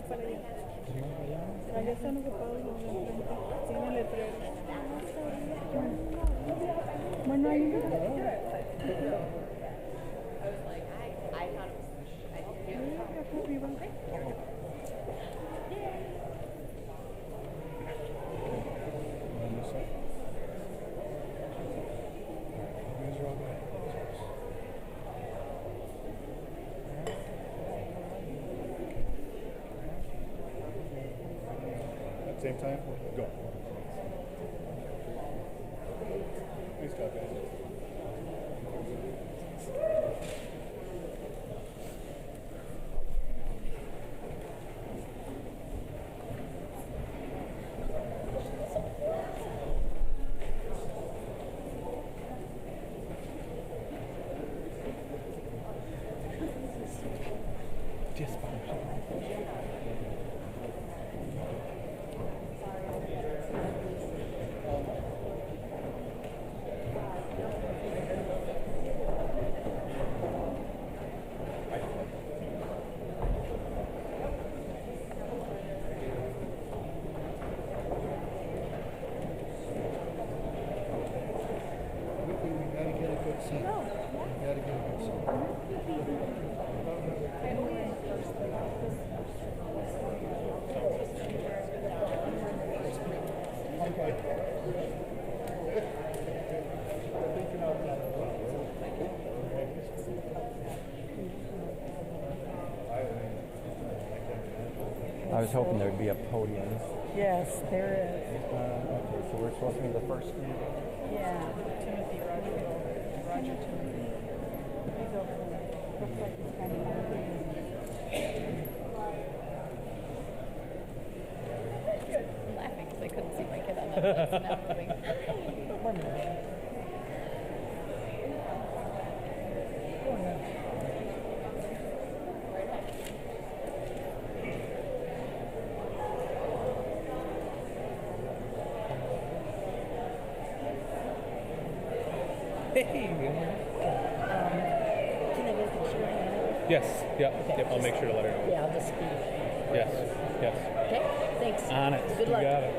para allá. Allá están ocupados los de enfrente. Tienen letreros. Bueno, ahí no. Same time? Go. Nice job, guys. Just fine. I was hoping there'd be a podium. Yes, there is. Okay, so we're supposed to be the first meeting? Yeah. Timothy Roger Timothy. He's over there. Looks like he's kind of laughing because I couldn't see my kid on that bus now moving. 1 minute. Yes, yeah, okay. Yep, I'll make sure to let her know. Yeah, I'll just speak. Yes, yes. Okay, thanks. On it. Good You luck. got it.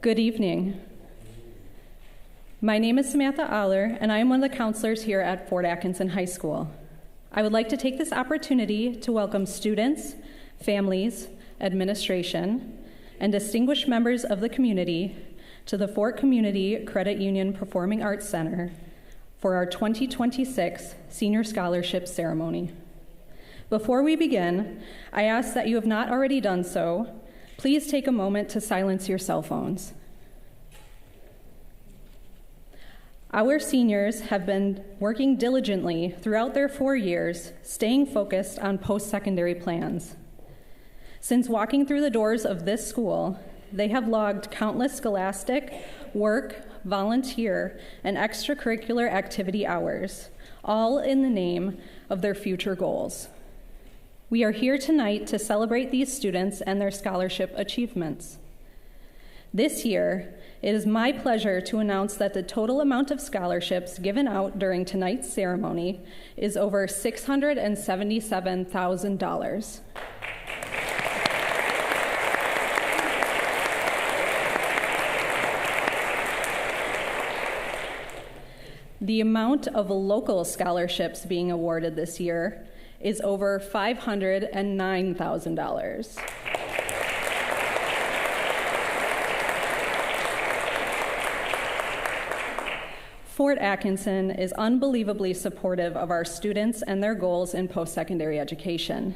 Good evening. My name is Samantha Aller, and I am one of the counselors here at Fort Atkinson High School. I would like to take this opportunity to welcome students, families, administration, and distinguished members of the community to the Fort Community Credit Union Performing Arts Center for our 2026 Senior Scholarship Ceremony. Before we begin, I ask that you have not already done so, please take a moment to silence your cell phones. Our seniors have been working diligently throughout their 4 years, staying focused on post-secondary plans. Since walking through the doors of this school, they have logged countless scholastic, work, volunteer, and extracurricular activity hours, all in the name of their future goals. We are here tonight to celebrate these students and their scholarship achievements. This year, it is my pleasure to announce that the total amount of scholarships given out during tonight's ceremony is over $677,000. The amount of local scholarships being awarded this year is over $509,000. Fort Atkinson is unbelievably supportive of our students and their goals in post-secondary education.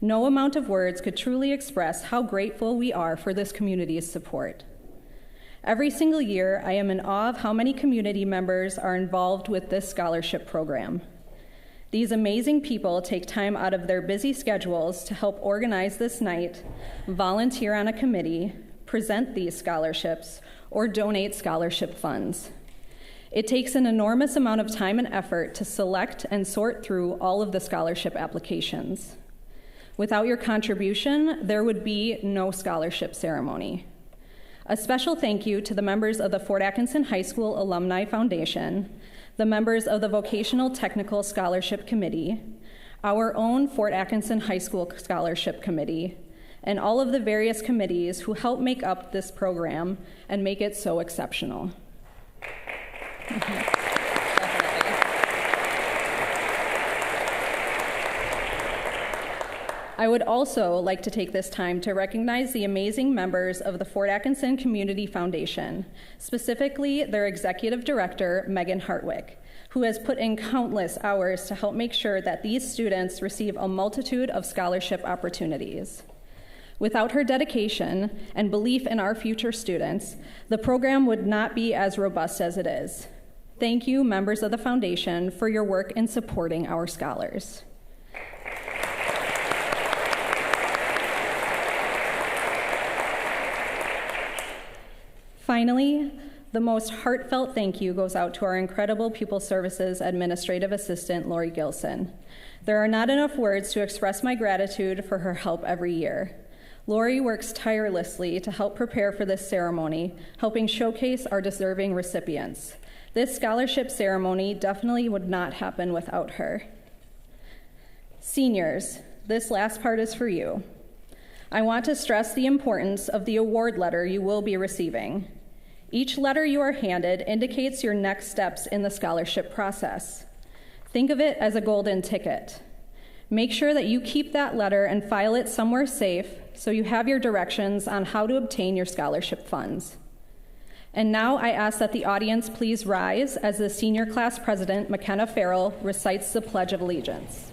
No amount of words could truly express how grateful we are for this community's support. Every single year, I am in awe of how many community members are involved with this scholarship program. These amazing people take time out of their busy schedules to help organize this night, volunteer on a committee, present these scholarships, or donate scholarship funds. It takes an enormous amount of time and effort to select and sort through all of the scholarship applications. Without your contribution, there would be no scholarship ceremony. A special thank you to the members of the Fort Atkinson High School Alumni Foundation, the members of the Vocational Technical Scholarship Committee, our own Fort Atkinson High School Scholarship Committee, and all of the various committees who help make up this program and make it so exceptional. I would also like to take this time to recognize the amazing members of the Fort Atkinson Community Foundation, specifically their executive director, Megan Hartwick, who has put in countless hours to help make sure that these students receive a multitude of scholarship opportunities. Without her dedication and belief in our future students, the program would not be as robust as it is. Thank you, members of the foundation, for your work in supporting our scholars. Finally, the most heartfelt thank you goes out to our incredible Pupil Services Administrative Assistant, Lori Gilson. There are not enough words to express my gratitude for her help every year. Lori works tirelessly to help prepare for this ceremony, helping showcase our deserving recipients. This scholarship ceremony definitely would not happen without her. Seniors, this last part is for you. I want to stress the importance of the award letter you will be receiving. Each letter you are handed indicates your next steps in the scholarship process. Think of it as a golden ticket. Make sure that you keep that letter and file it somewhere safe so you have your directions on how to obtain your scholarship funds. And now I ask that the audience please rise as the senior class president, McKenna Farrell, recites the Pledge of Allegiance.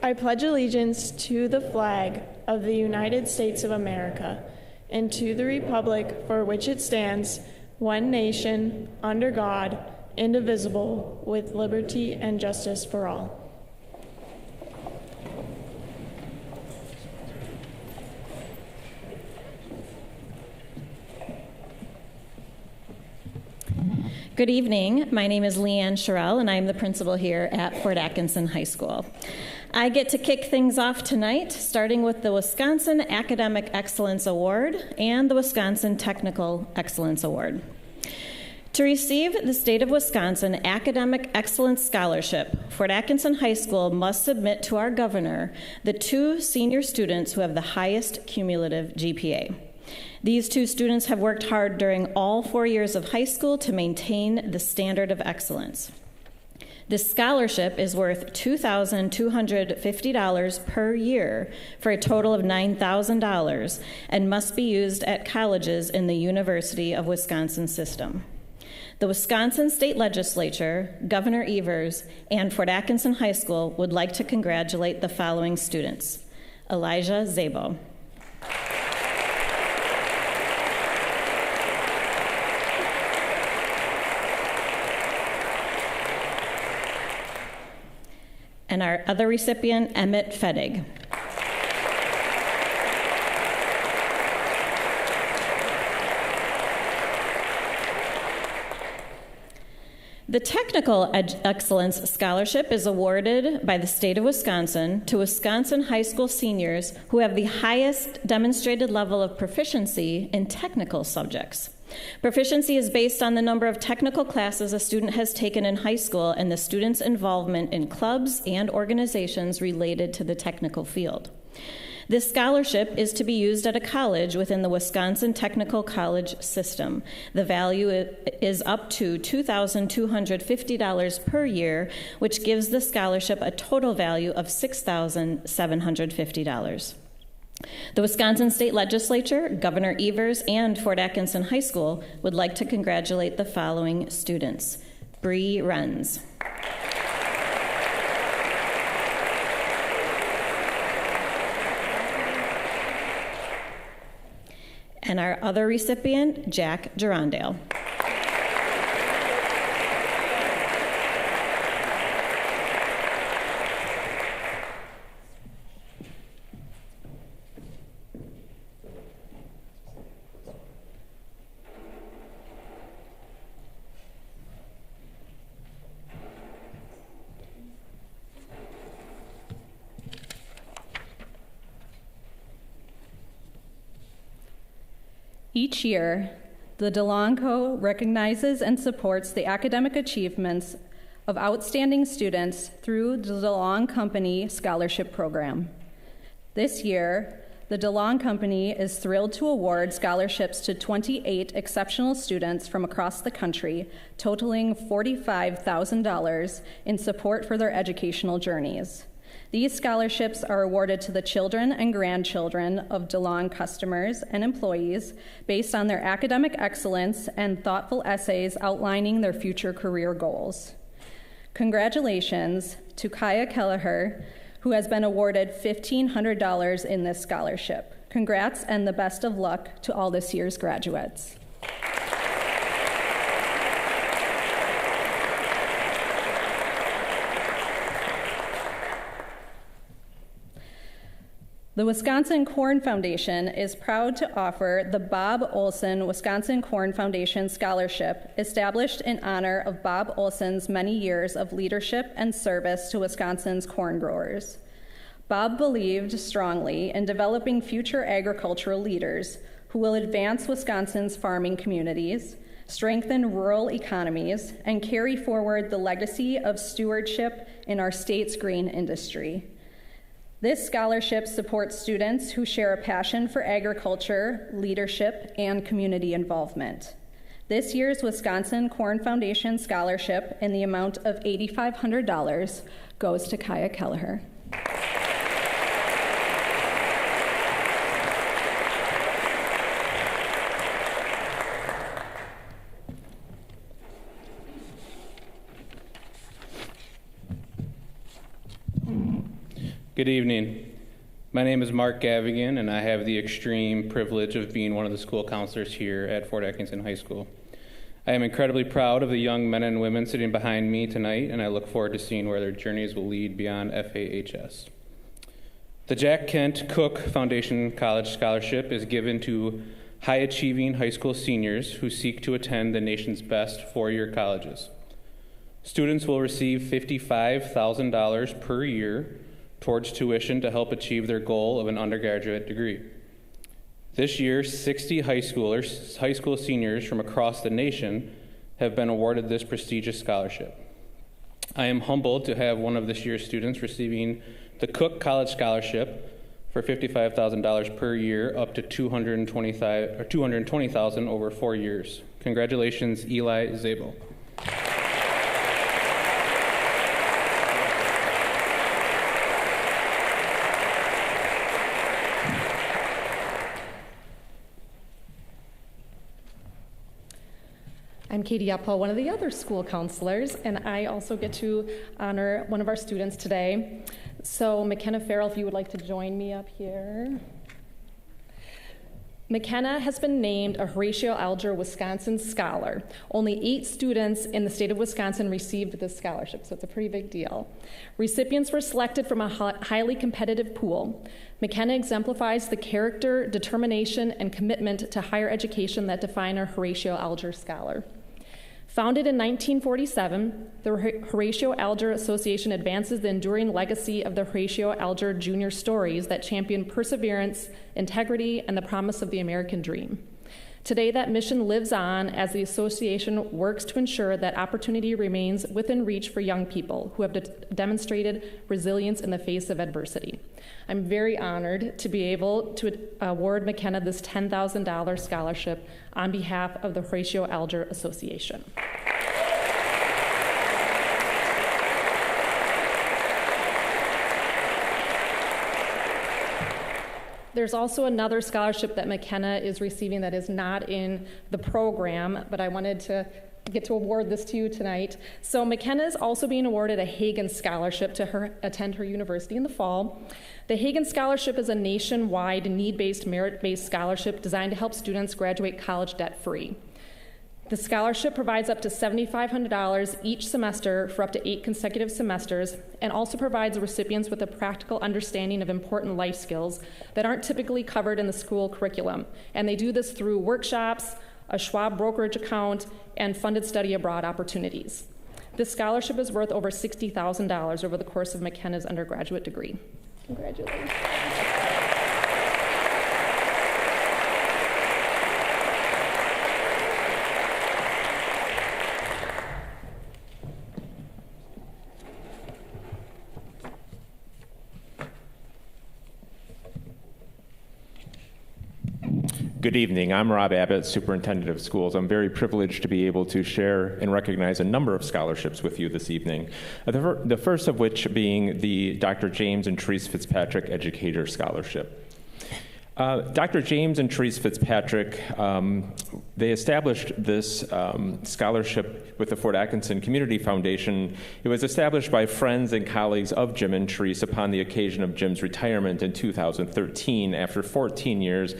I pledge allegiance to the flag of the United States of America and to the republic for which it stands, one nation, under God, indivisible, with liberty and justice for all. Good evening. My name is Leanne Sherrill, and I'm the principal here at Fort Atkinson High School. I get to kick things off tonight, starting with the Wisconsin Academic Excellence Award and the Wisconsin Technical Excellence Award. To receive the State of Wisconsin Academic Excellence Scholarship, Fort Atkinson High School must submit to our governor the 2 senior students who have the highest cumulative GPA. These 2 students have worked hard during all 4 years of high school to maintain the standard of excellence. This scholarship is worth $2,250 per year for a total of $9,000 and must be used at colleges in the University of Wisconsin system. The Wisconsin State Legislature, Governor Evers, and Fort Atkinson High School would like to congratulate the following students: Elijah Zabo, and our other recipient, Emmett Fedig. The Technical Excellence Scholarship is awarded by the state of Wisconsin to Wisconsin high school seniors who have the highest demonstrated level of proficiency in technical subjects. Proficiency is based on the number of technical classes a student has taken in high school and the student's involvement in clubs and organizations related to the technical field. This scholarship is to be used at a college within the Wisconsin Technical College system. The value is up to $2,250 per year, which gives the scholarship a total value of $6,750. The Wisconsin State Legislature, Governor Evers, and Fort Atkinson High School would like to congratulate the following students. Bree Renz. And our other recipient, Jack Gerondale. Each year, the DeLong Co. recognizes and supports the academic achievements of outstanding students through the DeLong Company Scholarship Program. This year, the DeLong Company is thrilled to award scholarships to 28 exceptional students from across the country, totaling $45,000 in support for their educational journeys. These scholarships are awarded to the children and grandchildren of DeLong customers and employees based on their academic excellence and thoughtful essays outlining their future career goals. Congratulations to Kaya Kelleher, who has been awarded $1,500 in this scholarship. Congrats and the best of luck to all this year's graduates. The Wisconsin Corn Foundation is proud to offer the Bob Olson Wisconsin Corn Foundation Scholarship, established in honor of Bob Olson's many years of leadership and service to Wisconsin's corn growers. Bob believed strongly in developing future agricultural leaders who will advance Wisconsin's farming communities, strengthen rural economies, and carry forward the legacy of stewardship in our state's grain industry. This scholarship supports students who share a passion for agriculture, leadership, and community involvement. This year's Wisconsin Corn Foundation Scholarship in the amount of $8,500 goes to Kaya Kelleher. Good evening. My name is Mark Gavigan, and I have the extreme privilege of being one of the school counselors here at Fort Atkinson High School. I am incredibly proud of the young men and women sitting behind me tonight, and I look forward to seeing where their journeys will lead beyond FAHS. The Jack Kent Cook Foundation College Scholarship is given to high-achieving high school seniors who seek to attend the nation's best four-year colleges. Students will receive $55,000 per year towards tuition to help achieve their goal of an undergraduate degree. This year, 60 high school seniors from across the nation have been awarded this prestigious scholarship. I am humbled to have one of this year's students receiving the Cook College Scholarship for $55,000 per year, up to $220,000 over 4 years. Congratulations, Eli Zabel. I'm Katie Yappo, one of the other school counselors, and I also get to honor one of our students today. So McKenna Farrell, if you would like to join me up here. McKenna has been named a Horatio Alger Wisconsin Scholar. Only 8 students in the state of Wisconsin received this scholarship, so it's a pretty big deal. Recipients were selected from a highly competitive pool. McKenna exemplifies the character, determination, and commitment to higher education that define a Horatio Alger Scholar. Founded in 1947, the Horatio Alger Association advances the enduring legacy of the Horatio Alger Jr. stories that champion perseverance, integrity, and the promise of the American dream. Today, that mission lives on as the association works to ensure that opportunity remains within reach for young people who have demonstrated resilience in the face of adversity. I'm very honored to be able to award McKenna this $10,000 scholarship on behalf of the Horatio Alger Association. There's also another scholarship that McKenna is receiving that is not in the program, but I wanted to get to award this to you tonight. So McKenna is also being awarded a Hagen Scholarship to attend her university in the fall. The Hagen Scholarship is a nationwide, need-based, merit-based scholarship designed to help students graduate college debt-free. The scholarship provides up to $7,500 each semester for up to 8 consecutive semesters, and also provides recipients with a practical understanding of important life skills that aren't typically covered in the school curriculum. And they do this through workshops, a Schwab brokerage account, and funded study abroad opportunities. This scholarship is worth over $60,000 over the course of McKenna's undergraduate degree. Congratulations. Good evening. I'm Rob Abbott, Superintendent of Schools. I'm very privileged to be able to share and recognize a number of scholarships with you this evening. The first of which being the Dr. James and Therese Fitzpatrick Educator Scholarship. Dr. James and Therese Fitzpatrick, they established this scholarship with the Fort Atkinson Community Foundation. It was established by friends and colleagues of Jim and Therese upon the occasion of Jim's retirement in 2013 after 14 years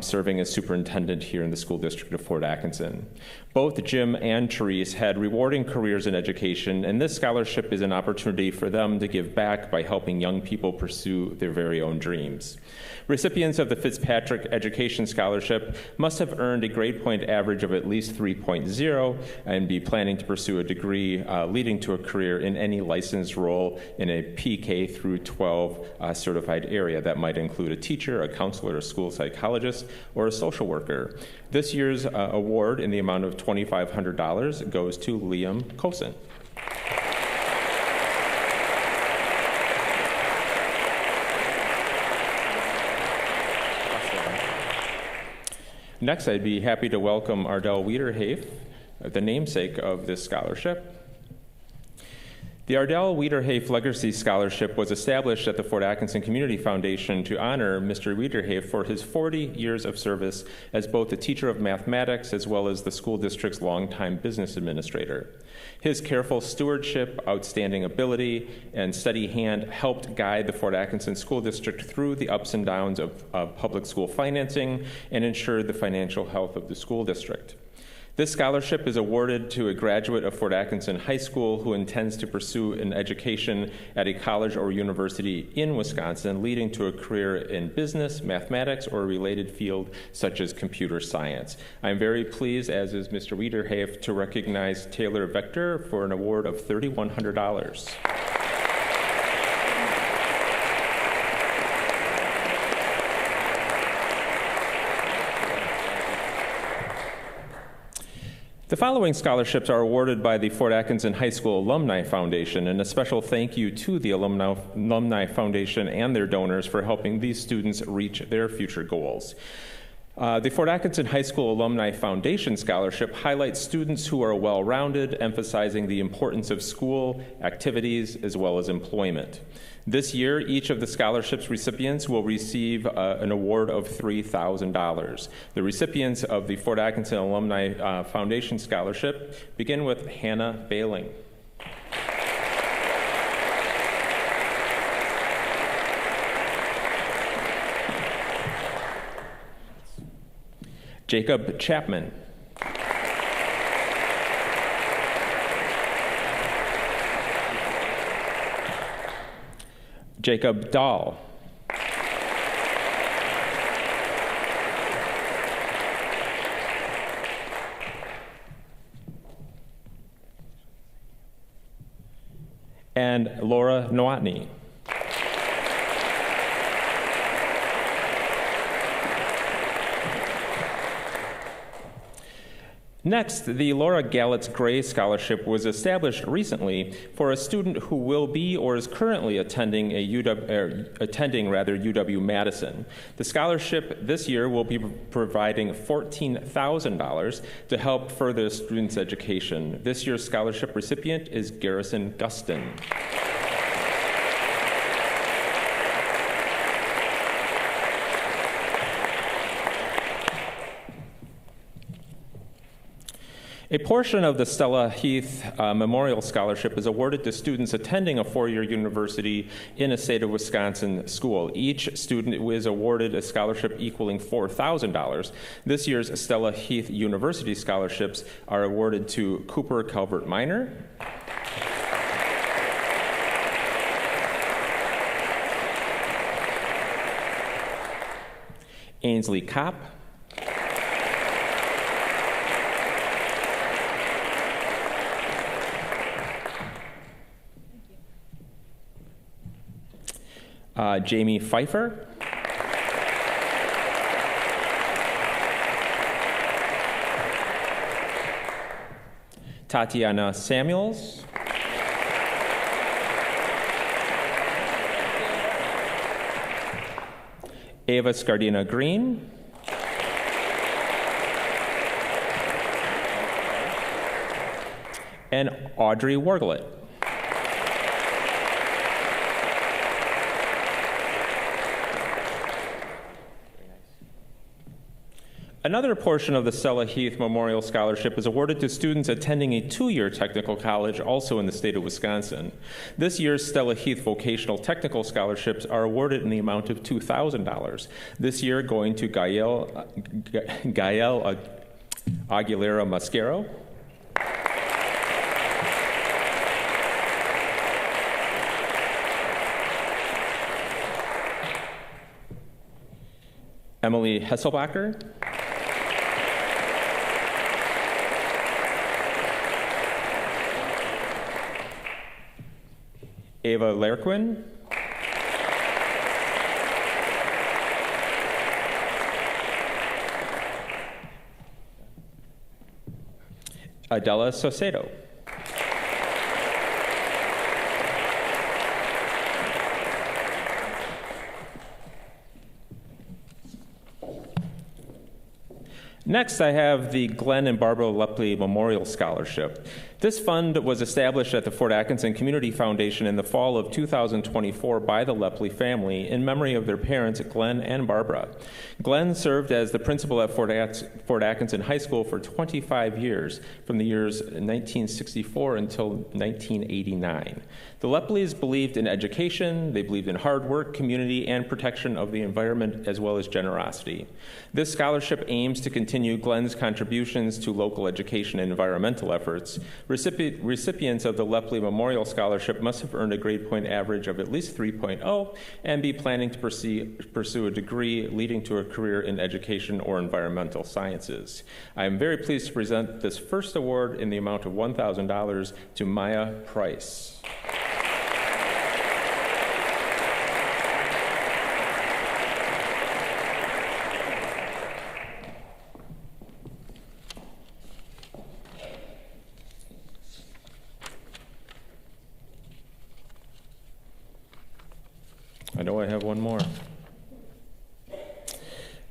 serving as superintendent here in the school district of Fort Atkinson. Both Jim and Therese had rewarding careers in education, and this scholarship is an opportunity for them to give back by helping young people pursue their very own dreams. Recipients of the Fitzpatrick Education Scholarship must have earned a grade point average of at least 3.0 and be planning to pursue a degree leading to a career in any licensed role in a PK through 12 certified area. That might include a teacher, a counselor, a school psychologist, or a social worker. This year's award in the amount of $2,500 goes to Liam Cosin. Next, I'd be happy to welcome Ardell Wiederhafe, the namesake of this scholarship. The Ardell Wiederhafe Legacy Scholarship was established at the Fort Atkinson Community Foundation to honor Mr. Wiederhafe for his 40 years of service as both a teacher of mathematics as well as the school district's longtime business administrator. His careful stewardship, outstanding ability, and steady hand helped guide the Fort Atkinson School District through the ups and downs of public school financing and ensured the financial health of the school district. This scholarship is awarded to a graduate of Fort Atkinson High School who intends to pursue an education at a college or university in Wisconsin, leading to a career in business, mathematics, or a related field such as computer science. I'm very pleased, as is Mr. Wiederhafe, to recognize Taylor Vector for an award of $3,100. The following scholarships are awarded by the Fort Atkinson High School Alumni Foundation, and a special thank you to the Alumni Foundation and their donors for helping these students reach their future goals. The Fort Atkinson High School Alumni Foundation Scholarship highlights students who are well-rounded, emphasizing the importance of school, activities, as well as employment. This year, each of the scholarship's recipients will receive an award of $3,000. The recipients of the Fort Atkinson Alumni Foundation Scholarship begin with Hannah Bailing. Jacob Chapman. Jacob Dahl. and Laura Nowotny. Next, the Laura Gallitz Gray Scholarship was established recently for a student who will be or is currently attending UW-Madison. The scholarship this year will be providing $14,000 to help further the student's education. This year's scholarship recipient is Garrison Gustin. A portion of the Stella Heath Memorial Scholarship is awarded to students attending a four-year university in a state of Wisconsin school. Each student is awarded a scholarship equaling $4,000. This year's Stella Heath University scholarships are awarded to Cooper Calvert Minor, Ainsley Kopp, Jamie Pfeiffer, Tatiana Samuels, Ava Scardina Green, and Audrey Warglet. Another portion of the Stella Heath Memorial Scholarship is awarded to students attending a two-year technical college also in the state of Wisconsin. This year's Stella Heath Vocational Technical Scholarships are awarded in the amount of $2,000. This year going to Gael Aguilera Mascaro, Emily Hesselbacher, Ava Lerquin, Adela Sosedo, Next, I have the Glenn and Barbara Lepley Memorial Scholarship. This fund was established at the Fort Atkinson Community Foundation in the fall of 2024 by the Lepley family in memory of their parents, Glenn and Barbara. Glenn served as the principal at Fort Atkinson High School for 25 years, from the years 1964 until 1989. The Lepleys believed in education, they believed in hard work, community, and protection of the environment, as well as generosity. This scholarship aims to continue Glenn's contributions to local education and environmental efforts. Recipients of the Lepley Memorial Scholarship must have earned a grade point average of at least 3.0 and be planning to pursue a degree leading to a career in education or environmental sciences. I am very pleased to present this first award in the amount of $1,000 to Maya Price. I know I have one more.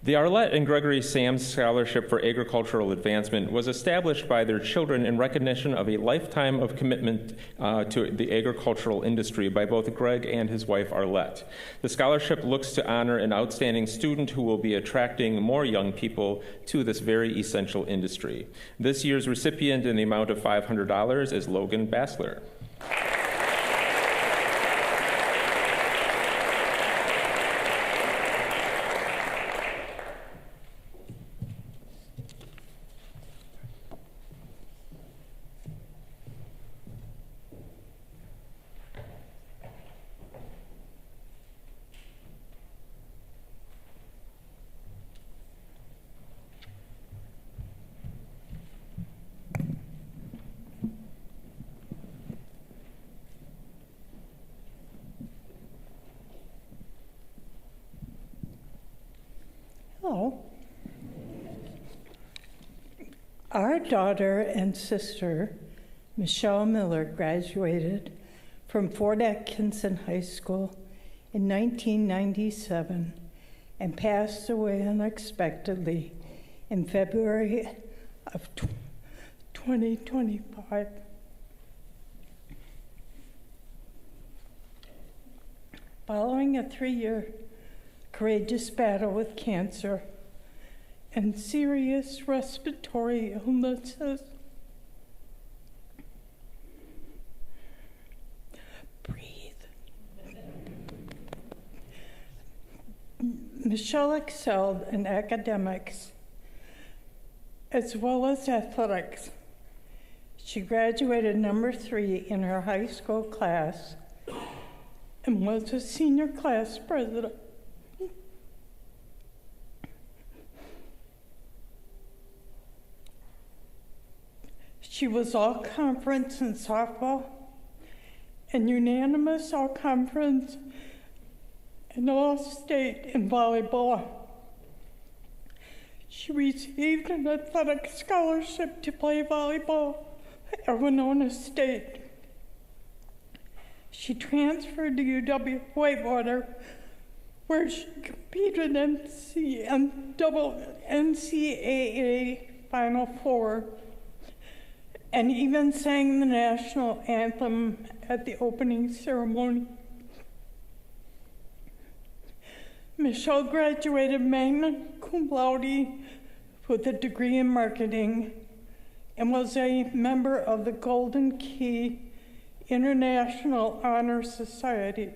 The Arlette and Gregory Sams Scholarship for Agricultural Advancement was established by their children in recognition of a lifetime of commitment to the agricultural industry by both Greg and his wife Arlette. The scholarship looks to honor an outstanding student who will be attracting more young people to this very essential industry. This year's recipient in the amount of $500 is Logan Bassler. Hello. Our daughter and sister, Michelle Miller, graduated from Fort Atkinson High School in 1997 and passed away unexpectedly in February of 2025. Following a 3-year courageous battle with cancer and serious respiratory illnesses, Michelle excelled in academics as well as athletics. She graduated number 3 in her high school class and was a senior class president. She was all-conference in softball and unanimous all-conference and all-state in volleyball. She received an athletic scholarship to play volleyball at Winona State. She transferred to UW-Whitewater, where she competed in NCAA Final Four and even sang the national anthem at the opening ceremony. Michelle graduated magna cum laude with a degree in marketing and was a member of the Golden Key International Honor Society.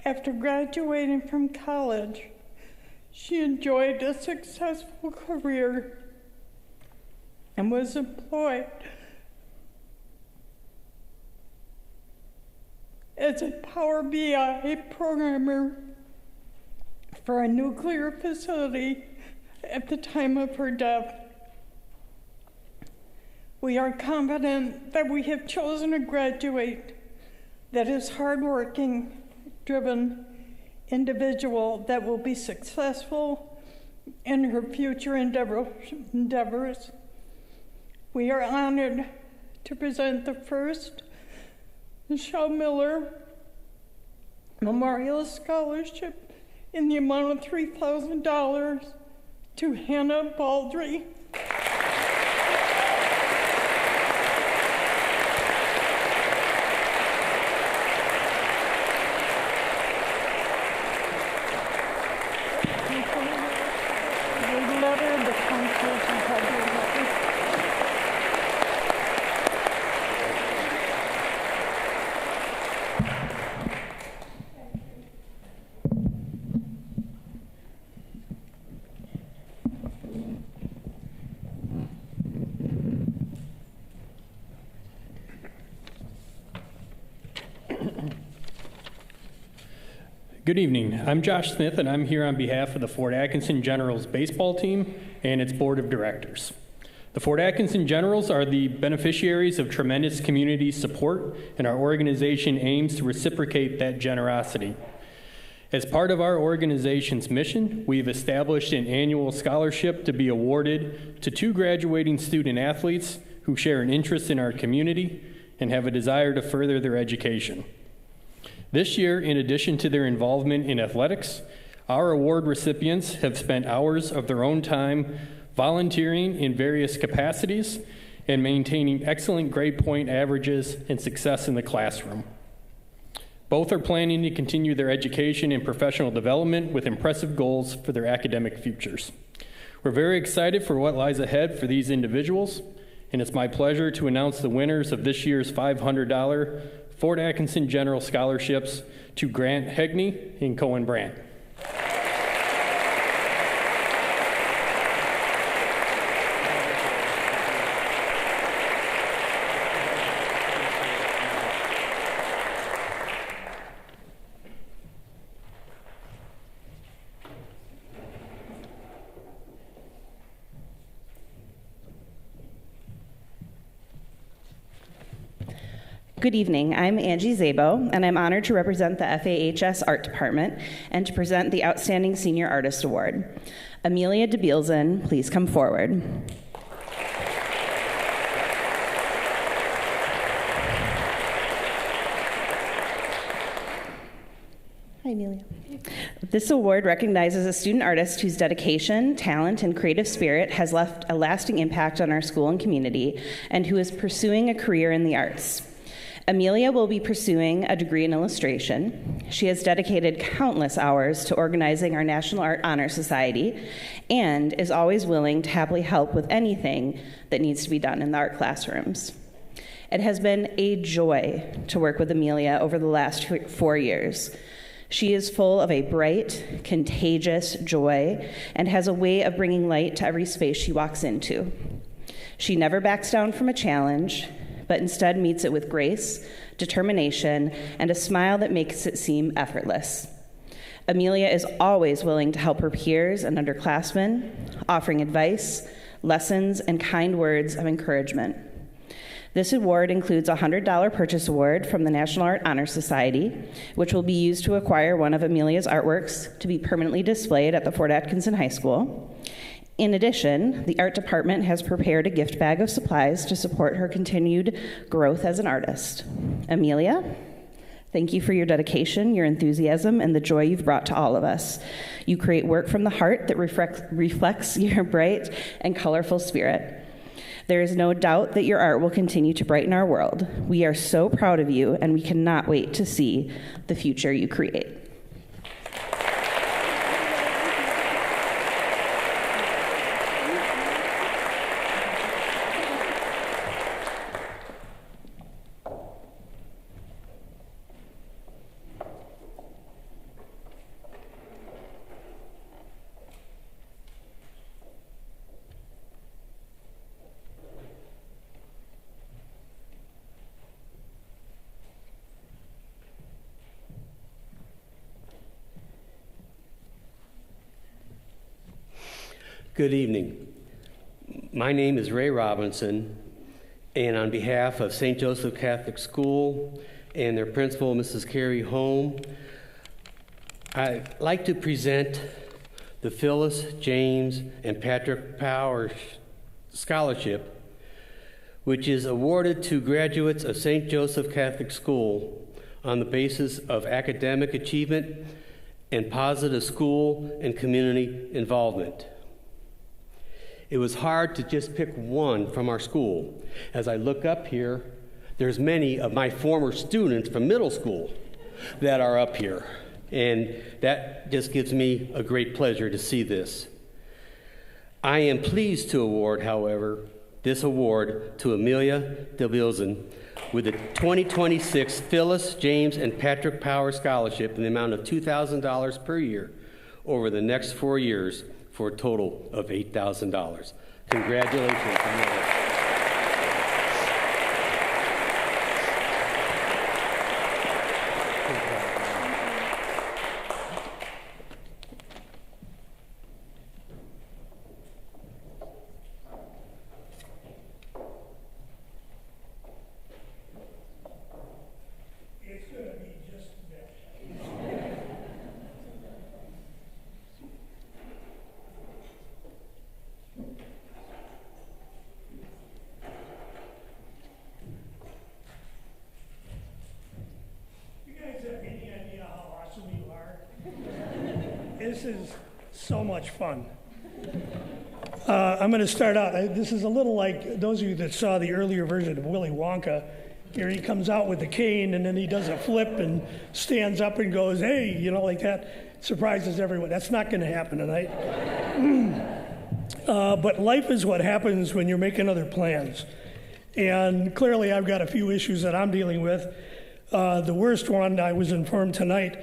After graduating from college, she enjoyed a successful career and was employed as a Power BI programmer for a nuclear facility at the time of her death. We are confident that we have chosen a graduate that is hardworking, driven individual that will be successful in her future endeavors. We are honored to present the first Michelle Miller Memorial Scholarship in the amount of $3,000 to Hannah Baldry. Good evening. I'm Josh Smith, and I'm here on behalf of the Fort Atkinson Generals baseball team and its board of directors. The Fort Atkinson Generals are the beneficiaries of tremendous community support, and our organization aims to reciprocate that generosity. As part of our organization's mission, we've established an annual scholarship to be awarded to 2 graduating student athletes who share an interest in our community and have a desire to further their education. This year, in addition to their involvement in athletics, our award recipients have spent hours of their own time volunteering in various capacities and maintaining excellent grade point averages and success in the classroom. Both are planning to continue their education and professional development with impressive goals for their academic futures. We're very excited for what lies ahead for these individuals, and it's my pleasure to announce the winners of this year's $500 Fort Atkinson General Scholarships to Grant Hegney and Cohen Brandt. Good evening. I'm Angie Zabo, and I'm honored to represent the FAHS Art Department and to present the Outstanding Senior Artist Award. Amelia DeBielsen, please come forward. Hi, Amelia. This award recognizes a student artist whose dedication, talent, and creative spirit has left a lasting impact on our school and community, and who is pursuing a career in the arts. Amelia will be pursuing a degree in illustration. She has dedicated countless hours to organizing our National Art Honor Society and is always willing to happily help with anything that needs to be done in the art classrooms. It has been a joy to work with Amelia over the last 4 years. She is full of a bright, contagious joy and has a way of bringing light to every space she walks into. She never backs down from a challenge, but instead meets it with grace, determination, and a smile that makes it seem effortless. Amelia is always willing to help her peers and underclassmen, offering advice, lessons, and kind words of encouragement. This award includes a $100 purchase award from the National Art Honor Society, which will be used to acquire one of Amelia's artworks to be permanently displayed at the Fort Atkinson High School. In addition, the art department has prepared a gift bag of supplies to support her continued growth as an artist. Amelia, thank you for your dedication, your enthusiasm, and the joy you've brought to all of us. You create work from the heart that reflects your bright and colorful spirit. There is no doubt that your art will continue to brighten our world. We are so proud of you, and we cannot wait to see the future you create. Good evening. My name is Ray Robinson, and on behalf of St. Joseph Catholic School and their principal, Mrs. Carrie Holm, I'd like to present the Phyllis, James, and Patrick Power Scholarship, which is awarded to graduates of St. Joseph Catholic School on the basis of academic achievement and positive school and community involvement. It was hard to just pick one from our school. As I look up here, there's many of my former students from middle school that are up here, and that just gives me a great pleasure to see this. I am pleased to award, however, this award to Amelia DeBielsen with the 2026 Phyllis, James, and Patrick Power Scholarship in the amount of $2,000 per year over the next 4 years, for a total of $8,000. Congratulations, Amelia. This is so much fun. I'm going to start out. This is a little like those of you that saw the earlier version of Willy Wonka. Here he comes out with a cane and then he does a flip and stands up and goes, hey, you know, like that. Surprises everyone. That's not going to happen tonight. But life is what happens when you're making other plans. And clearly I've got a few issues that I'm dealing with. The worst one, I was informed tonight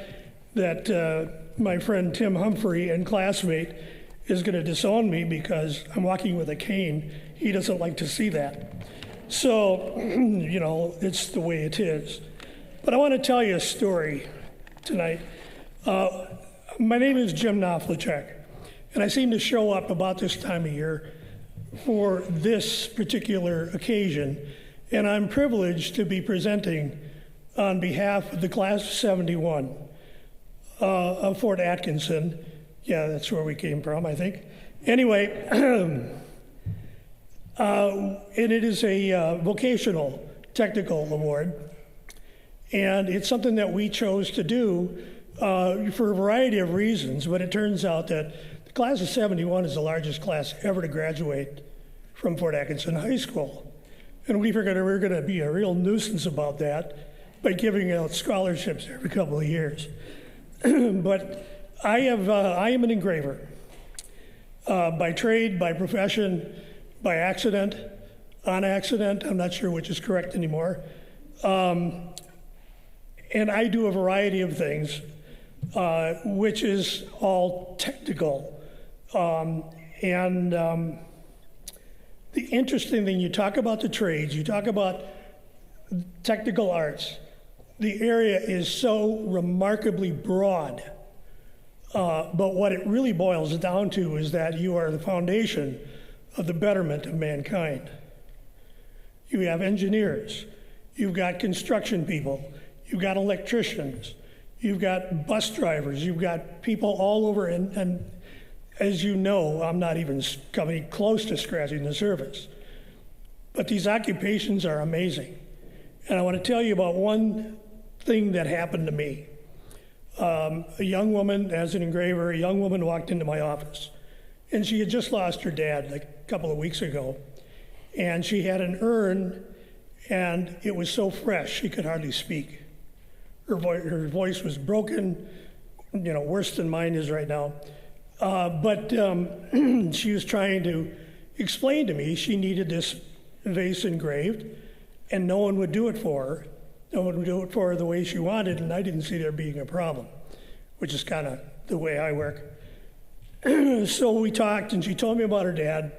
that my friend Tim Humphrey and classmate is going to disown me because I'm walking with a cane. He doesn't like to see that. So, you know, it's the way it is. But I want to tell you a story tonight. My name is Jim Knoflicek, and I seem to show up about this time of year for this particular occasion and I'm privileged to be presenting on behalf of the class of 71 of Fort Atkinson. Yeah, that's where we came from, I think. Anyway, and it is a vocational technical award, and it's something that we chose to do for a variety of reasons, but it turns out that the class of 71 is the largest class ever to graduate from Fort Atkinson High School. And we figured we were going to be a real nuisance about that by giving out scholarships every couple of years. But I am an engraver by trade, by profession, by accident, on accident. I'm not sure which is correct anymore. And I do a variety of things, which is all technical. The interesting thing, you talk about the trades, you talk about technical arts, the area is so remarkably broad. But what it really boils down to is that you are the foundation of the betterment of mankind. You have engineers, you've got construction people, you've got electricians, you've got bus drivers, you've got people all over, and as you know, I'm not even coming close to scratching the surface. But these occupations are amazing. And I want to tell you about one thing that happened to me. A young woman, as an engraver, a young woman walked into my office, and she had just lost her dad like a couple of weeks ago. And she had an urn, and it was so fresh she could hardly speak. Her voice was broken, worse than mine is right now. But she was trying to explain to me she needed this vase engraved, and no one would do it for her. No one would do it for her the way she wanted, and I didn't see there being a problem, which is kind of the way I work. So we talked, and she told me about her dad.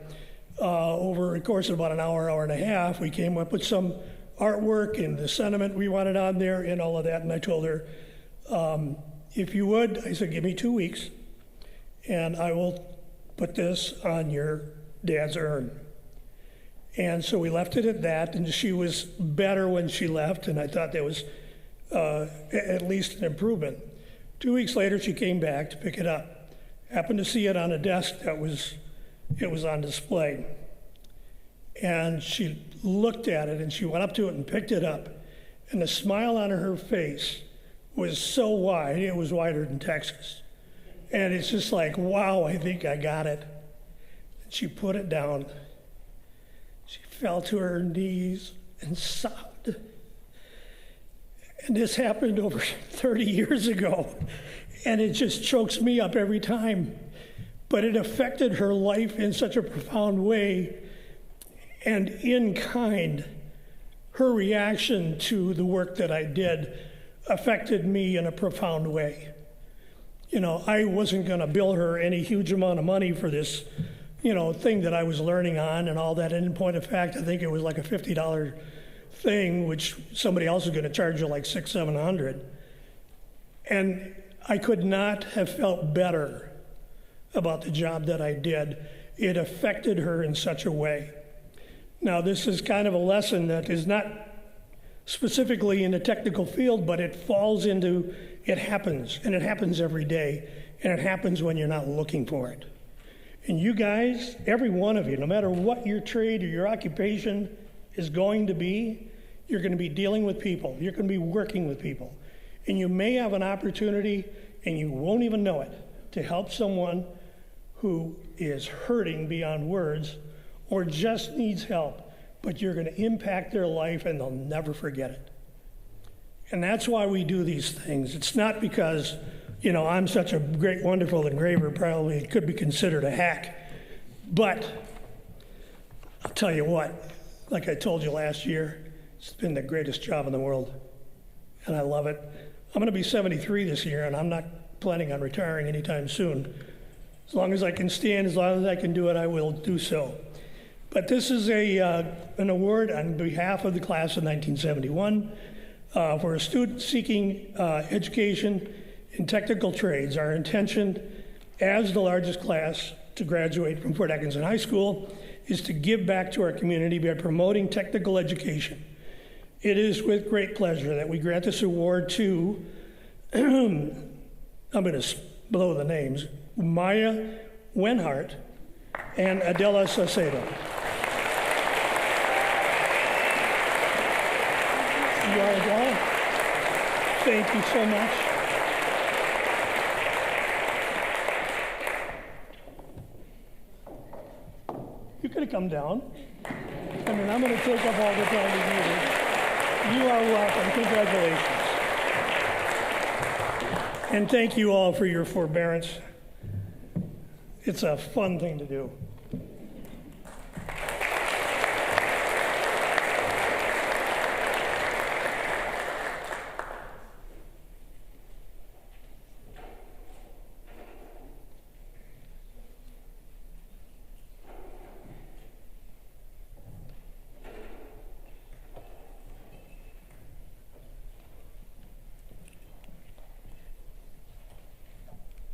Over the course of about an hour, hour and a half, we came up with some artwork and the sentiment we wanted on there and all of that, and I told her, if you would, I said, give me 2 weeks, and I will put this on your dad's urn. And so we left it at that, and she was better when she left, and I thought that was at least an improvement. 2 weeks later, she came back to pick it up. Happened to see it on a desk it was on display. And she looked at it, and she went up to it and picked it up, and the smile on her face was so wide, it was wider than Texas. And it's just like, wow, I think I got it. And she put it down. She fell to her knees and sobbed. And this happened over 30 years ago. And it just chokes me up every time. But it affected her life in such a profound way. And in kind, her reaction to the work that I did affected me in a profound way. I wasn't going to bill her any huge amount of money for this thing that I was learning on and all that. And in point of fact, I think it was like a $50 thing, which somebody else is going to charge you like $600-700. And I could not have felt better about the job that I did. It affected her in such a way. Now, this is kind of a lesson that is not specifically in the technical field, but it falls into, it happens, and it happens every day, and it happens when you're not looking for it. And you guys, every one of you, no matter what your trade or your occupation is going to be, you're going to be dealing with people. You're going to be working with people. And you may have an opportunity, and you won't even know it, to help someone who is hurting beyond words or just needs help, but you're going to impact their life and they'll never forget it. And that's why we do these things. It's not because I'm such a great, wonderful engraver, probably it could be considered a hack. But I'll tell you what, like I told you last year, it's been the greatest job in the world, and I love it. I'm going to be 73 this year, and I'm not planning on retiring anytime soon. As long as I can stand, as long as I can do it, I will do so. But this is an award on behalf of the class of 1971 for a student seeking education in technical trades. Our intention as the largest class to graduate from Fort Atkinson High School is to give back to our community by promoting technical education. It is with great pleasure that we grant this award to, I'm going to blow the names, Maya Wenhart and Adela Saucedo. You are Adela? Thank you so much. You could have come down. I mean, I'm going to take up all the time we needed. You are welcome. Congratulations. And thank you all for your forbearance. It's a fun thing to do.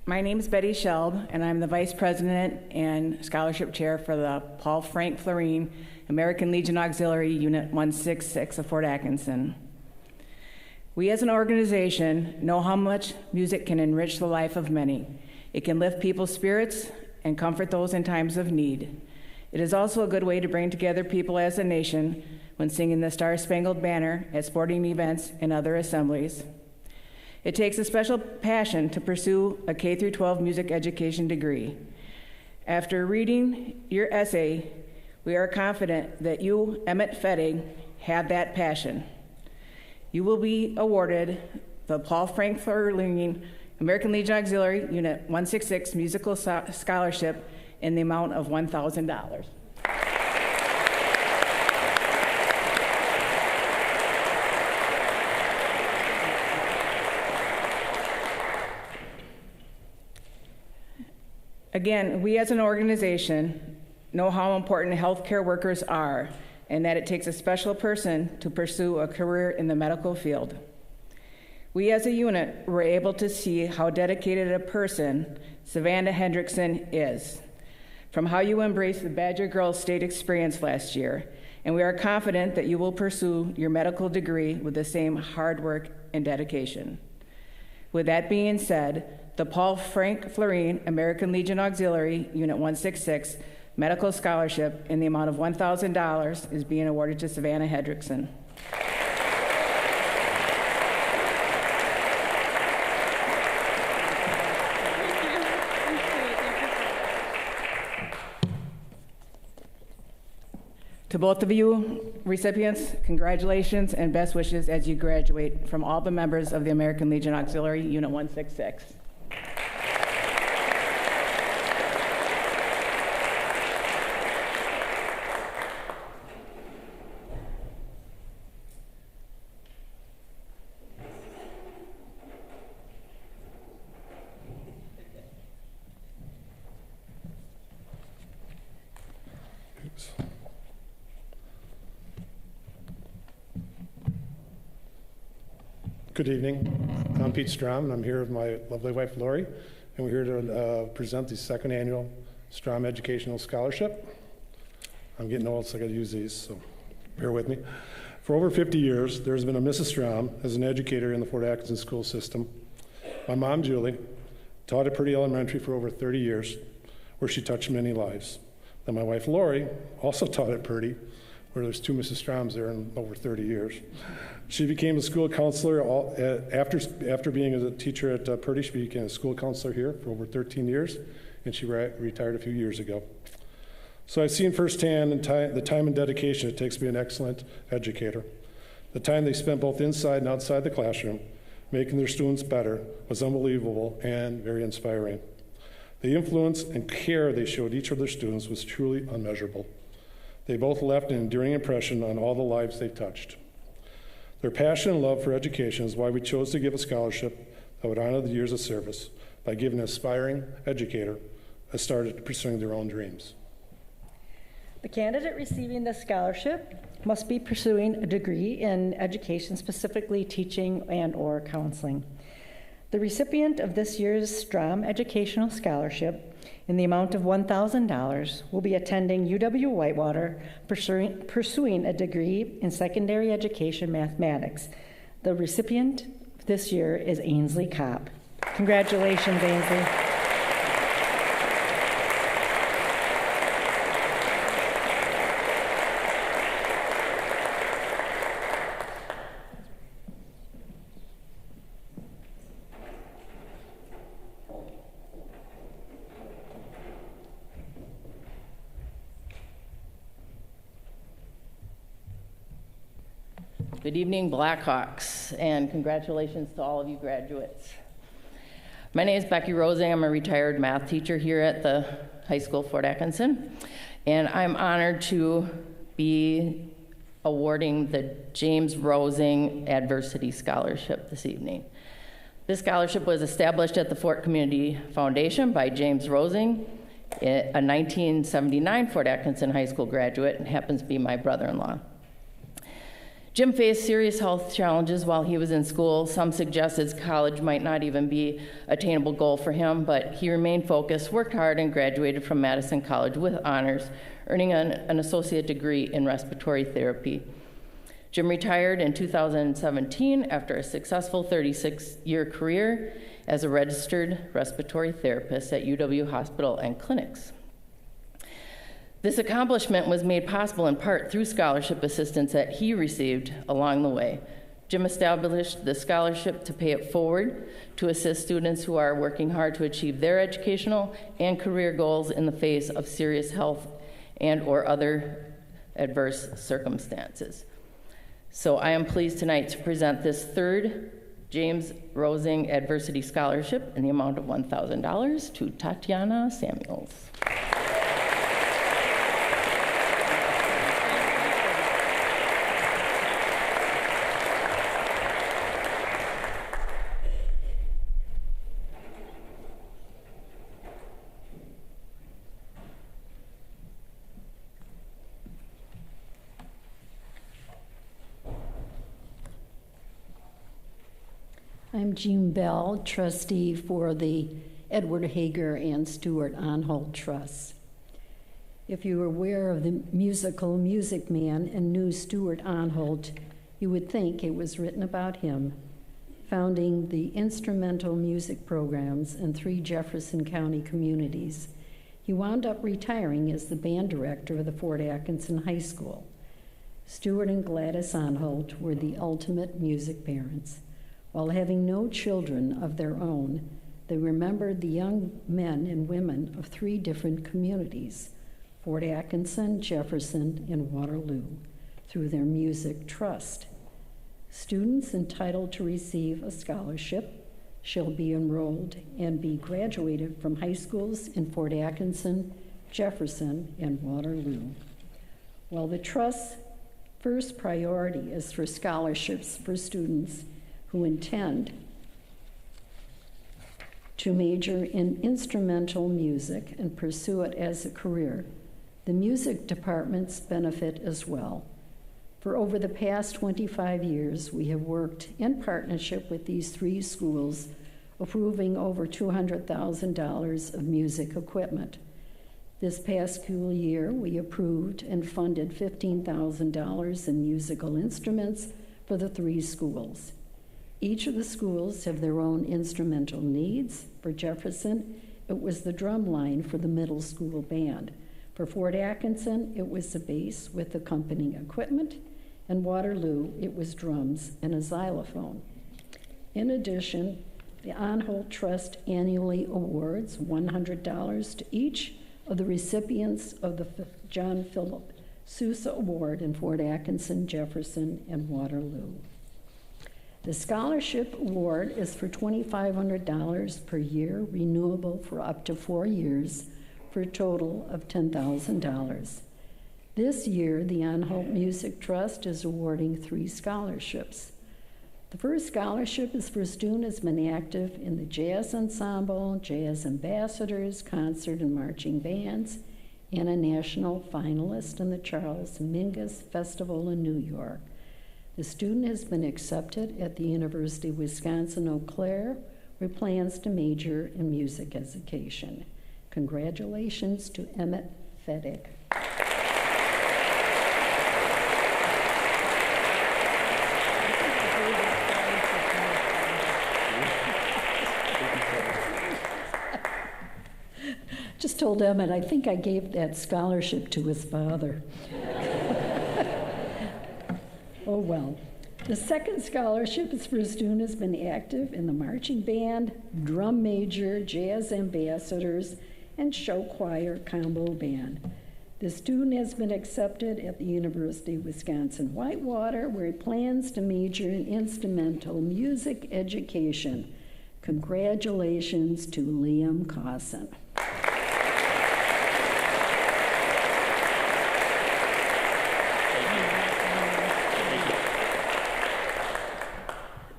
My name is Betty Shelb, and I'm the Vice President and Scholarship Chair for the Paul Frank Florine American Legion Auxiliary Unit 166 of Fort Atkinson. We as an organization know how much music can enrich the life of many. It can lift people's spirits and comfort those in times of need. It is also a good way to bring together people as a nation when singing the Star-Spangled Banner at sporting events and other assemblies. It takes a special passion to pursue a K-12 music education degree. After reading your essay, we are confident that you, Emmett Fettig, have that passion. You will be awarded the Paul Frank Florine American Legion Auxiliary Unit 166 Musical Scholarship in the amount of $1,000. Again, we as an organization know how important healthcare workers are and that it takes a special person to pursue a career in the medical field. We as a unit were able to see how dedicated a person Savannah Hendrickson is, from how you embraced the Badger Girls State experience last year, and we are confident that you will pursue your medical degree with the same hard work and dedication. With that being said, the Paul Frank Florine American Legion Auxiliary Unit 166 Medical Scholarship in the amount of $1,000 is being awarded to Savannah Hendrickson. To both of you recipients, congratulations and best wishes as you graduate from all the members of the American Legion Auxiliary Unit 166. Good evening. I'm Pete Strom, and I'm here with my lovely wife, Lori, and we're here to present the second annual Strom Educational Scholarship. I'm getting old, so I got to use these, so bear with me. For over 50 years, there's been a Mrs. Strom as an educator in the Fort Atkinson school system. My mom, Julie, taught at Purdy Elementary for over 30 years, where she touched many lives. Then my wife, Lori, also taught at Purdy, where there's two Mrs. Stroms there in over 30 years. She became a school counselor after being a teacher at Purdy. She became a school counselor here for over 13 years, and she retired a few years ago. So I've seen firsthand the time and dedication it takes to be an excellent educator. The time they spent both inside and outside the classroom making their students better was unbelievable and very inspiring. The influence and care they showed each of their students was truly unmeasurable. They both left an enduring impression on all the lives they touched. Their passion and love for education is why we chose to give a scholarship that would honor the years of service by giving an aspiring educator a start at pursuing their own dreams. The candidate receiving the scholarship must be pursuing a degree in education, specifically teaching and/or counseling. The recipient of this year's Strom Educational Scholarship in the amount of $1,000 will be attending UW-Whitewater, pursuing a degree in secondary education mathematics. The recipient this year is Ainsley Kopp. Congratulations, Ainsley. Good evening, Blackhawks, and congratulations to all of you graduates. My name is Becky Rosing. I'm a retired math teacher here at the high school, Fort Atkinson, and I'm honored to be awarding the James Rosing Adversity Scholarship this evening. This scholarship was established at the Fort Community Foundation by James Rosing, a 1979 Fort Atkinson High School graduate, and happens to be my brother-in-law. Jim faced serious health challenges while he was in school. Some suggested college might not even be an attainable goal for him, but he remained focused, worked hard, and graduated from Madison College with honors, earning an associate degree in respiratory therapy. Jim retired in 2017 after a successful 36-year career as a registered respiratory therapist at UW Hospital and Clinics. This accomplishment was made possible in part through scholarship assistance that he received along the way. Jim established the scholarship to pay it forward to assist students who are working hard to achieve their educational and career goals in the face of serious health and or other adverse circumstances. So I am pleased tonight to present this third James Rosing Adversity Scholarship in the amount of $1,000 to Tatiana Samuels. I'm Jean Bell, trustee for the Edward Hager and Stuart Onholt Trust. If you are aware of the musical Music Man and knew Stuart Onholt, you would think it was written about him, founding the instrumental music programs in 3 Jefferson County communities. He wound up retiring as the band director of the Fort Atkinson High School. Stuart and Gladys Onholt were the ultimate music parents. While having no children of their own, they remembered the young men and women of 3 different communities, Fort Atkinson, Jefferson, and Waterloo, through their music trust. Students entitled to receive a scholarship shall be enrolled and be graduated from high schools in Fort Atkinson, Jefferson, and Waterloo. While the Trust's first priority is for scholarships for students who intend to major in instrumental music and pursue it as a career, the music departments benefit as well. For over the past 25 years, we have worked in partnership with these 3 schools, approving over $200,000 of music equipment. This past school year, we approved and funded $15,000 in musical instruments for the 3 schools. Each of the schools have their own instrumental needs. For Jefferson, it was the drum line for the middle school band. For Fort Atkinson, it was the bass with accompanying equipment, and Waterloo, it was drums and a xylophone. In addition, the Onholt Trust annually awards $100 to each of the recipients of the John Philip Sousa Award in Fort Atkinson, Jefferson, and Waterloo. The scholarship award is for $2,500 per year, renewable for up to 4 years, for a total of $10,000. This year, the Onholt Music Trust is awarding 3 scholarships. The first scholarship is for a student who's been active in the jazz ensemble, jazz ambassadors, concert and marching bands, and a national finalist in the Charles Mingus Festival in New York. The student has been accepted at the University of Wisconsin-Eau Claire, with plans to major in music education. Congratulations to Emmett Fedek. Just told Emmett, I think I gave that scholarship to his father. Oh well. The second scholarship is for a student who's been active in the marching band, drum major, jazz ambassadors, and show choir combo band. The student has been accepted at the University of Wisconsin-Whitewater, where he plans to major in instrumental music education. Congratulations to Liam Cawson.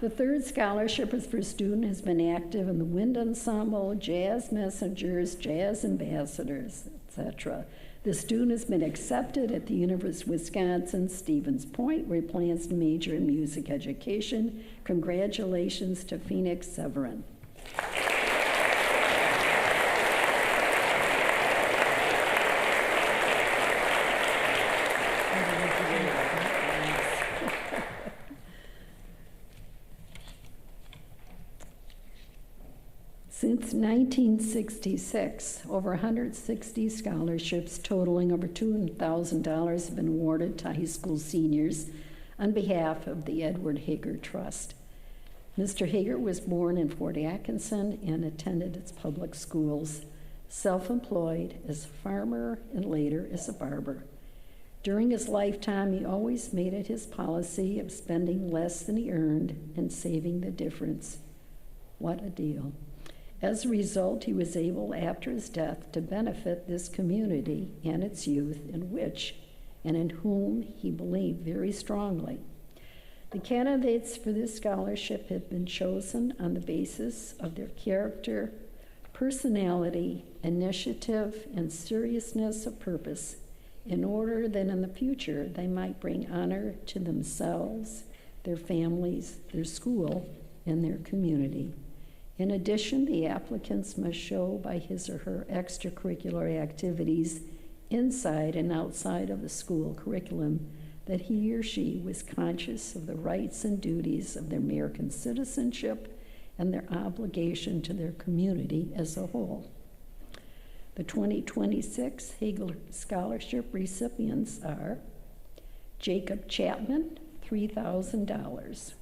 The third scholarship is for a student who has been active in the wind ensemble, jazz messengers, jazz ambassadors, etc. The student has been accepted at the University of Wisconsin, Stevens Point, where he plans to major in music education. Congratulations to Phoenix Severin. Since 1966, over 160 scholarships totaling over $2,000 have been awarded to high school seniors on behalf of the Edward Hager Trust. Mr. Hager was born in Fort Atkinson and attended its public schools, self-employed as a farmer and later as a barber. During his lifetime, he always made it his policy of spending less than he earned and saving the difference. What a deal. As a result, he was able, after his death, to benefit this community and its youth, in which and in whom he believed very strongly. The candidates for this scholarship have been chosen on the basis of their character, personality, initiative, and seriousness of purpose, in order that in the future they might bring honor to themselves, their families, their school, and their community. In addition, the applicants must show by his or her extracurricular activities inside and outside of the school curriculum that he or she was conscious of the rights and duties of their American citizenship and their obligation to their community as a whole. The 2026 Hagel Scholarship recipients are Jacob Chapman, $3,000.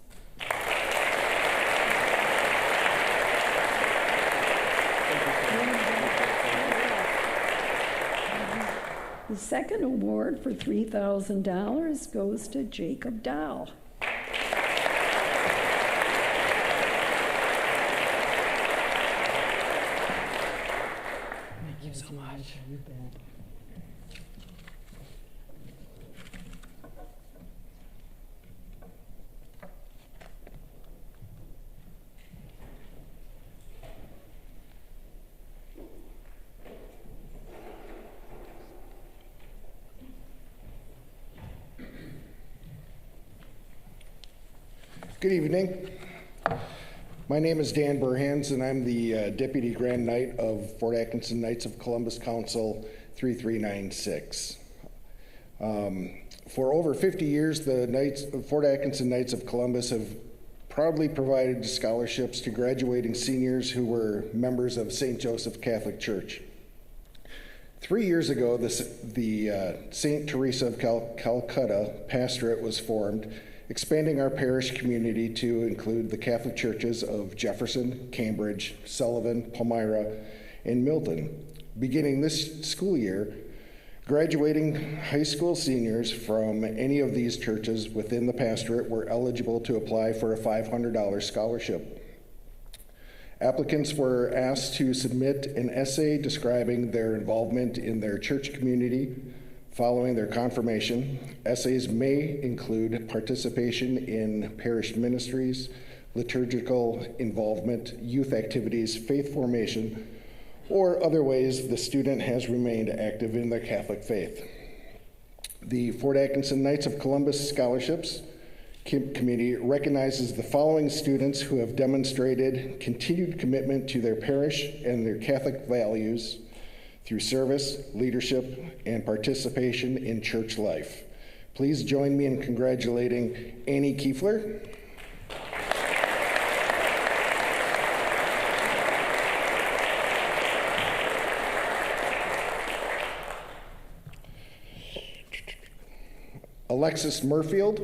The second award for $3,000 goes to Jacob Dow. Thank you so much. Good evening. My name is Dan Burhans, and I'm the Deputy Grand Knight of Fort Atkinson Knights of Columbus Council 3396. For over 50 years, the Fort Atkinson Knights of Columbus have proudly provided scholarships to graduating seniors who were members of St. Joseph Catholic Church. 3 years ago, the St. Teresa of Calcutta pastorate was formed, expanding our parish community to include the Catholic churches of Jefferson, Cambridge, Sullivan, Palmyra, and Milton. Beginning this school year, graduating high school seniors from any of these churches within the pastorate were eligible to apply for a $500 scholarship. Applicants were asked to submit an essay describing their involvement in their church community. Following their confirmation, essays may include participation in parish ministries, liturgical involvement, youth activities, faith formation, or other ways the student has remained active in the Catholic faith. The Fort Atkinson Knights of Columbus scholarships Committee recognizes the following students who have demonstrated continued commitment to their parish and their Catholic values through service, leadership, and participation in church life. Please join me in congratulating Annie Kiefler, Alexis Murfield,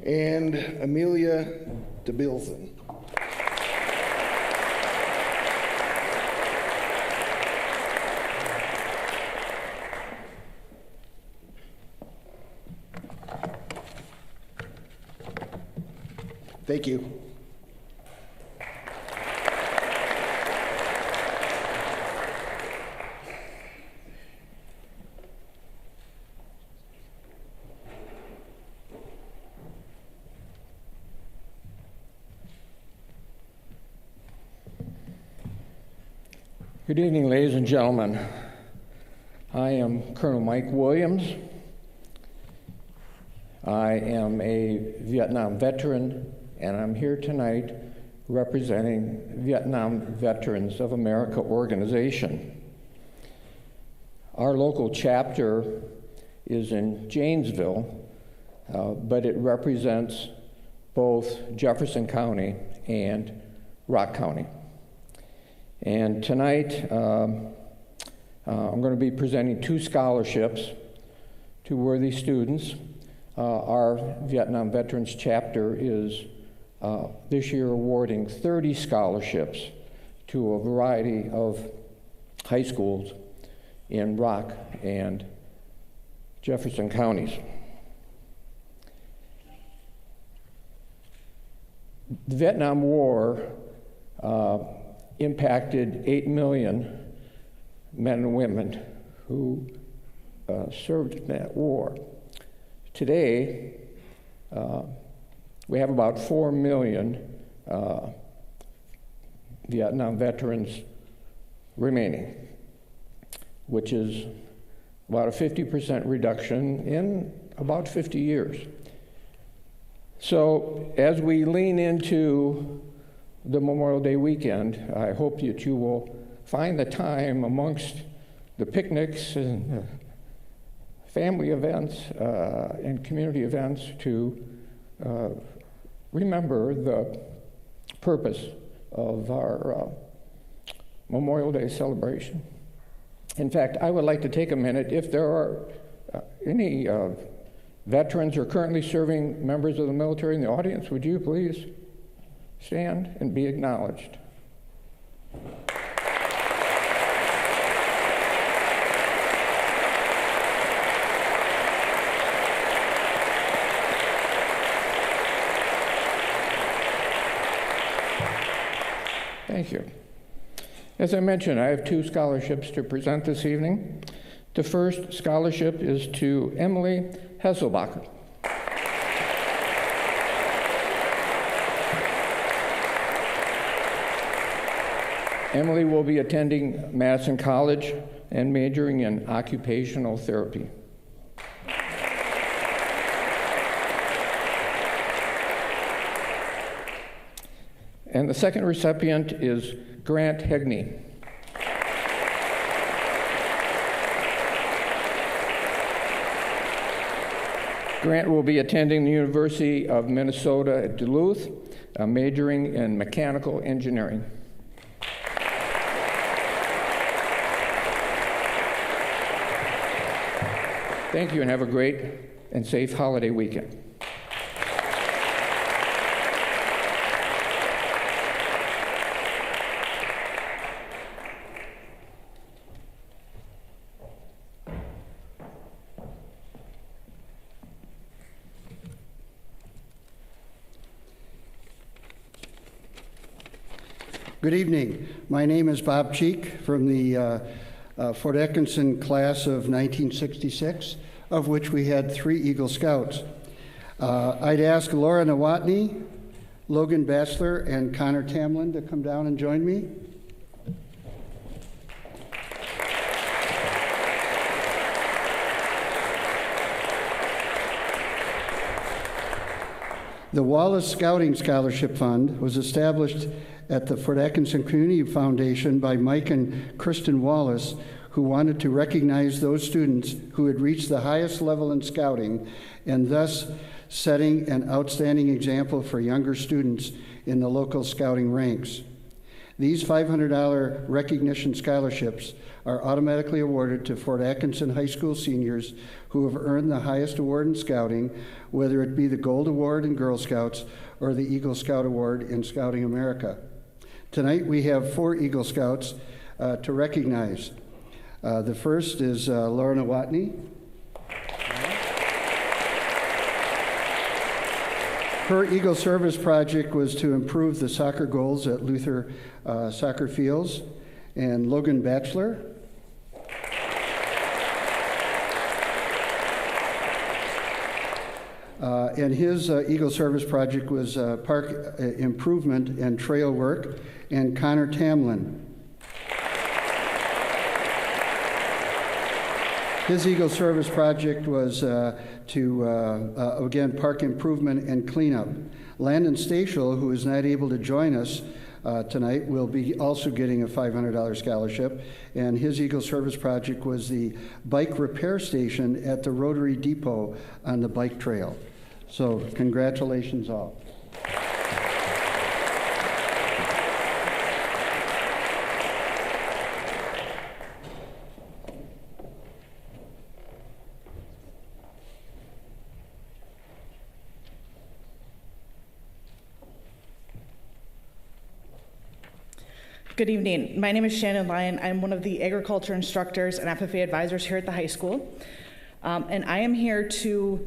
and Amelia DeBilson. Thank you. Good evening, ladies and gentlemen. I am Colonel Mike Williams. I am a Vietnam veteran, and I'm here tonight representing Vietnam Veterans of America organization. Our local chapter is in Janesville, but it represents both Jefferson County and Rock County. And tonight, I'm going to be presenting 2 scholarships to worthy students. Our Vietnam Veterans chapter is this year awarding 30 scholarships to a variety of high schools in Rock and Jefferson counties. The Vietnam War impacted 8 million men and women who served in that war. Today, we have about 4 million Vietnam veterans remaining, which is about a 50% reduction in about 50 years. So as we lean into the Memorial Day weekend, I hope that you will find the time amongst the picnics and family events and community events to remember the purpose of our Memorial Day celebration. In fact, I would like to take a minute, if there are any veterans or currently serving members of the military in the audience, would you please stand and be acknowledged. Thank you. As I mentioned, I have 2 scholarships to present this evening. The first scholarship is to Emily Hesselbacher. Emily will be attending Madison College and majoring in occupational therapy. And the second recipient is Grant Hegney. Grant will be attending the University of Minnesota at Duluth, majoring in mechanical engineering. Thank you, and have a great and safe holiday weekend. Good evening. My name is Bob Cheek from the Fort Atkinson class of 1966, of which we had 3 Eagle Scouts. I'd ask Laura Nowotny, Logan Bassler, and Connor Tamlin to come down and join me. The Wallace Scouting Scholarship Fund was established at the Fort Atkinson Community Foundation by Mike and Kristen Wallace, who wanted to recognize those students who had reached the highest level in scouting and thus setting an outstanding example for younger students in the local scouting ranks. These $500 recognition scholarships are automatically awarded to Fort Atkinson High School seniors who have earned the highest award in scouting, whether it be the Gold Award in Girl Scouts or the Eagle Scout Award in Scouting America. Tonight we have 4 Eagle Scouts to recognize. The first is Lorna Watney. Her Eagle Service project was to improve the soccer goals at Luther Soccer Fields. And Logan Batchelor. And his Eagle Service project was park improvement and trail work. And Connor Tamlin. His Eagle Service project was again, park improvement and cleanup. Landon Stachel, who is not able to join us tonight, will be also getting a $500 scholarship, and his Eagle Service project was the bike repair station at the Rotary Depot on the bike trail. So congratulations all. Good evening. My name is Shannon Lyon. I'm one of the agriculture instructors and FFA advisors here at the high school. And I am here to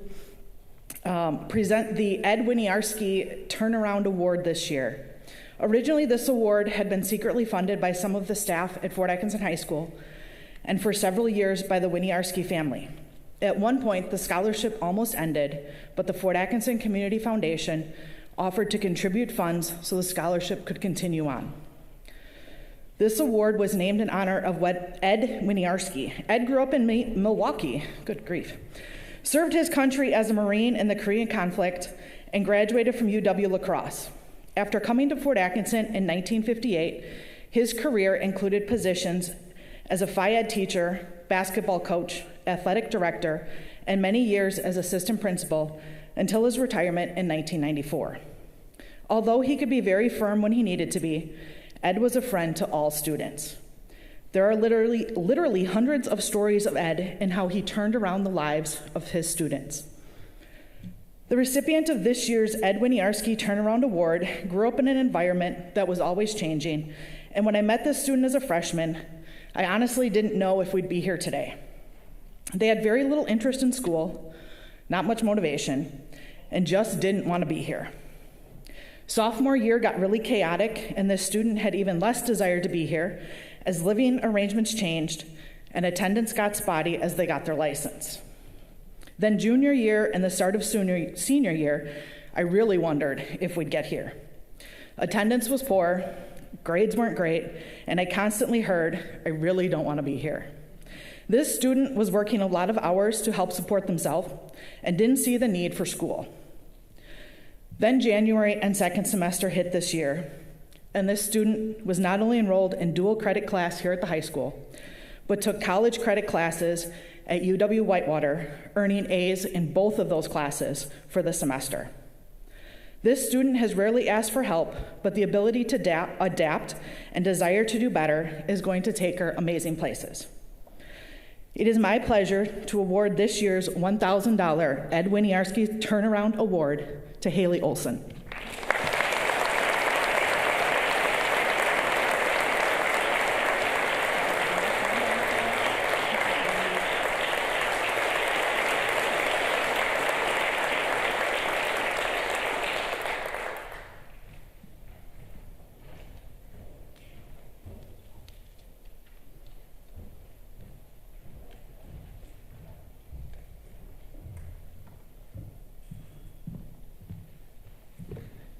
present the Ed Winiarski Turnaround Award this year. Originally, this award had been secretly funded by some of the staff at Fort Atkinson High School, and for several years by the Winiarski family. At one point, the scholarship almost ended, but the Fort Atkinson Community Foundation offered to contribute funds so the scholarship could continue on. This award was named in honor of Ed Winiarski. Ed grew up in Milwaukee, good grief, served his country as a Marine in the Korean conflict, and graduated from UW La Crosse. After coming to Fort Atkinson in 1958, his career included positions as a FAHS teacher, basketball coach, athletic director, and many years as assistant principal until his retirement in 1994. Although he could be very firm when he needed to be, Ed was a friend to all students. There are literally hundreds of stories of Ed and how he turned around the lives of his students. The recipient of this year's Ed Winiarski Turnaround Award grew up in an environment that was always changing, and when I met this student as a freshman, I honestly didn't know if we'd be here today. They had very little interest in school, not much motivation, and just didn't want to be here. Sophomore year got really chaotic, and this student had even less desire to be here as living arrangements changed and attendance got spotty as they got their license. Then junior year and the start of senior year, I really wondered if we'd get here. Attendance was poor, grades weren't great, and I constantly heard, I really don't want to be here. This student was working a lot of hours to help support themselves and didn't see the need for school. Then January and second semester hit this year, and this student was not only enrolled in dual credit class here at the high school, but took college credit classes at UW-Whitewater, earning A's in both of those classes for the semester. This student has rarely asked for help, but the ability to adapt and desire to do better is going to take her amazing places. It is my pleasure to award this year's $1,000 Ed Winiarski Turnaround Award to Haley Olson.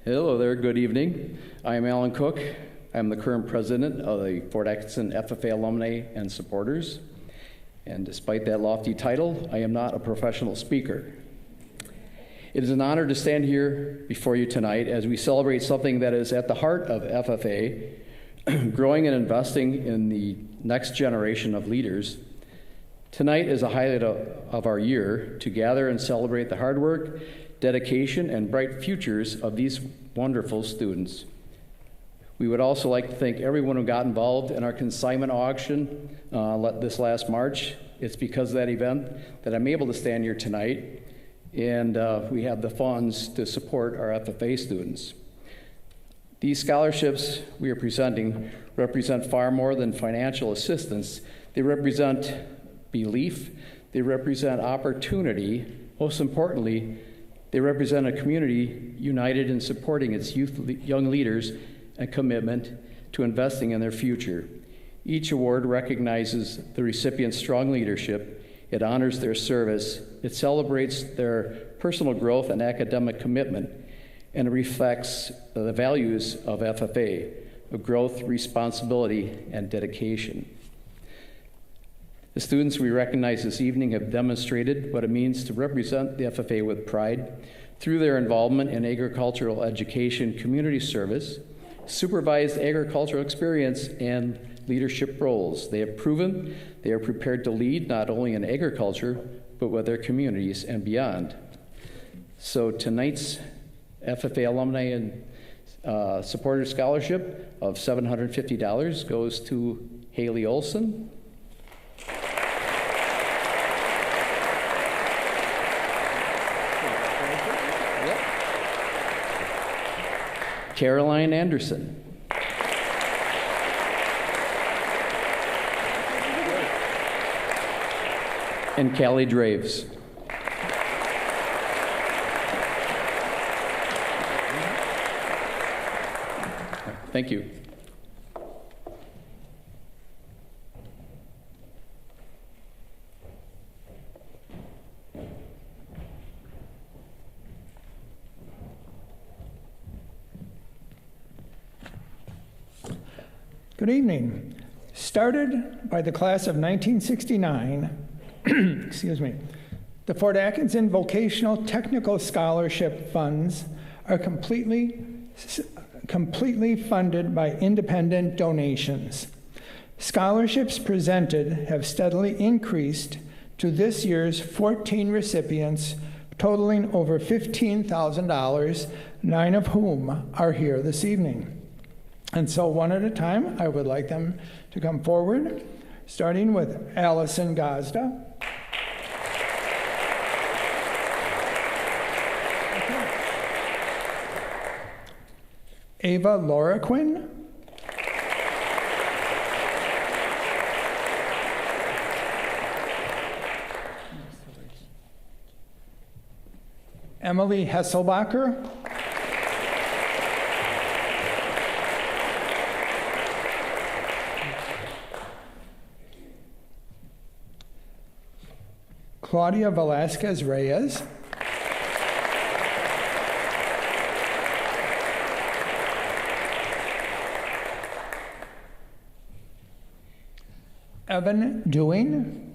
Hello there, good evening. I am Alan Cook. I'm the current president of the Fort Atkinson FFA alumni and supporters. And despite that lofty title, I am not a professional speaker. It is an honor to stand here before you tonight as we celebrate something that is at the heart of FFA, growing and investing in the next generation of leaders. Tonight is a highlight of our year to gather and celebrate the hard work, dedication, and bright futures of these wonderful students. We would also like to thank everyone who got involved in our consignment auction this last March. It's because of that event that I'm able to stand here tonight, and we have the funds to support our FFA students. These scholarships we are presenting represent far more than financial assistance. They represent belief, they represent opportunity. Most importantly, they represent a community united in supporting its young leaders and commitment to investing in their future. Each award recognizes the recipient's strong leadership, it honors their service, it celebrates their personal growth and academic commitment, and it reflects the values of FFA, of growth, responsibility, and dedication. The students we recognize this evening have demonstrated what it means to represent the FFA with pride through their involvement in agricultural education, community service, supervised agricultural experience, and leadership roles. They have proven they are prepared to lead not only in agriculture, but with their communities and beyond. So tonight's FFA Alumni and Supporter Scholarship of $750 goes to Haley Olson, Caroline Anderson, and Callie Draves. Thank you. Good evening. Started by the class of 1969, excuse me, the Fort Atkinson Vocational Technical Scholarship Funds are completely funded by independent donations. Scholarships presented have steadily increased to this year's 14 recipients, totaling over $15,000, 9 of whom are here this evening. And so one at a time, I would like them to come forward, starting with Allison Gazda. Ava Loraquin. Emily Hesselbacher. Claudia Velasquez Reyes. Evan Dewing.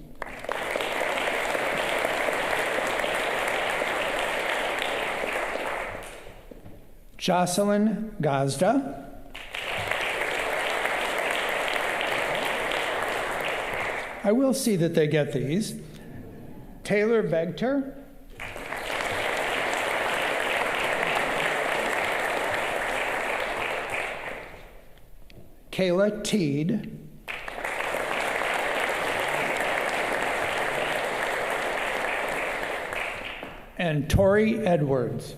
Jocelyn Gazda. I will see that they get these. Taylor Vegter. Kayla Teed. And Tori Edwards.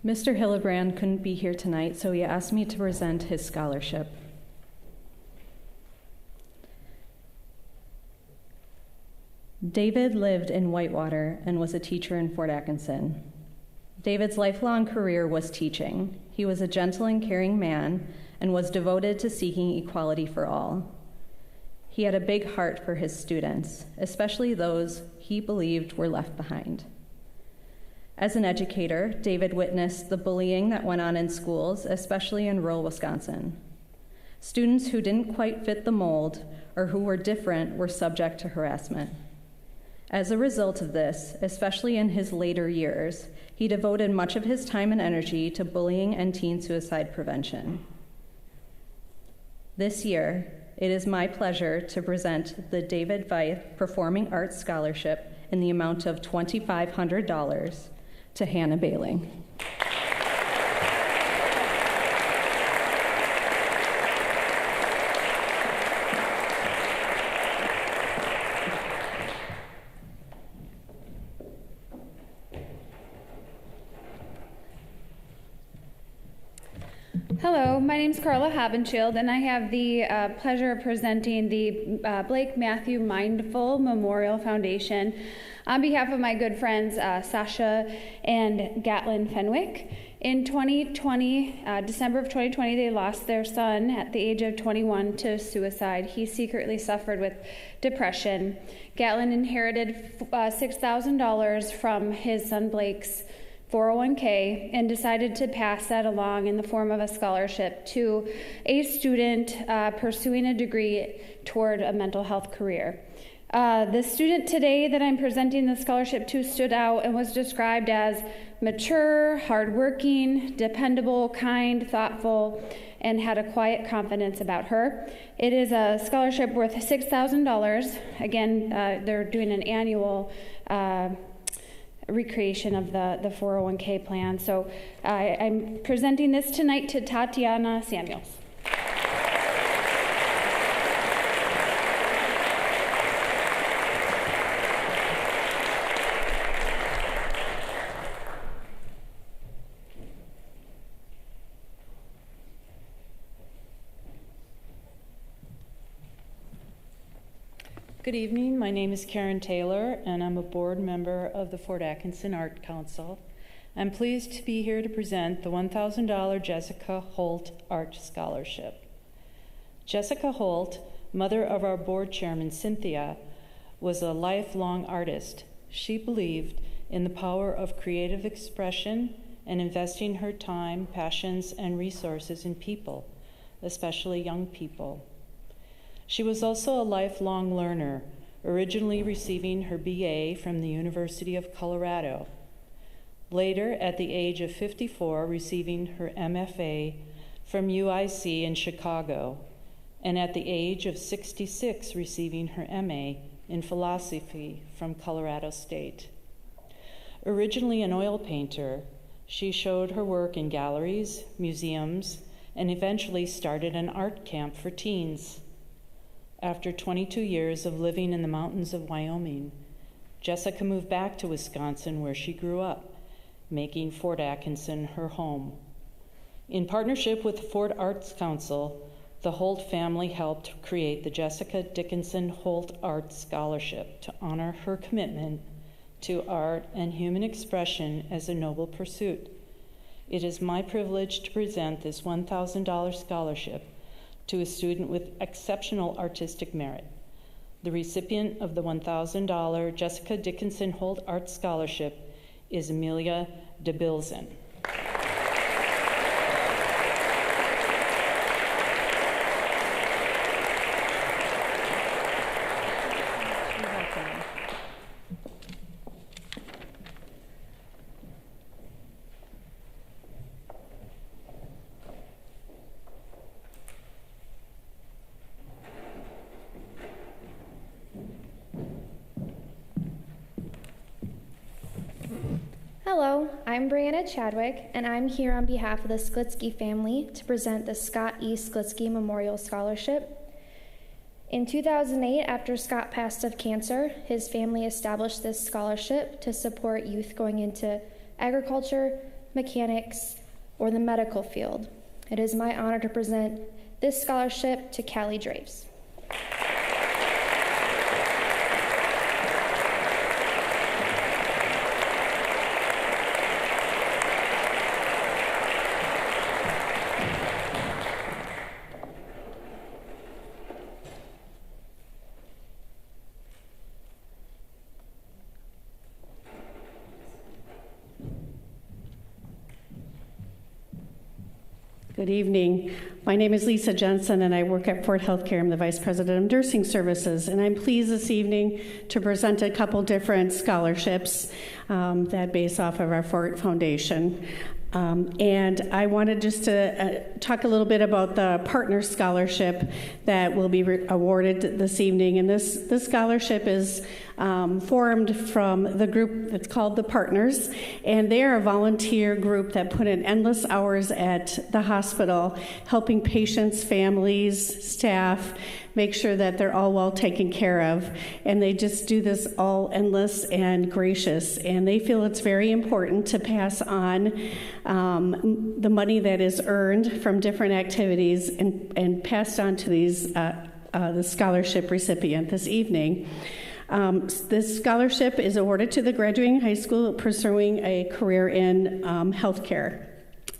Mr. Hillebrand couldn't be here tonight, so he asked me to present his scholarship. David lived in Whitewater and was a teacher in Fort Atkinson. David's lifelong career was teaching. He was a gentle and caring man and was devoted to seeking equality for all. He had a big heart for his students, especially those he believed were left behind. As an educator, David witnessed the bullying that went on in schools, especially in rural Wisconsin. Students who didn't quite fit the mold or who were different were subject to harassment. As a result of this, especially in his later years, he devoted much of his time and energy to bullying and teen suicide prevention. This year, it is my pleasure to present the David Veith Performing Arts Scholarship in the amount of $2,500 to Hannah Bailing. Hello, my name is Carla Habenschild, and I have the pleasure of presenting the Blake Matthew Mindful Memorial Foundation on behalf of my good friends Sasha and Gatlin Fenwick. In 2020, December of 2020, they lost their son at the age of 21 to suicide. He secretly suffered with depression. Gatlin inherited $6,000 from his son Blake's 401k and decided to pass that along in the form of a scholarship to a student pursuing a degree toward a mental health career. The student today that I'm presenting the scholarship to stood out and was described as mature, hardworking, dependable, kind, thoughtful, and had a quiet confidence about her. It is a scholarship worth $6,000. Again, they're doing an annual recreation of the 401k plan. So I'm presenting this tonight to Tatiana Samuels. Good evening. My name is Karen Taylor, and I'm a board member of the Fort Atkinson Art Council. I'm pleased to be here to present the $1,000 Jessica Holt Art Scholarship. Jessica Holt, mother of our board chairman, Cynthia, was a lifelong artist. She believed in the power of creative expression and investing her time, passions, and resources in people, especially young people. She was also a lifelong learner, originally receiving her BA from the University of Colorado. Later, at the age of 54, receiving her MFA from UIC in Chicago, and at the age of 66, receiving her MA in philosophy from Colorado State. Originally an oil painter, she showed her work in galleries, museums, and eventually started an art camp for teens. After 22 years of living in the mountains of Wyoming, Jessica moved back to Wisconsin, where she grew up, making Fort Atkinson her home. In partnership with the Fort Arts Council, the Holt family helped create the Jessica Dickinson Holt Art Scholarship to honor her commitment to art and human expression as a noble pursuit. It is my privilege to present this $1,000 scholarship to a student with exceptional artistic merit. The recipient of the $1,000 Jessica Dickinson Holt Art Scholarship is Amelia DeBilzen. Hello, I'm Brianna Chadwick, and I'm here on behalf of the Sklitsky family to present the Scott E. Sklitsky Memorial Scholarship. In 2008, after Scott passed of cancer, his family established this scholarship to support youth going into agriculture, mechanics, or the medical field. It is my honor to present this scholarship to Callie Draves. Good evening. My name is Lisa Jensen, and I work at Fort Healthcare. I'm the Vice President of Nursing Services, and I'm pleased this evening to present a couple different scholarships that base off of our Fort Foundation. And I wanted just to talk a little bit about the Partner Scholarship that will be awarded this evening. And this scholarship is formed from the group that's called the Partners, and they are a volunteer group that put in endless hours at the hospital, helping patients, families, staff, make sure that they're all well taken care of. And they just do this all endless and gracious. And they feel it's very important to pass on the money that is earned from different activities and passed on to these the scholarship recipient this evening. This scholarship is awarded to the graduating high school pursuing a career in healthcare,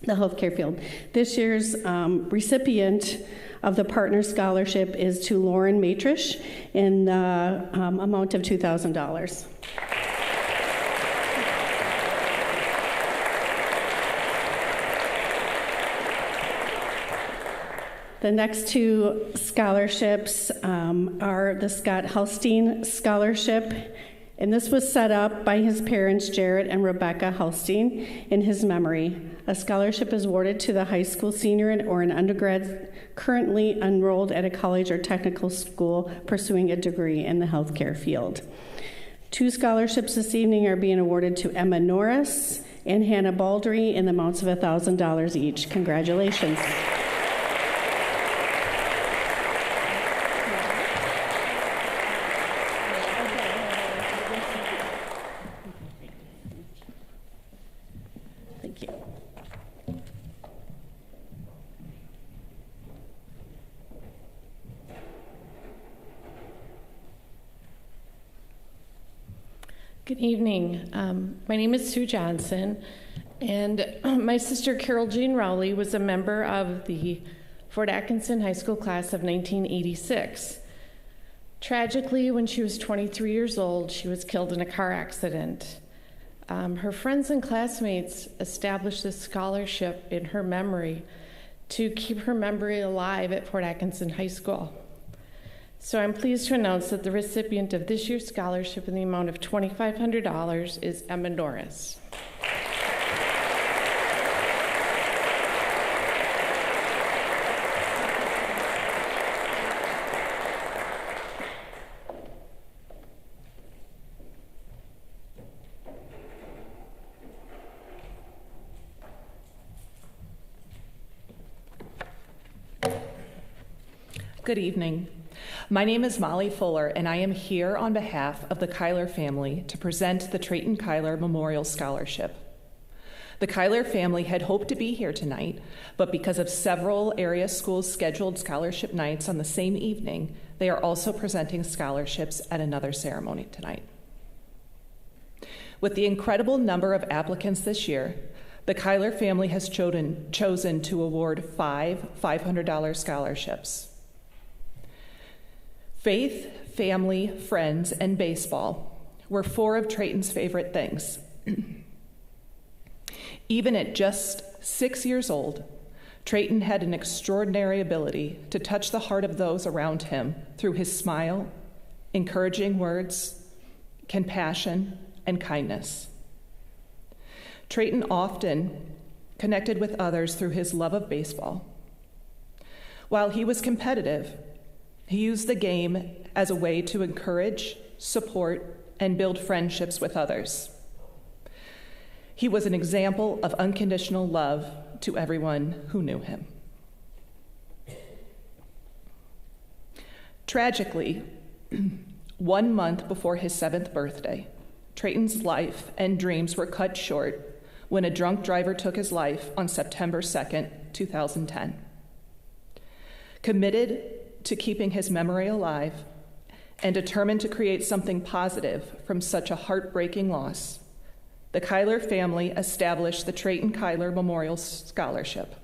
the healthcare field. This year's recipient of the Partner Scholarship is to Lauren Matrish in the amount of $2,000. The next two scholarships are the Scott Helstein Scholarship, and this was set up by his parents, Jared and Rebecca Helstein, in his memory. A scholarship is awarded to the high school senior or an undergrad currently enrolled at a college or technical school pursuing a degree in the healthcare field. Two scholarships this evening are being awarded to Emma Norris and Hannah Baldry in the amounts of $1,000 each. Congratulations. Good evening. My name is Sue Johnson, and my sister Carol Jean Rowley was a member of the Fort Atkinson High School class of 1986. Tragically, when she was 23 years old, she was killed in a car accident. Her friends and classmates established this scholarship in her memory to keep her memory alive at Fort Atkinson High School. So I'm pleased to announce that the recipient of this year's scholarship in the amount of $2,500 is Emma Norris. Good evening. My name is Molly Fuller, and I am here on behalf of the Kyler family to present the Trayton Kyler Memorial Scholarship. The Kyler family had hoped to be here tonight, but because of several area schools' scheduled scholarship nights on the same evening, they are also presenting scholarships at another ceremony tonight. With the incredible number of applicants this year, the Kyler family has chosen to award 5 $500 scholarships. Faith, family, friends, and baseball were 4 of Trayton's favorite things. Even at just 6 years old, Trayton had an extraordinary ability to touch the heart of those around him through his smile, encouraging words, compassion, and kindness. Trayton often connected with others through his love of baseball. While he was competitive, he used the game as a way to encourage, support, and build friendships with others. He was an example of unconditional love to everyone who knew him. Tragically, 1 month before his 7th birthday, Trayton's life and dreams were cut short when a drunk driver took his life on September 2nd, 2010. Committed to keeping his memory alive and determined to create something positive from such a heartbreaking loss, the Kyler family established the Trayton Kyler Memorial Scholarship.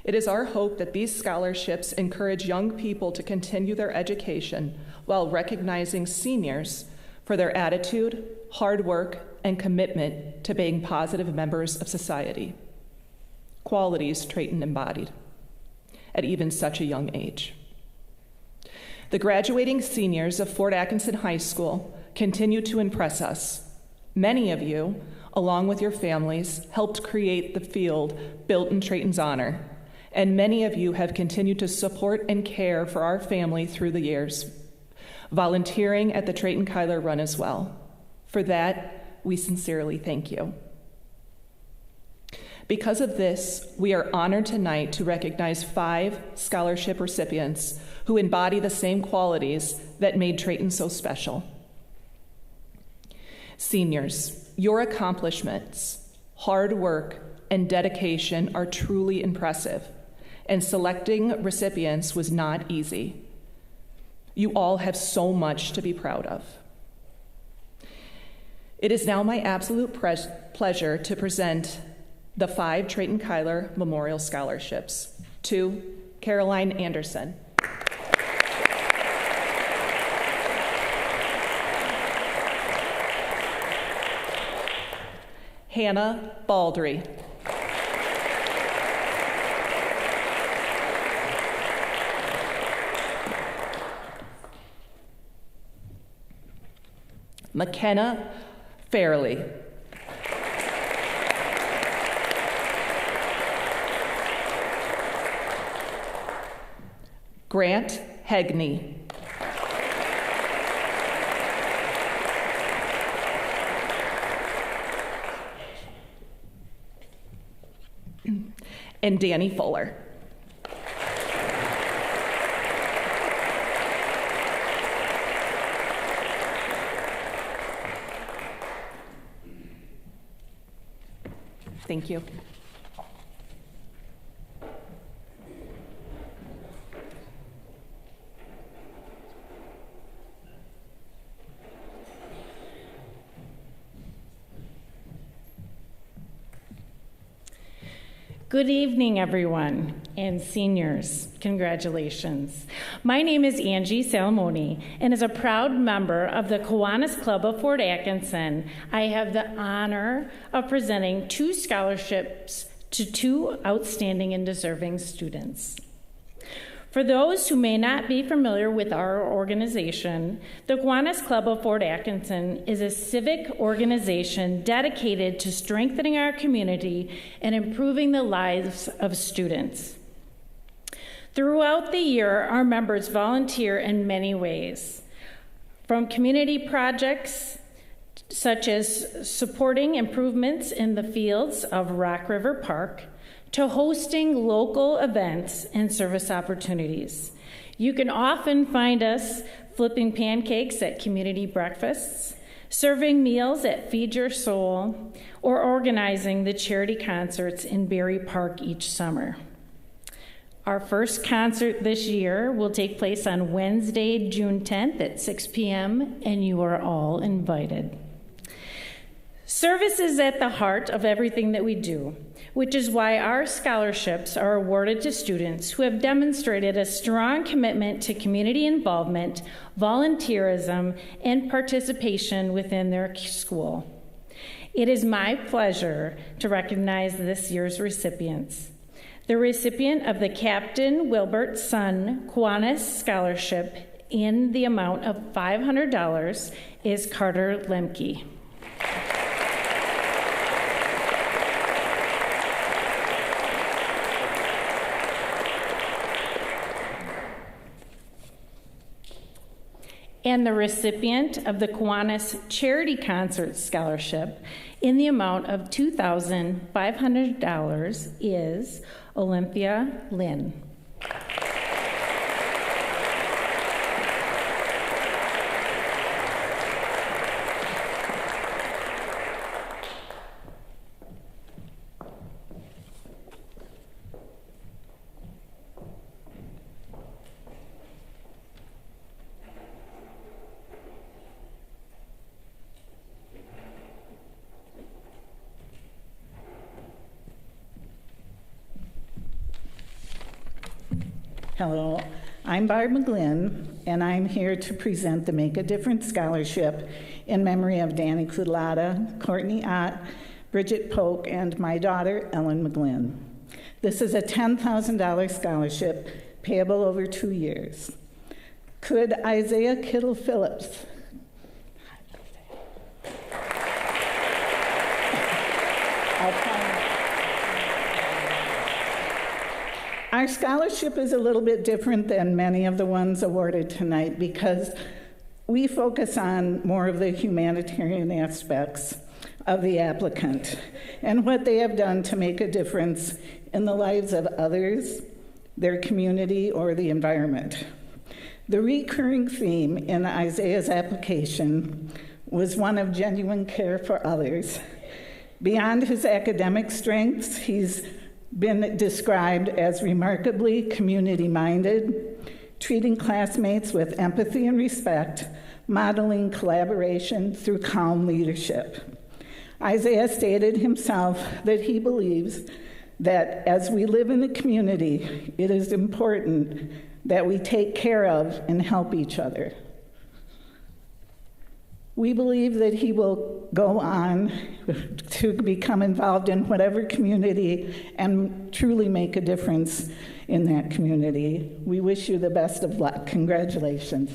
It is our hope that these scholarships encourage young people to continue their education while recognizing seniors for their attitude, hard work, and commitment to being positive members of society. qualities Trayton embodied at even such a young age. The graduating seniors of Fort Atkinson High School continue to impress us. Many of you, along with your families, helped create the field built in Trayton's honor, and many of you have continued to support and care for our family through the years, volunteering at the Trayton-Kyler Run as well. For that, we sincerely thank you. Because of this, we are honored tonight to recognize 5 scholarship recipients who embody the same qualities that made Trayton so special. Seniors, your accomplishments, hard work, and dedication are truly impressive, and selecting recipients was not easy. You all have so much to be proud of. It is now my absolute pleasure to present the 5 Trayton-Kyler Memorial Scholarships to Caroline Anderson, Hannah Baldry, McKenna Fairley, Grant Hegney, and Danny Fuller. Thank you. Good evening, everyone, and seniors. Congratulations. My name is Angie Salamoni, and as a proud member of the Kiwanis Club of Fort Atkinson, I have the honor of presenting 2 scholarships to 2 outstanding and deserving students. For those who may not be familiar with our organization, the Kiwanis Club of Fort Atkinson is a civic organization dedicated to strengthening our community and improving the lives of students. Throughout the year, our members volunteer in many ways, from community projects such as supporting improvements in the fields of Rock River Park, to hosting local events and service opportunities. You can often find us flipping pancakes at community breakfasts, serving meals at Feed Your Soul, or organizing the charity concerts in Berry Park each summer. Our first concert this year will take place on Wednesday, June 10th at 6 p.m., and you are all invited. Service is at the heart of everything that we do, which is why our scholarships are awarded to students who have demonstrated a strong commitment to community involvement, volunteerism, and participation within their school. It is my pleasure to recognize this year's recipients. The recipient of the Captain Wilbert Son Kiwanis Scholarship in the amount of $500 is Carter Lemke. And the recipient of the Kiwanis Charity Concert Scholarship in the amount of $2,500 is Olympia Lynn. Hello, I'm Barb McGlynn, and I'm here to present the Make a Difference Scholarship in memory of Danny Culotta, Courtney Ott, Bridget Polk, and my daughter, Ellen McGlynn. This is a $10,000 scholarship payable over 2 years. Could Isaiah Kittle Phillips Our scholarship is a little bit different than many of the ones awarded tonight because we focus on more of the humanitarian aspects of the applicant and what they have done to make a difference in the lives of others, their community, or the environment. The recurring theme in Isaiah's application was one of genuine care for others. Beyond his academic strengths, he's been described as remarkably community-minded, treating classmates with empathy and respect, modeling collaboration through calm leadership. Isaiah stated himself that he believes that as we live in a community, it is important that we take care of and help each other. We believe that he will go on to become involved in whatever community and truly make a difference in that community. We wish you the best of luck. Congratulations.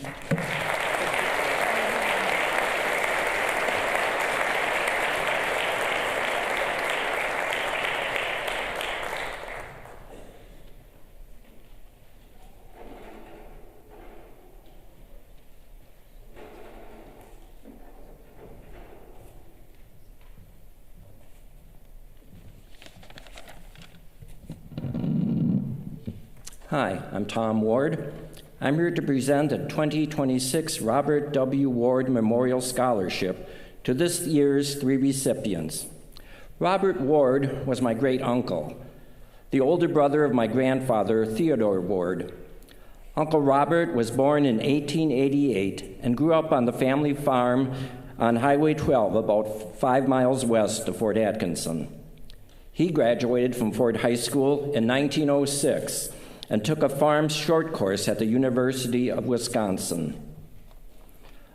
Hi, I'm Tom Ward. I'm here to present a 2026 Robert W. Ward Memorial Scholarship to this year's 3 recipients. Robert Ward was my great-uncle, the older brother of my grandfather, Theodore Ward. Uncle Robert was born in 1888 and grew up on the family farm on Highway 12, about 5 miles west of Fort Atkinson. He graduated from Fort High School in 1906 and took a farm short course at the University of Wisconsin.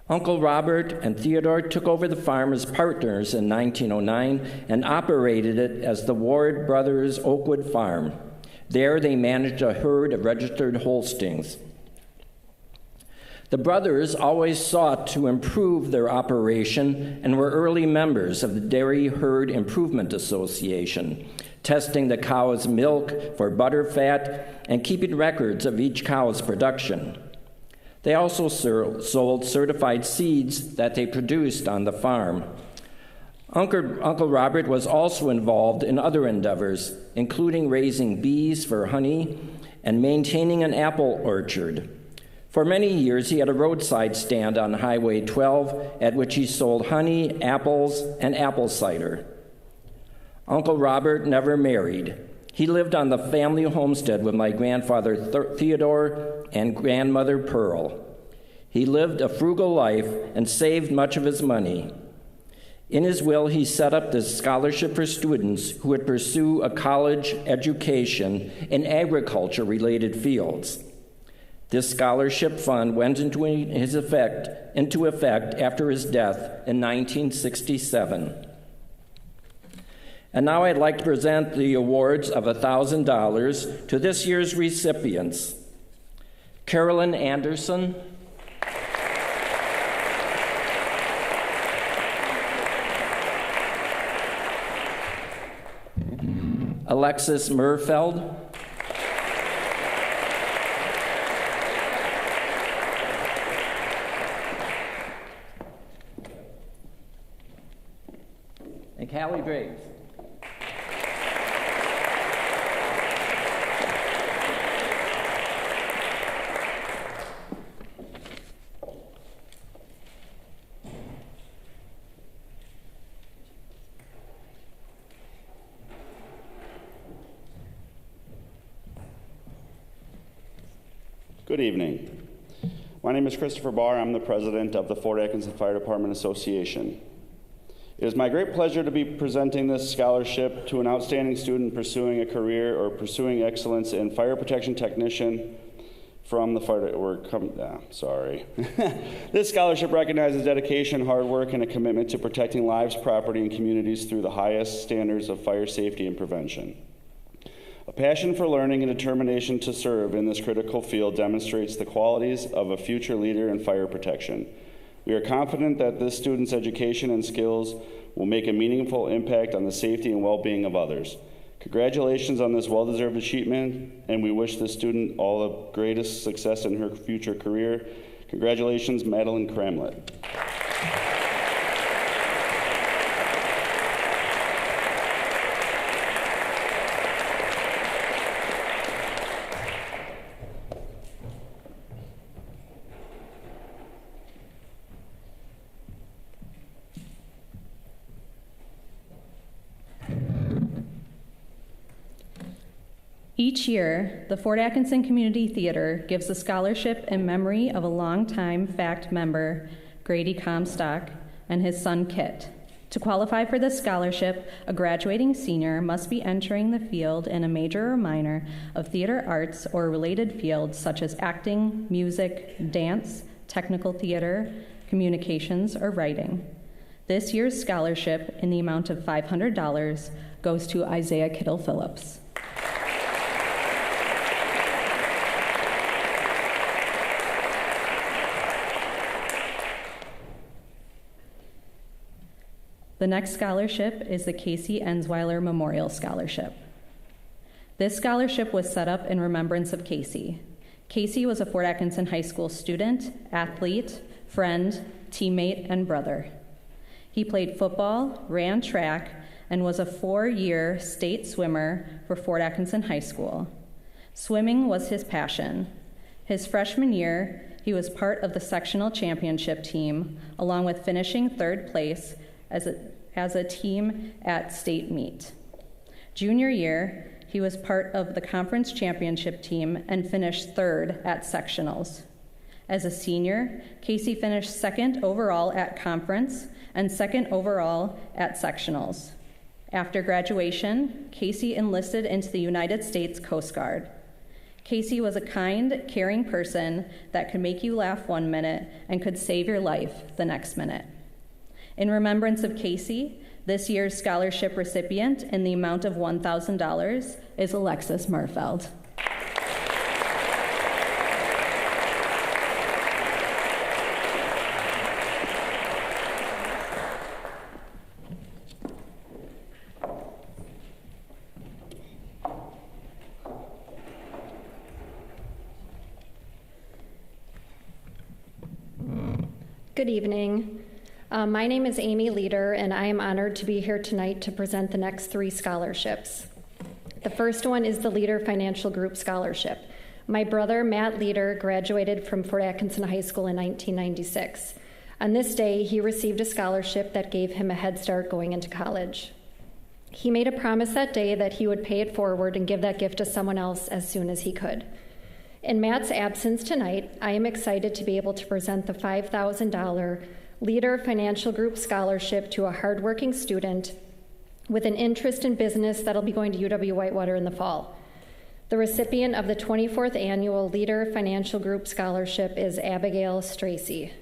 Uncle Robert and Theodore took over the farm as partners in 1909 and operated it as the Ward Brothers Oakwood Farm. There they managed a herd of registered Holsteins. The brothers always sought to improve their operation and were early members of the Dairy Herd Improvement Association, testing the cow's milk for butter fat and keeping records of each cow's production. They also sold certified seeds that they produced on the farm. Uncle Robert was also involved in other endeavors, including raising bees for honey and maintaining an apple orchard. For many years, he had a roadside stand on Highway 12 at which he sold honey, apples, and apple cider. Uncle Robert never married. He lived on the family homestead with my grandfather Theodore and grandmother Pearl. He lived a frugal life and saved much of his money. In his will, he set up this scholarship for students who would pursue a college education in agriculture-related fields. This scholarship fund went into effect after his death in 1967. And now I'd like to present the awards of $1,000 to this year's recipients. Carolyn Anderson, Alexis Murfeld, and Callie Graves. Good evening. My name is Christopher Barr. I'm the president of the Fort Atkinson Fire Department Association. It is my great pleasure to be presenting this scholarship to an outstanding student pursuing a career or pursuing excellence in fire protection technician from the fire. This scholarship recognizes dedication, hard work, and a commitment to protecting lives, property, and communities through the highest standards of fire safety and prevention. A passion for learning and determination to serve in this critical field demonstrates the qualities of a future leader in fire protection. We are confident that this student's education and skills will make a meaningful impact on the safety and well-being of others. Congratulations on this well-deserved achievement, and we wish this student all the greatest success in her future career. Congratulations, Madeline Cramlett. Each year, the Fort Atkinson Community Theater gives a scholarship in memory of a longtime FACT member, Grady Comstock, and his son, Kit. To qualify for this scholarship, a graduating senior must be entering the field in a major or minor of theater arts or related fields such as acting, music, dance, technical theater, communications, or writing. This year's scholarship, in the amount of $500, goes to Isaiah Kittle Phillips. The next scholarship is the Casey Ensweiler Memorial Scholarship. This scholarship was set up in remembrance of Casey. Casey was a Fort Atkinson High School student, athlete, friend, teammate, and brother. He played football, ran track, and was a 4-year state swimmer for Fort Atkinson High School. Swimming was his passion. His freshman year, he was part of the sectional championship team, along with finishing 3rd place as a team at state meet. Junior year, he was part of the conference championship team and finished 3rd at sectionals. As a senior, Casey finished 2nd overall at conference and 2nd overall at sectionals. After graduation, Casey enlisted into the United States Coast Guard. Casey was a kind, caring person that could make you laugh one minute and could save your life the next minute. In remembrance of Casey, this year's scholarship recipient in the amount of $1,000 is Alexis Marfeld. Good evening. My name is Amy Leader, and I am honored to be here tonight to present the next 3 scholarships. The first one is the Leader Financial Group Scholarship. My brother, Matt Leader, graduated from Fort Atkinson High School in 1996. On this day, he received a scholarship that gave him a head start going into college. He made a promise that day that he would pay it forward and give that gift to someone else as soon as he could. In Matt's absence tonight, I am excited to be able to present the $5,000 Leader Financial Group Scholarship to a hardworking student with an interest in business that'll be going to UW-Whitewater in the fall. The recipient of the 24th Annual Leader Financial Group Scholarship is Abigail Stracy.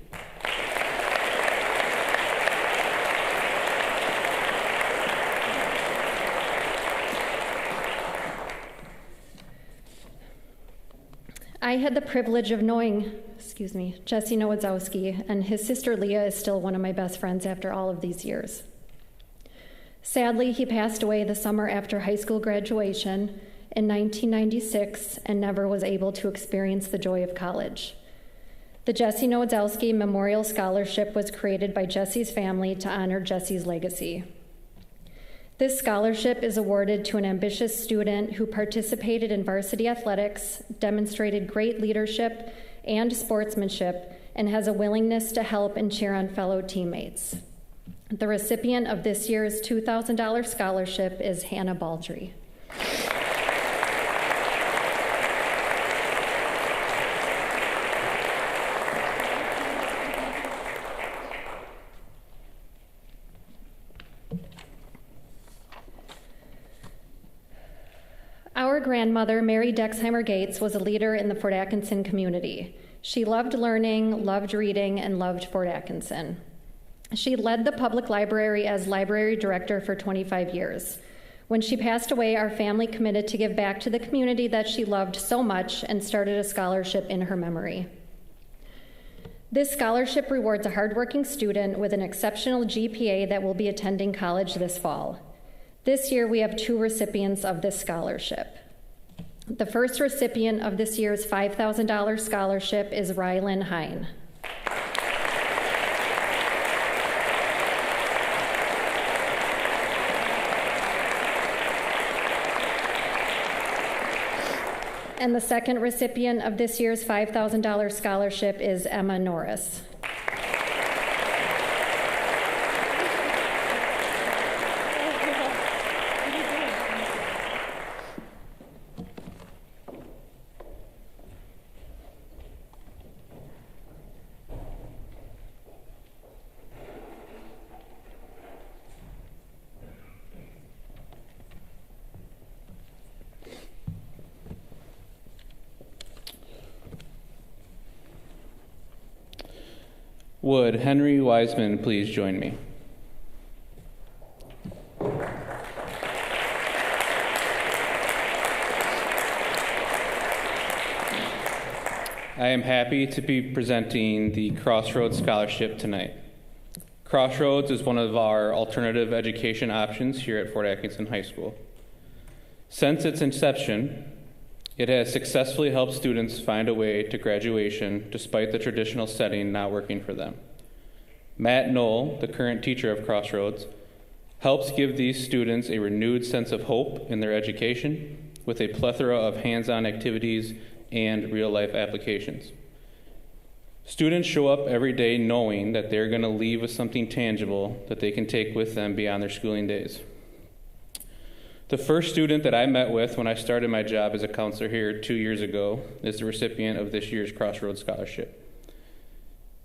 I had the privilege of knowing, Jesse Nowadzowski, and his sister Leah is still one of my best friends after all of these years. Sadly, he passed away the summer after high school graduation in 1996 and never was able to experience the joy of college. The Jesse Nowadzowski Memorial Scholarship was created by Jesse's family to honor Jesse's legacy. This scholarship is awarded to an ambitious student who participated in varsity athletics, demonstrated great leadership and sportsmanship, and has a willingness to help and cheer on fellow teammates. The recipient of this year's $2,000 scholarship is Hannah Baldry. Our grandmother, Mary Dexheimer Gates, was a leader in the Fort Atkinson community. She loved learning, loved reading, and loved Fort Atkinson. She led the public library as library director for 25 years. When she passed away, our family committed to give back to the community that she loved so much and started a scholarship in her memory. This scholarship rewards a hardworking student with an exceptional GPA that will be attending college this fall. This year, we have 2 recipients of this scholarship. The first recipient of this year's $5,000 scholarship is Rylan Hine. And the second recipient of this year's $5,000 scholarship is Emma Norris. Would Henry Wiseman please join me? I am happy to be presenting the Crossroads Scholarship tonight. Crossroads is one of our alternative education options here at Fort Atkinson High School. Since its inception, it has successfully helped students find a way to graduation despite the traditional setting not working for them. Matt Knoll, the current teacher of Crossroads, helps give these students a renewed sense of hope in their education with a plethora of hands-on activities and real-life applications. Students show up every day knowing that they're going to leave with something tangible that they can take with them beyond their schooling days. The first student that I met with when I started my job as a counselor here 2 years ago is the recipient of this year's Crossroads Scholarship.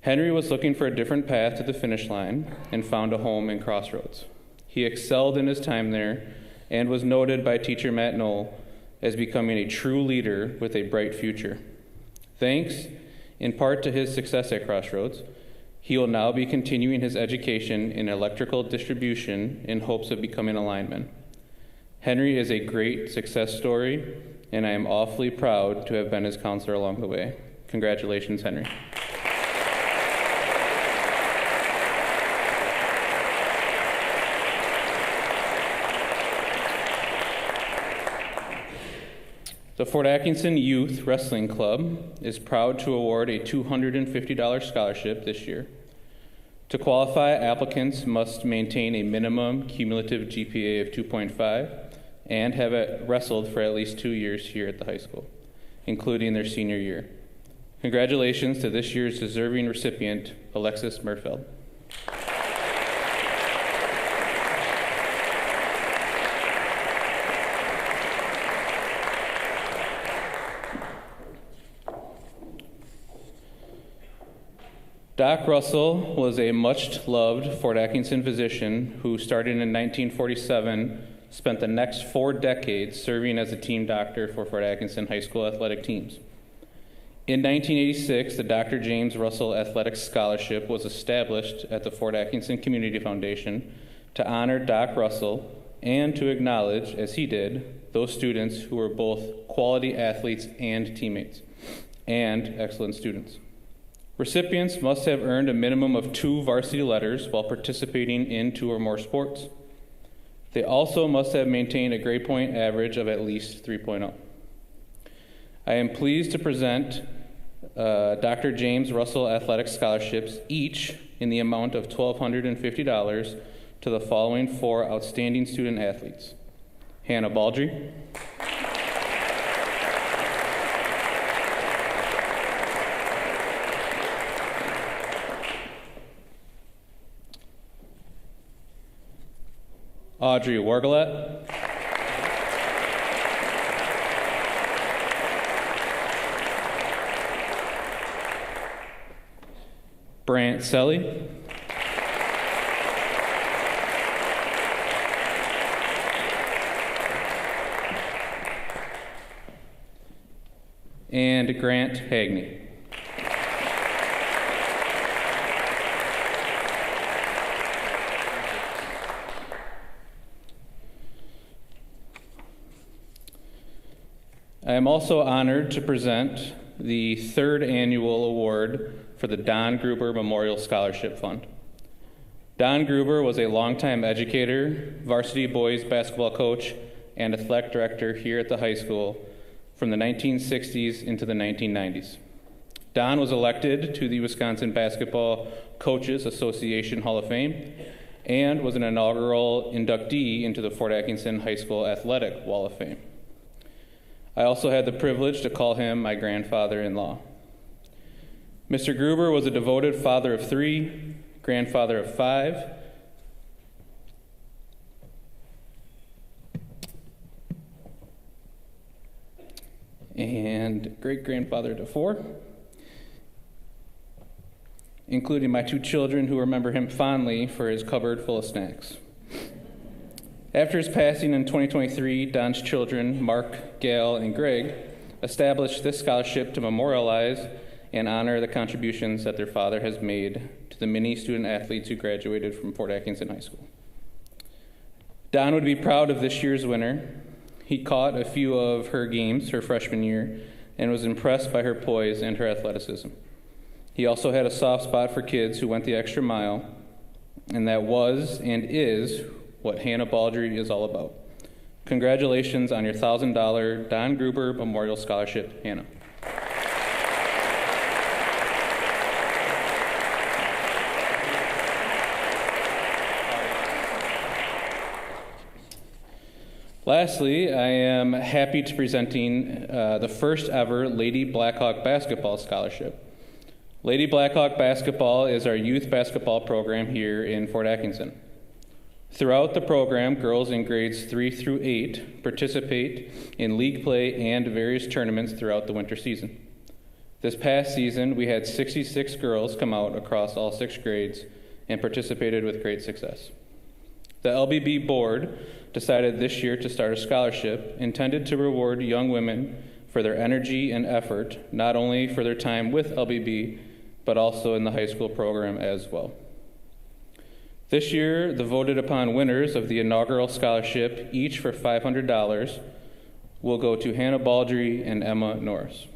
Henry was looking for a different path to the finish line and found a home in Crossroads. He excelled in his time there and was noted by teacher Matt Knoll as becoming a true leader with a bright future. Thanks, in part to his success at Crossroads, he will now be continuing his education in electrical distribution in hopes of becoming a lineman. Henry is a great success story, and I am awfully proud to have been his counselor along the way. Congratulations, Henry. The Fort Atkinson Youth Wrestling Club is proud to award a $250 scholarship this year. To qualify, applicants must maintain a minimum cumulative GPA of 2.5 and have wrestled for at least 2 years here at the high school, including their senior year. Congratulations to this year's deserving recipient, Alexis Murfeld. Doc Russell was a much-loved Fort Atkinson physician who, starting in 1947, spent the next 4 decades serving as a team doctor for Fort Atkinson High School athletic teams. In 1986, the Dr. James Russell Athletics Scholarship was established at the Fort Atkinson Community Foundation to honor Doc Russell and to acknowledge, as he did, those students who were both quality athletes and teammates, and excellent students. Recipients must have earned a minimum of 2 varsity letters while participating in 2 or more sports. They also must have maintained a grade point average of at least 3.0. I am pleased to present Dr. James Russell Athletic Scholarships, each in the amount of $1,250 to the following 4 outstanding student athletes: Hannah Baldry, Audrey Wargalet, Brant Selly, and Grant Hagney. I am also honored to present the third annual award for the Don Gruber Memorial Scholarship Fund. Don Gruber was a longtime educator, varsity boys basketball coach, and athletic director here at the high school from the 1960s into the 1990s. Don was elected to the Wisconsin Basketball Coaches Association Hall of Fame and was an inaugural inductee into the Fort Atkinson High School Athletic Wall of Fame. I also had the privilege to call him my grandfather-in-law. Mr. Gruber was a devoted father of 3, grandfather of 5, and great-grandfather to 4, including my 2 children who remember him fondly for his cupboard full of snacks. After his passing in 2023, Don's children, Mark, Gail, and Greg, established this scholarship to memorialize and honor the contributions that their father has made to the many student athletes who graduated from Fort Atkinson High School. Don would be proud of this year's winner. He caught a few of her games her freshman year and was impressed by her poise and her athleticism. He also had a soft spot for kids who went the extra mile, and that was and is what Hannah Baldry is all about. Congratulations on your $1,000 Don Gruber Memorial Scholarship, Hannah. Lastly, I am happy to presenting the first ever Lady Blackhawk Basketball Scholarship. Lady Blackhawk Basketball is our youth basketball program here in Fort Atkinson. Throughout the program, girls in grades 3 through 8 participate in league play and various tournaments throughout the winter season. This past season, we had 66 girls come out across all 6 grades and participated with great success. The LBB board decided this year to start a scholarship intended to reward young women for their energy and effort, not only for their time with LBB, but also in the high school program as well. This year, the voted upon winners of the inaugural scholarship, each for $500, will go to Hannah Baldry and Emma Norris.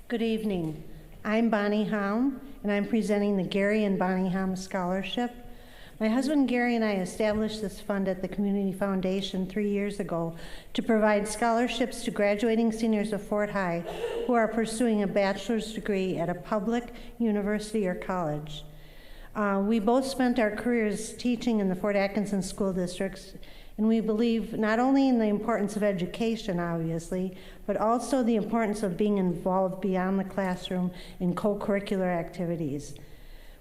Good evening. I'm Bonnie Haum, and I'm presenting the Gary and Bonnie Haum Scholarship. My husband Gary and I established this fund at the Community Foundation 3 years ago to provide scholarships to graduating seniors of Fort High who are pursuing a bachelor's degree at a public university or college. We both spent our careers teaching in the Fort Atkinson school districts, and we believe not only in the importance of education, obviously, but also the importance of being involved beyond the classroom in co-curricular activities.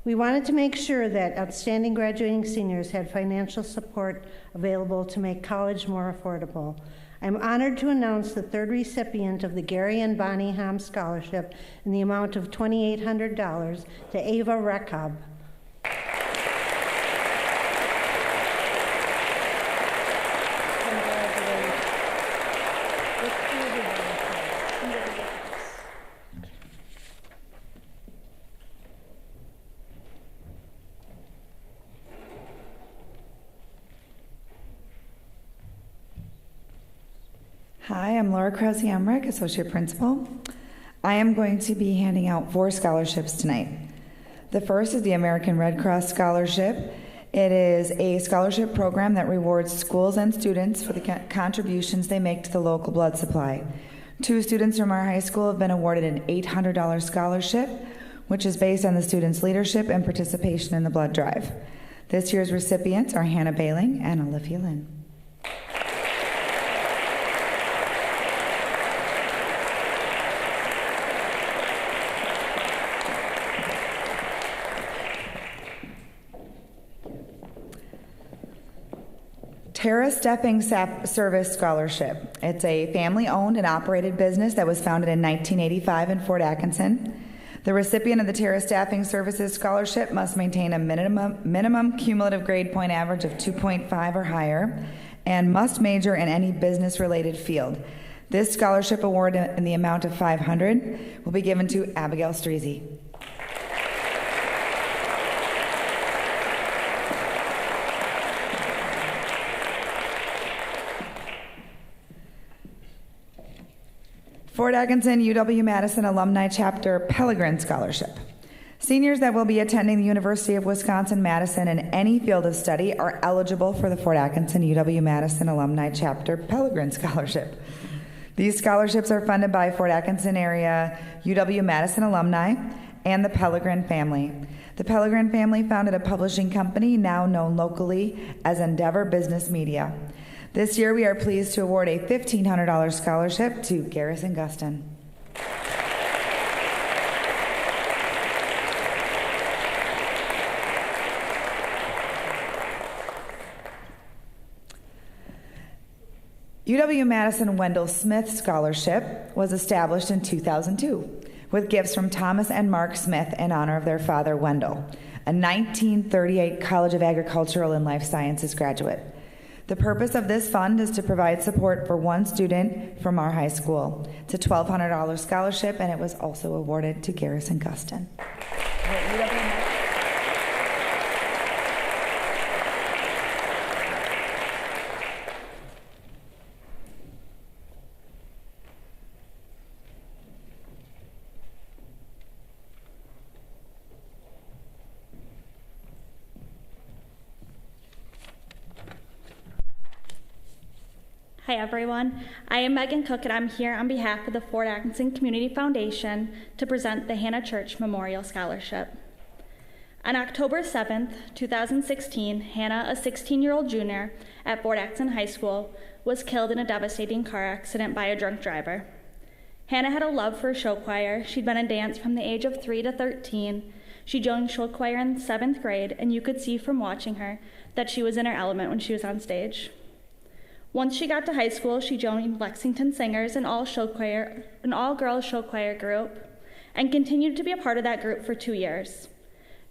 We wanted to make sure that outstanding graduating seniors had financial support available to make college more affordable. I'm honored to announce the 3rd recipient of the Gary and Bonnie Haum Scholarship in the amount of $2,800 to Ava Rekab. Hi, I'm Laura Krause-Amrich, Associate Principal. I am going to be handing out 4 scholarships tonight. The first is the American Red Cross Scholarship. It is a scholarship program that rewards schools and students for the contributions they make to the local blood supply. 2 students from our high school have been awarded an $800 scholarship, which is based on the students' leadership and participation in the blood drive. This year's recipients are Hannah Bailing and Olivia Lynn. Terra Stepping Service Scholarship. It's a family-owned and operated business that was founded in 1985 in Fort Atkinson. The recipient of the Terra Staffing Services Scholarship must maintain a minimum cumulative grade point average of 2.5 or higher and must major in any business-related field. This scholarship award in the amount of $500 will be given to Abigail Streezy. Fort Atkinson UW-Madison Alumni Chapter Pell Grant Scholarship. Seniors that will be attending the University of Wisconsin-Madison in any field of study are eligible for the Fort Atkinson UW-Madison Alumni Chapter Pell Grant Scholarship. These scholarships are funded by Fort Atkinson area UW-Madison alumni and the Pellegrin family. The Pellegrin family founded a publishing company now known locally as Endeavor Business Media. This year, we are pleased to award a $1,500 scholarship to Garrison Guston. UW-Madison Wendell Smith Scholarship was established in 2002 with gifts from Thomas and Mark Smith in honor of their father, Wendell, a 1938 College of Agricultural and Life Sciences graduate. The purpose of this fund is to provide support for one student from our high school. It's a $1,200 scholarship, and it was also awarded to Garrison Guston. Hi everyone, I am Megan Cook and I'm here on behalf of the Fort Atkinson Community Foundation to present the Hannah Church Memorial Scholarship. On October 7th, 2016, Hannah, a 16-year-old junior at Fort Atkinson High School, was killed in a devastating car accident by a drunk driver. Hannah had a love for show choir. She'd been in dance from the age of 3 to 13. She joined show choir in 7th grade, and you could see from watching her that she was in her element when she was on stage. Once she got to high school, she joined Lexington Singers, an all-girls show choir group, and continued to be a part of that group for 2 years.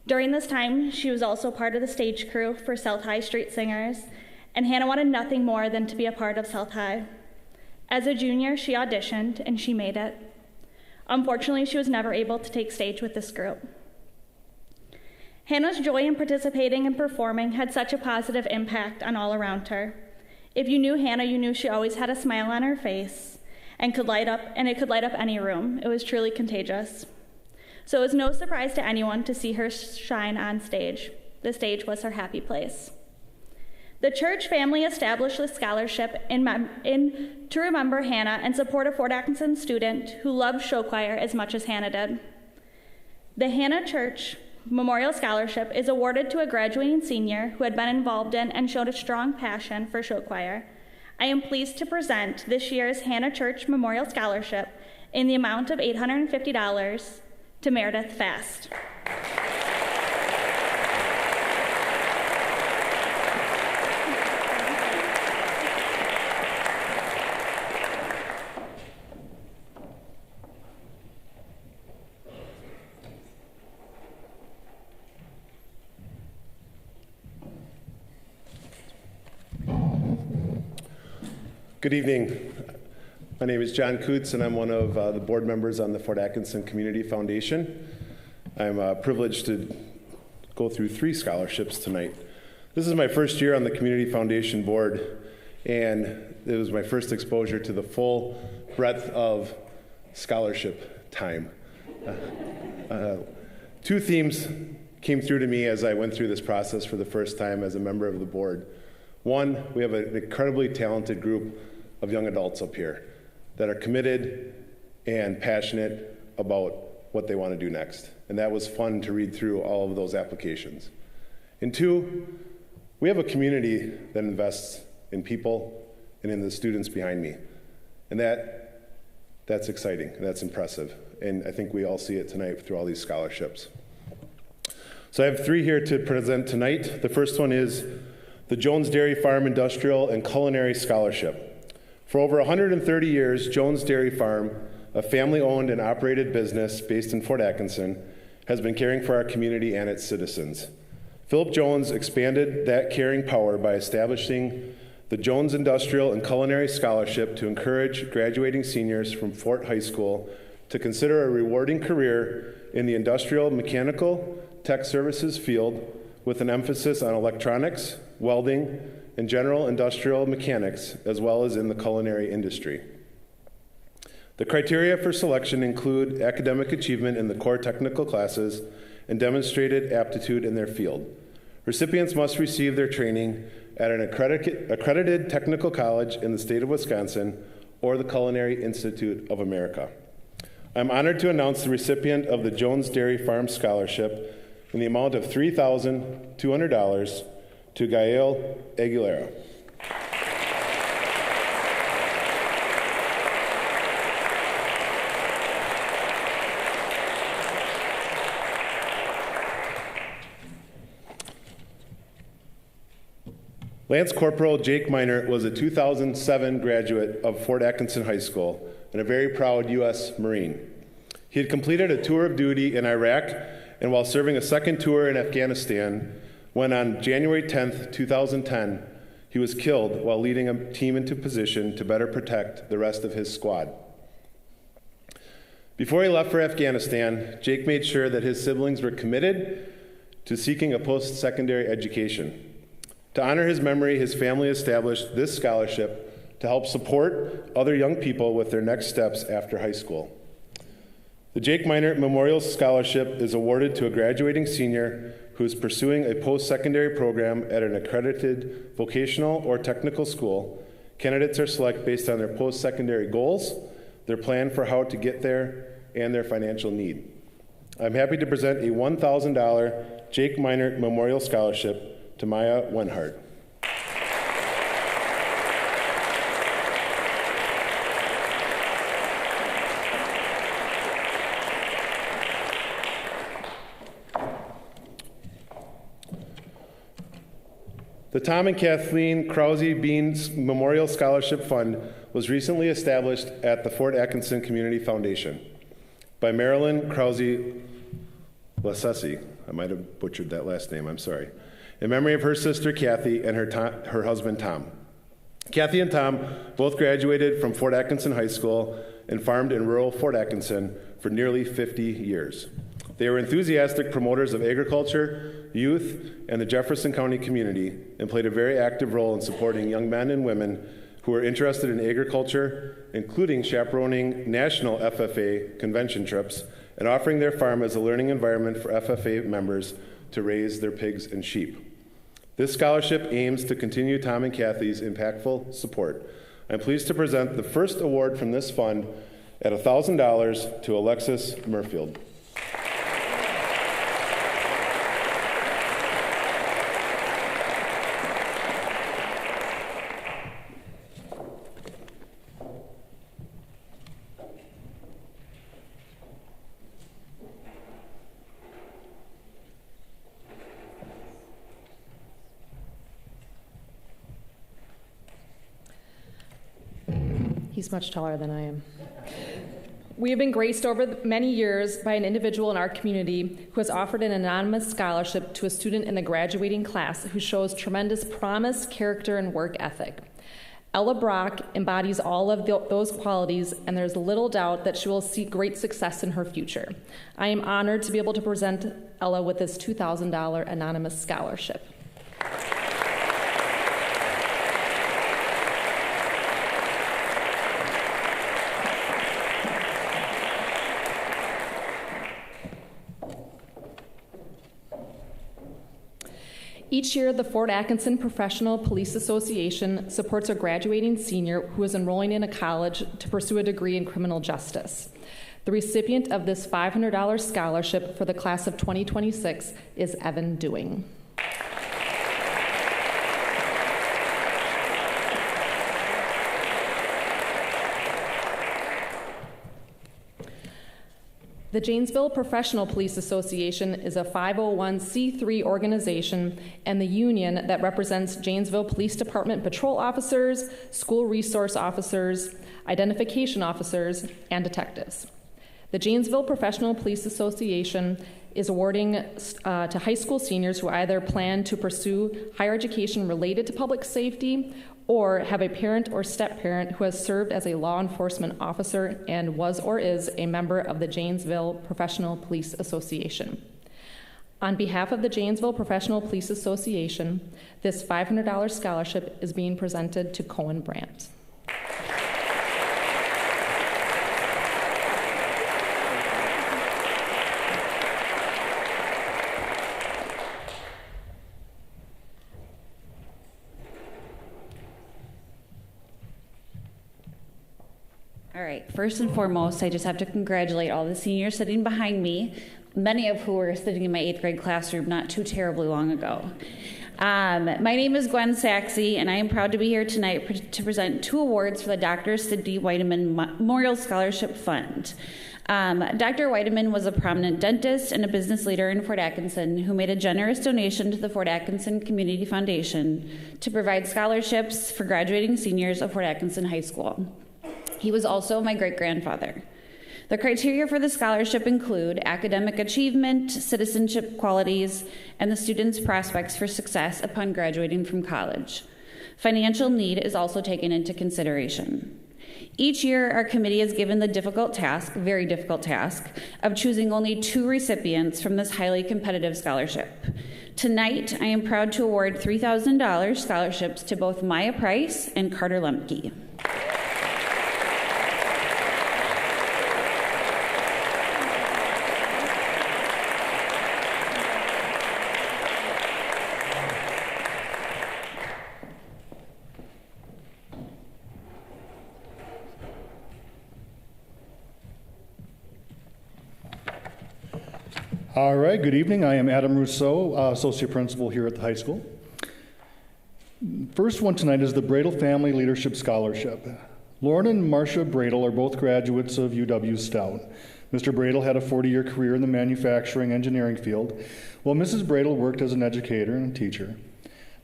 During this time, she was also part of the stage crew for South High Street Singers, and Hannah wanted nothing more than to be a part of South High. As a junior, she auditioned, and she made it. Unfortunately, she was never able to take stage with this group. Hannah's joy in participating and performing had such a positive impact on all around her. If you knew Hannah, you knew she always had a smile on her face and it could light up any room. It was truly contagious. So it was no surprise to anyone to see her shine on stage. The stage was her happy place. The church family established the scholarship to remember Hannah and support a Fort Atkinson student who loved show choir as much as Hannah did. The Hannah Church Memorial Scholarship is awarded to a graduating senior who had been involved in and showed a strong passion for show choir. I am pleased to present this year's Hannah Church Memorial Scholarship in the amount of $850 to Meredith FAHS. Good evening. My name is John Coots, and I'm one of the board members on the Fort Atkinson Community Foundation. I'm privileged to go through 3 scholarships tonight. This is my first year on the Community Foundation board, and it was my first exposure to the full breadth of scholarship time. 2 themes came through to me as I went through this process for the first time as a member of the board. One, we have an incredibly talented group of young adults up here that are committed and passionate about what they want to do next. And that was fun to read through all of those applications. And 2, we have a community that invests in people and in the students behind me. And that's exciting, and that's impressive. And I think we all see it tonight through all these scholarships. So I have 3 here to present tonight. The first one is the Jones Dairy Farm Industrial and Culinary Scholarship. For over 130 years, Jones Dairy Farm a family-owned and operated business based in Fort Atkinson, has been caring for our community and its citizens. Philip Jones expanded that caring power by establishing the Jones Industrial and Culinary Scholarship to encourage graduating seniors from Fort High School to consider a rewarding career in the industrial, mechanical, tech services field with an emphasis on electronics, welding, and general industrial mechanics, as well as in the culinary industry. The criteria for selection include academic achievement in the core technical classes and demonstrated aptitude in their field. Recipients must receive their training at an accredited technical college in the state of Wisconsin or the Culinary Institute of America. I'm honored to announce the recipient of the Jones Dairy Farm Scholarship in the amount of $3,200 to Gael Aguilera. Lance Corporal Jake Minert was a 2007 graduate of Fort Atkinson High School and a very proud U.S. Marine. He had completed a tour of duty in Iraq, and while serving a second tour in Afghanistan, when on January 10th, 2010, he was killed while leading a team into position to better protect the rest of his squad. Before he left for Afghanistan, Jake made sure that his siblings were committed to seeking a post-secondary education. To honor his memory, his family established this scholarship to help support other young people with their next steps after high school. The Jake Minert Memorial Scholarship is awarded to a graduating senior who is pursuing a post-secondary program at an accredited vocational or technical school. Candidates are selected based on their post-secondary goals, their plan for how to get there, and their financial need. I'm happy to present a $1,000 Jake Minert Memorial Scholarship to Maya Wenhart. The Tom and Kathleen Krause Beans Memorial Scholarship Fund was recently established at the Fort Atkinson Community Foundation by Marilyn Krause Lasesi. I might have butchered that last name, I'm sorry. In memory of her sister Kathy and her husband Tom. Kathy and Tom both graduated from Fort Atkinson High School and farmed in rural Fort Atkinson for nearly 50 years. They were enthusiastic promoters of agriculture, youth, and the Jefferson County community, and played a very active role in supporting young men and women who were interested in agriculture, including chaperoning national FFA convention trips and offering their farm as a learning environment for FFA members to raise their pigs and sheep. This scholarship aims to continue Tom and Kathy's impactful support. I'm pleased to present the first award from this fund at $1,000 to Alexis Murfield. He's much taller than I am. We have been graced over many years by an individual in our community who has offered an anonymous scholarship to a student in the graduating class who shows tremendous promise, character, and work ethic. Ella Brock embodies all of those qualities, and there's little doubt that she will see great success in her future. I am honored to be able to present Ella with this $2,000 anonymous scholarship. Each year, the Fort Atkinson Professional Police Association supports a graduating senior who is enrolling in a college to pursue a degree in criminal justice. The recipient of this $500 scholarship for the class of 2026 is Evan Dewing. The Janesville Professional Police Association is a 501c3 organization and the union that represents Janesville Police Department patrol officers, school resource officers, identification officers, and detectives. The Janesville Professional Police Association is awarding to high school seniors who either plan to pursue higher education related to public safety or have a parent or step-parent who has served as a law enforcement officer and was or is a member of the Janesville Professional Police Association. On behalf of the Janesville Professional Police Association, this $500 scholarship is being presented to Cohen Brandt. All right, first and foremost, I just have to congratulate all the seniors sitting behind me, many of who were sitting in my 8th grade classroom not too terribly long ago. My name is Gwen Saxey, and I am proud to be here tonight to present 2 awards for the Dr. Sidney Weideman Memorial Scholarship Fund. Dr. Weideman was a prominent dentist and a business leader in Fort Atkinson who made a generous donation to the Fort Atkinson Community Foundation to provide scholarships for graduating seniors of Fort Atkinson High School. He was also my great-grandfather. The criteria for the scholarship include academic achievement, citizenship qualities, and the student's prospects for success upon graduating from college. Financial need is also taken into consideration. Each year, our committee is given the difficult task, very difficult task, of choosing only 2 recipients from this highly competitive scholarship. Tonight, I am proud to award $3,000 scholarships to both Maya Price and Carter Lemke. All right, good evening. I am Adam Rousseau, Associate Principal here at the high school. First one tonight is the Bradel Family Leadership Scholarship. Lauren and Marcia Bradel are both graduates of UW Stout. Mr. Bradel had a 40-year career in the manufacturing engineering field, while Mrs. Bradel worked as an educator and teacher.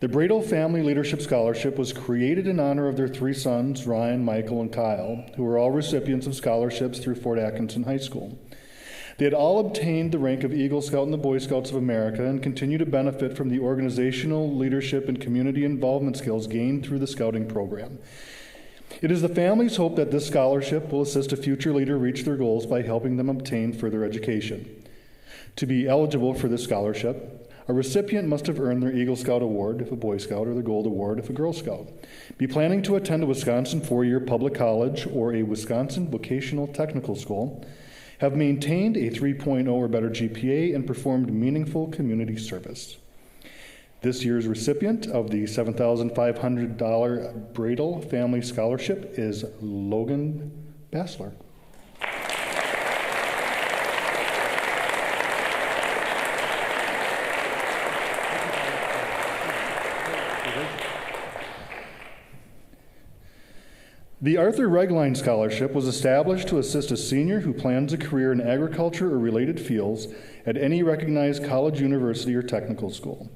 The Bradel Family Leadership Scholarship was created in honor of their 3 sons, Ryan, Michael, and Kyle, who were all recipients of scholarships through Fort Atkinson High School. They had all obtained the rank of Eagle Scout in the Boy Scouts of America and continue to benefit from the organizational, leadership, and community involvement skills gained through the Scouting program. It is the family's hope that this scholarship will assist a future leader reach their goals by helping them obtain further education. To be eligible for this scholarship, a recipient must have earned their Eagle Scout Award if a Boy Scout or the Gold Award if a Girl Scout, be planning to attend a Wisconsin 4-year public college or a Wisconsin vocational technical school, have maintained a 3.0 or better GPA, and performed meaningful community service. This year's recipient of the $7,500 Bradel Family Scholarship is Logan Bassler. The Arthur Regline Scholarship was established to assist a senior who plans a career in agriculture or related fields at any recognized college, university, or technical school.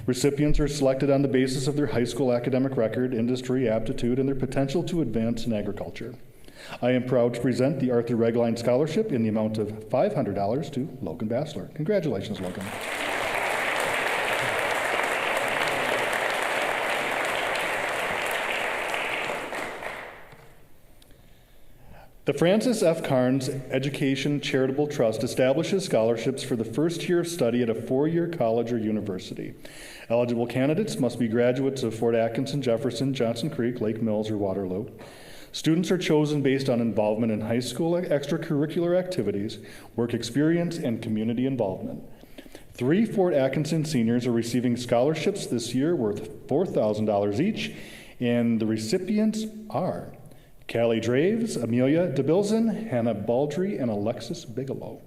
Recipients are selected on the basis of their high school academic record, industry aptitude, and their potential to advance in agriculture. I am proud to present the Arthur Regline Scholarship in the amount of $500 to Logan Bassler. Congratulations, Logan. The Francis F. Carnes Education Charitable Trust establishes scholarships for the first year of study at a 4-year college or university. Eligible candidates must be graduates of Fort Atkinson, Jefferson, Johnson Creek, Lake Mills, or Waterloo. Students are chosen based on involvement in high school extracurricular activities, work experience, and community involvement. 3 Fort Atkinson seniors are receiving scholarships this year worth $4,000 each, and the recipients are Callie Draves, Amelia DeBilzen, Hannah Baldry, and Alexis Bigelow.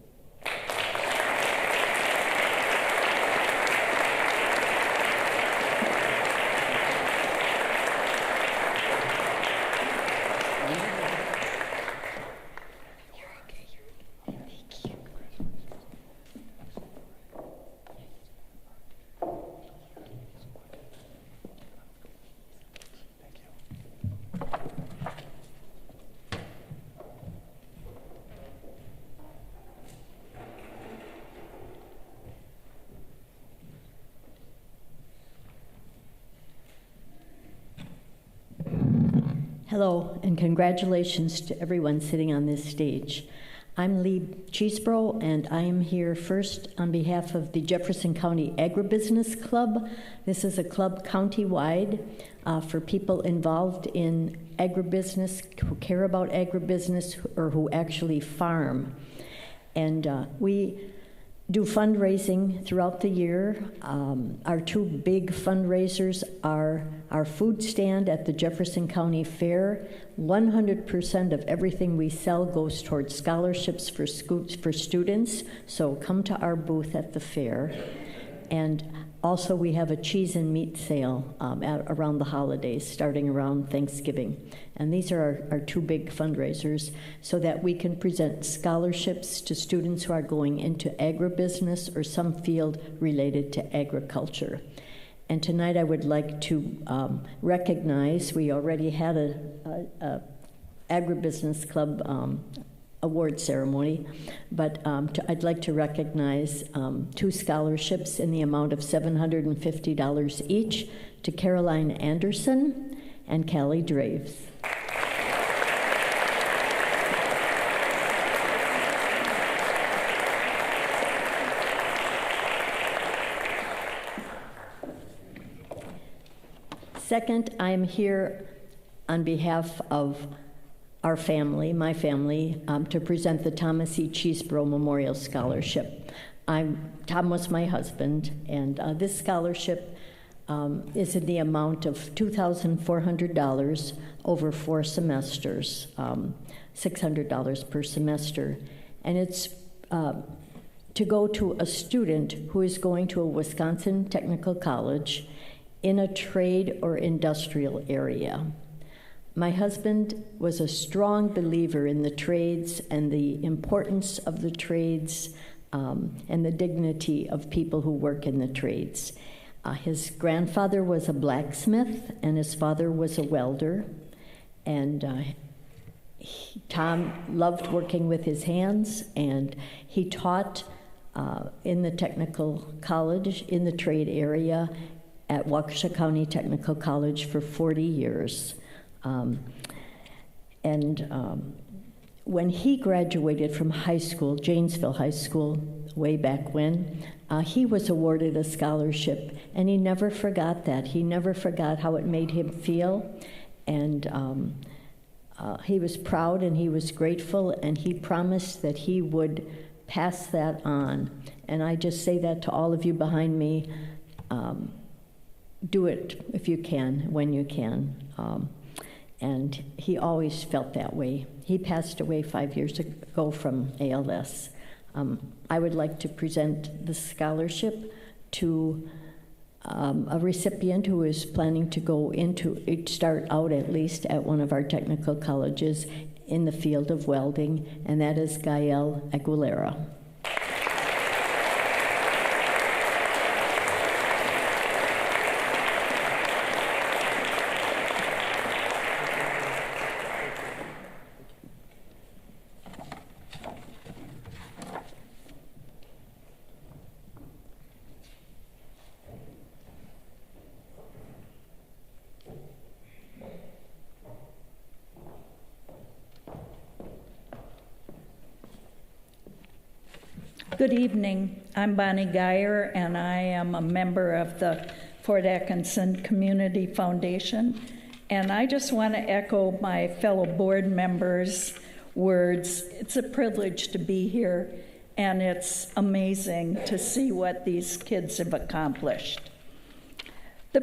Hello, and congratulations to everyone sitting on this stage. I'm Lee Cheesebro, and I am here first on behalf of the Jefferson County Agribusiness Club. This is a club countywide for people involved in agribusiness, who care about agribusiness, or who actually farm. And we do fundraising throughout the year. Our two big fundraisers are our food stand at the Jefferson County Fair. 100% of everything we sell goes towards scholarships for students, so come to our booth at the fair. And also we have a cheese and meat sale around the holidays, starting around Thanksgiving. And these are our two big fundraisers so that we can present scholarships to students who are going into agribusiness or some field related to agriculture. And tonight I would like to recognize, we already had a agribusiness club award ceremony, but I'd like to recognize two scholarships in the amount of $750 each to Caroline Anderson and Callie Draves. Second, I'm here on behalf of our family, my family, to present the Thomas E. Cheesebro Memorial Scholarship. Tom was my husband, and this scholarship is in the amount of $2,400 over 4 semesters, $600 per semester. And it's to go to a student who is going to a Wisconsin Technical College in a trade or industrial area. My husband was a strong believer in the trades and the importance of the trades and the dignity of people who work in the trades. His grandfather was a blacksmith and his father was a welder. And Tom loved working with his hands, and he taught in the technical college in the trade area at Waukesha County Technical College for 40 years. When he graduated from high school, Janesville High School, way back when, he was awarded a scholarship, and he never forgot that. He never forgot how it made him feel, and he was proud and he was grateful, and he promised that he would pass that on. And I just say that to all of you behind me. Do it if you can, when you can. And he always felt that way. He passed away 5 years ago from ALS. I would like to present the scholarship to a recipient who is planning to start out at least at one of our technical colleges in the field of welding, and that is Gael Aguilera. Good evening. I'm Bonnie Geyer, and I am a member of the Fort Atkinson Community Foundation. And I just want to echo my fellow board members' words. It's a privilege to be here, and it's amazing to see what these kids have accomplished. The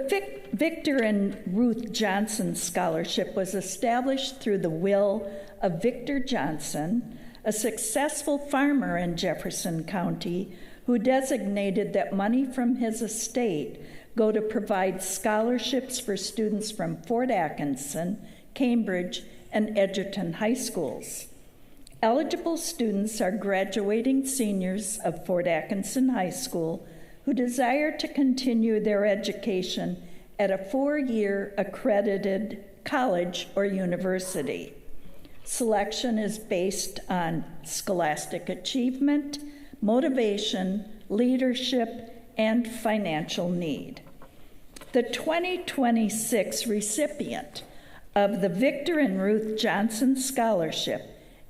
Victor and Ruth Johnson Scholarship was established through the will of Victor Johnson, a successful farmer in Jefferson County who designated that money from his estate go to provide scholarships for students from Fort Atkinson, Cambridge, and Edgerton high schools. Eligible students are graduating seniors of Fort Atkinson High School who desire to continue their education at a 4-year accredited college or university. Selection is based on scholastic achievement, motivation, leadership, and financial need. The 2026 recipient of the Victor and Ruth Johnson Scholarship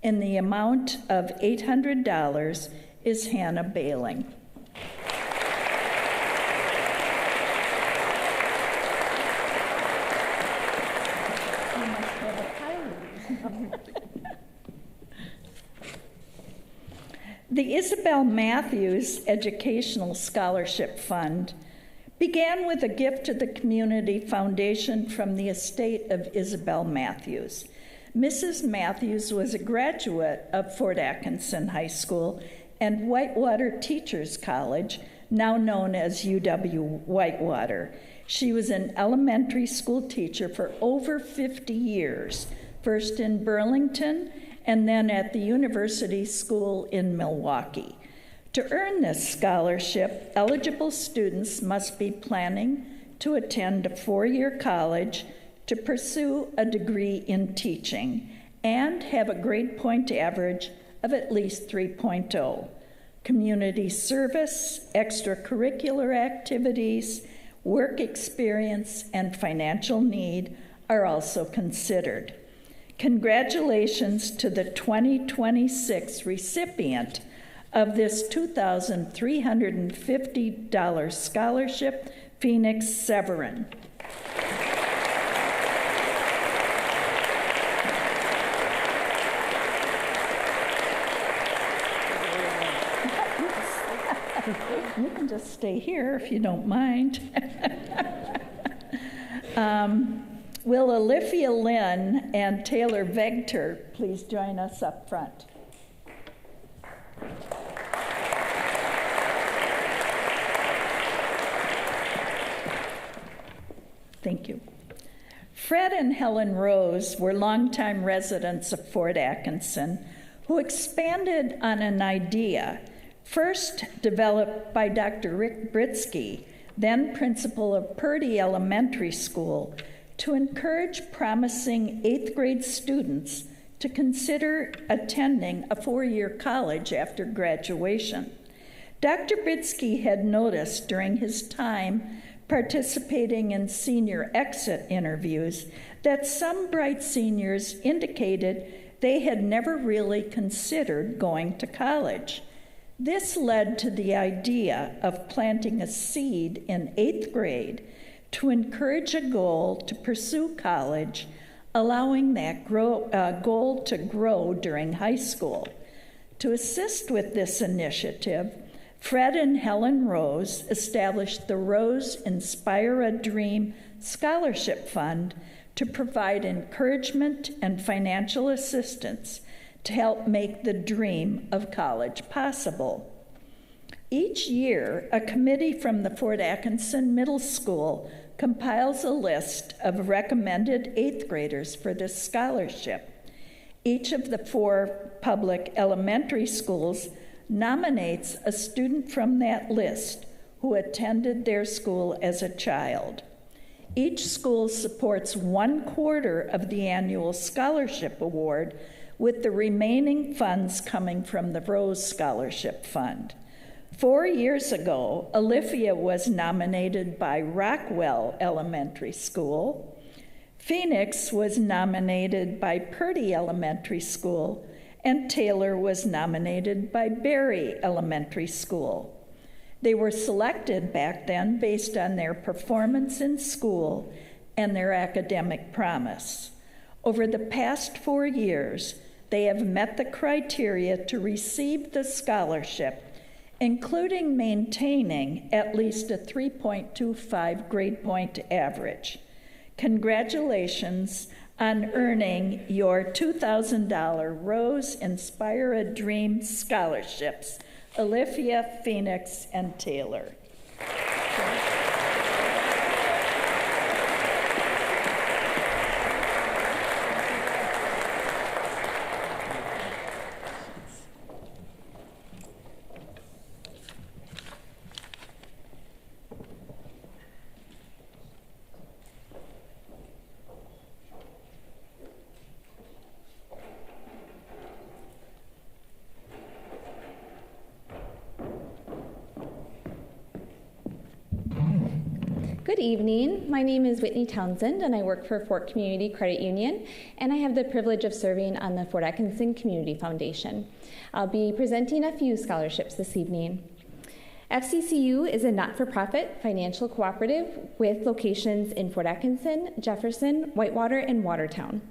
in the amount of $800 is Hannah Bailing. The Isabel Matthews Educational Scholarship Fund began with a gift to the Community Foundation from the estate of Isabel Matthews. Mrs. Matthews was a graduate of Fort Atkinson High School and Whitewater Teachers College, now known as UW Whitewater. She was an elementary school teacher for over 50 years, first in Burlington and then at the University School in Milwaukee. To earn this scholarship, eligible students must be planning to attend a 4-year college to pursue a degree in teaching and have a grade point average of at least 3.0. Community service, extracurricular activities, work experience, and financial need are also considered. Congratulations to the 2026 recipient of this $2,350 scholarship, Phoenix Severin. You can just stay here if you don't mind. Will Olivia Lynn and Taylor Vegter please join us up front? Thank you. Fred and Helen Rose were longtime residents of Fort Atkinson who expanded on an idea first developed by Dr. Rick Britsky, then principal of Purdy Elementary School, to encourage promising 8th grade students to consider attending a 4-year college after graduation. Dr. Britsky had noticed during his time participating in senior exit interviews that some bright seniors indicated they had never really considered going to college. This led to the idea of planting a seed in 8th grade to encourage a goal to pursue college, allowing that goal to grow during high school. To assist with this initiative, Fred and Helen Rose established the Rose Inspire a Dream Scholarship Fund to provide encouragement and financial assistance to help make the dream of college possible. Each year, a committee from the Fort Atkinson Middle School compiles a list of recommended 8th graders for this scholarship. Each of the 4 public elementary schools nominates a student from that list who attended their school as a child. Each school supports 1/4 of the annual scholarship award, with the remaining funds coming from the Rose Scholarship Fund. 4 years ago, Olivia was nominated by Rockwell Elementary School. Phoenix was nominated by Purdy Elementary School, and Taylor was nominated by Berry Elementary School. They were selected back then based on their performance in school and their academic promise. Over the past 4 years, they have met the criteria to receive the scholarship, including maintaining at least a 3.25 grade point average. Congratulations on earning your $2,000 Rose Inspire a Dream scholarships, Olivia, Phoenix, and Taylor. Good evening. My name is Whitney Townsend, and I work for Fort Community Credit Union, and I have the privilege of serving on the Fort Atkinson Community Foundation. I'll be presenting a few scholarships this evening. FCCU is a not-for-profit financial cooperative with locations in Fort Atkinson, Jefferson, Whitewater, and Watertown.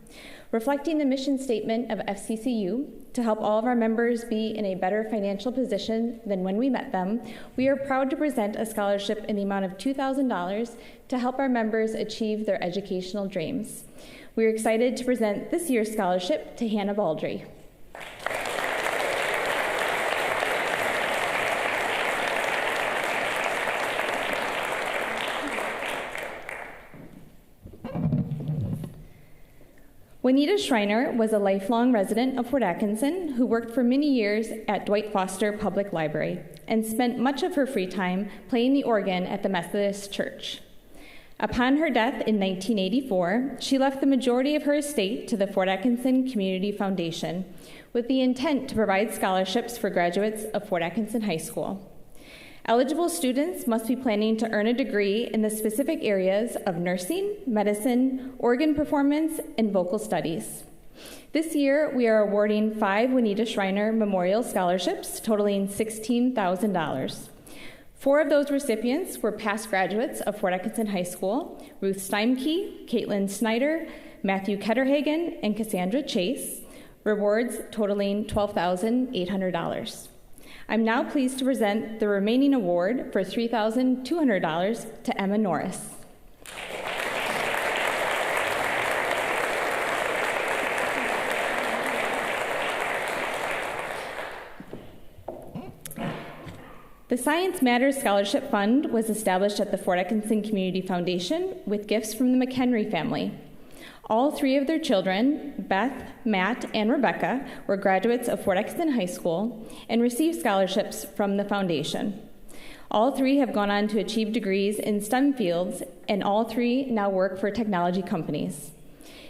Reflecting the mission statement of FCCU to help all of our members be in a better financial position than when we met them, we are proud to present a scholarship in the amount of $2,000 to help our members achieve their educational dreams. We are excited to present this year's scholarship to Hannah Baldry. Juanita Schreiner was a lifelong resident of Fort Atkinson who worked for many years at Dwight Foster Public Library and spent much of her free time playing the organ at the Methodist Church. Upon her death in 1984, she left the majority of her estate to the Fort Atkinson Community Foundation with the intent to provide scholarships for graduates of Fort Atkinson High School. Eligible students must be planning to earn a degree in the specific areas of nursing, medicine, organ performance, and vocal studies. This year, we are awarding 5 Juanita Schreiner Memorial Scholarships totaling $16,000. 4 of those recipients were past graduates of Fort Atkinson High School: Ruth Steinke, Caitlin Snyder, Matthew Ketterhagen, and Cassandra Chase, rewards totaling $12,800. I'm now pleased to present the remaining award for $3,200 to Emma Norris. The Science Matters Scholarship Fund was established at the Fort Atkinson Community Foundation with gifts from the McHenry family. All 3 of their children, Beth, Matt, and Rebecca, were graduates of Fort Atkinson High School and received scholarships from the foundation. All 3 have gone on to achieve degrees in STEM fields, and all 3 now work for technology companies.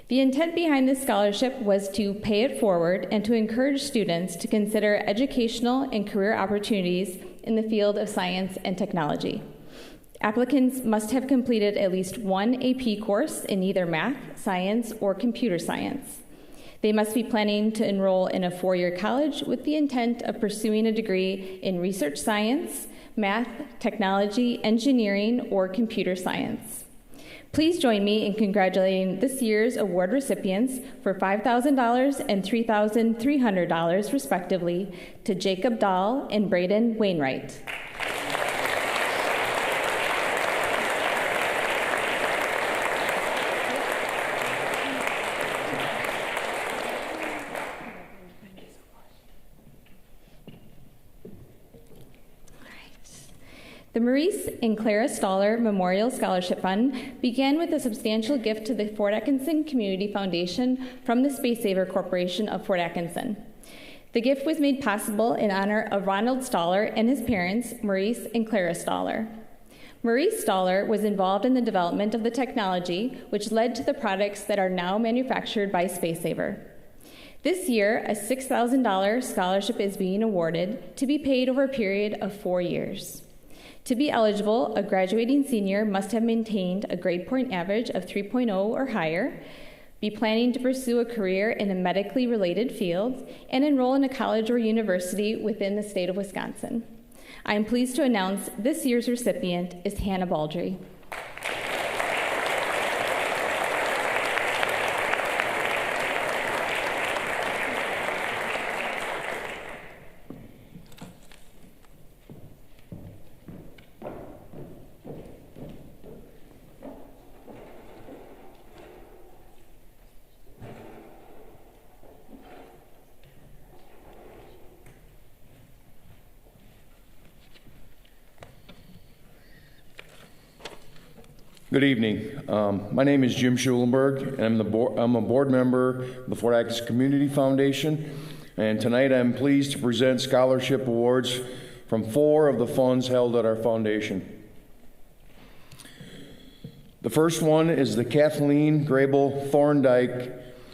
The intent behind this scholarship was to pay it forward and to encourage students to consider educational and career opportunities in the field of science and technology. Applicants must have completed at least 1 AP course in either math, science, or computer science. They must be planning to enroll in a 4-year college with the intent of pursuing a degree in research science, math, technology, engineering, or computer science. Please join me in congratulating this year's award recipients for $5,000 and $3,300, respectively, to Jacob Dahl and Braden Wainwright. The Maurice and Clara Stoller Memorial Scholarship Fund began with a substantial gift to the Fort Atkinson Community Foundation from the Space Saver Corporation of Fort Atkinson. The gift was made possible in honor of Ronald Stoller and his parents, Maurice and Clara Stoller. Maurice Stoller was involved in the development of the technology which led to the products that are now manufactured by Space Saver. This year, a $6,000 scholarship is being awarded to be paid over a period of 4 years. To be eligible, a graduating senior must have maintained a grade point average of 3.0 or higher, be planning to pursue a career in a medically related field, and enroll in a college or university within the state of Wisconsin. I am pleased to announce this year's recipient is Hannah Baldry. Good evening. My name is Jim Schulenberg, and I'm a board member of the Fort Atkinson Community Foundation. And tonight I'm pleased to present scholarship awards from 4 of the funds held at our foundation. The first one is the Kathleen Grable Thorndike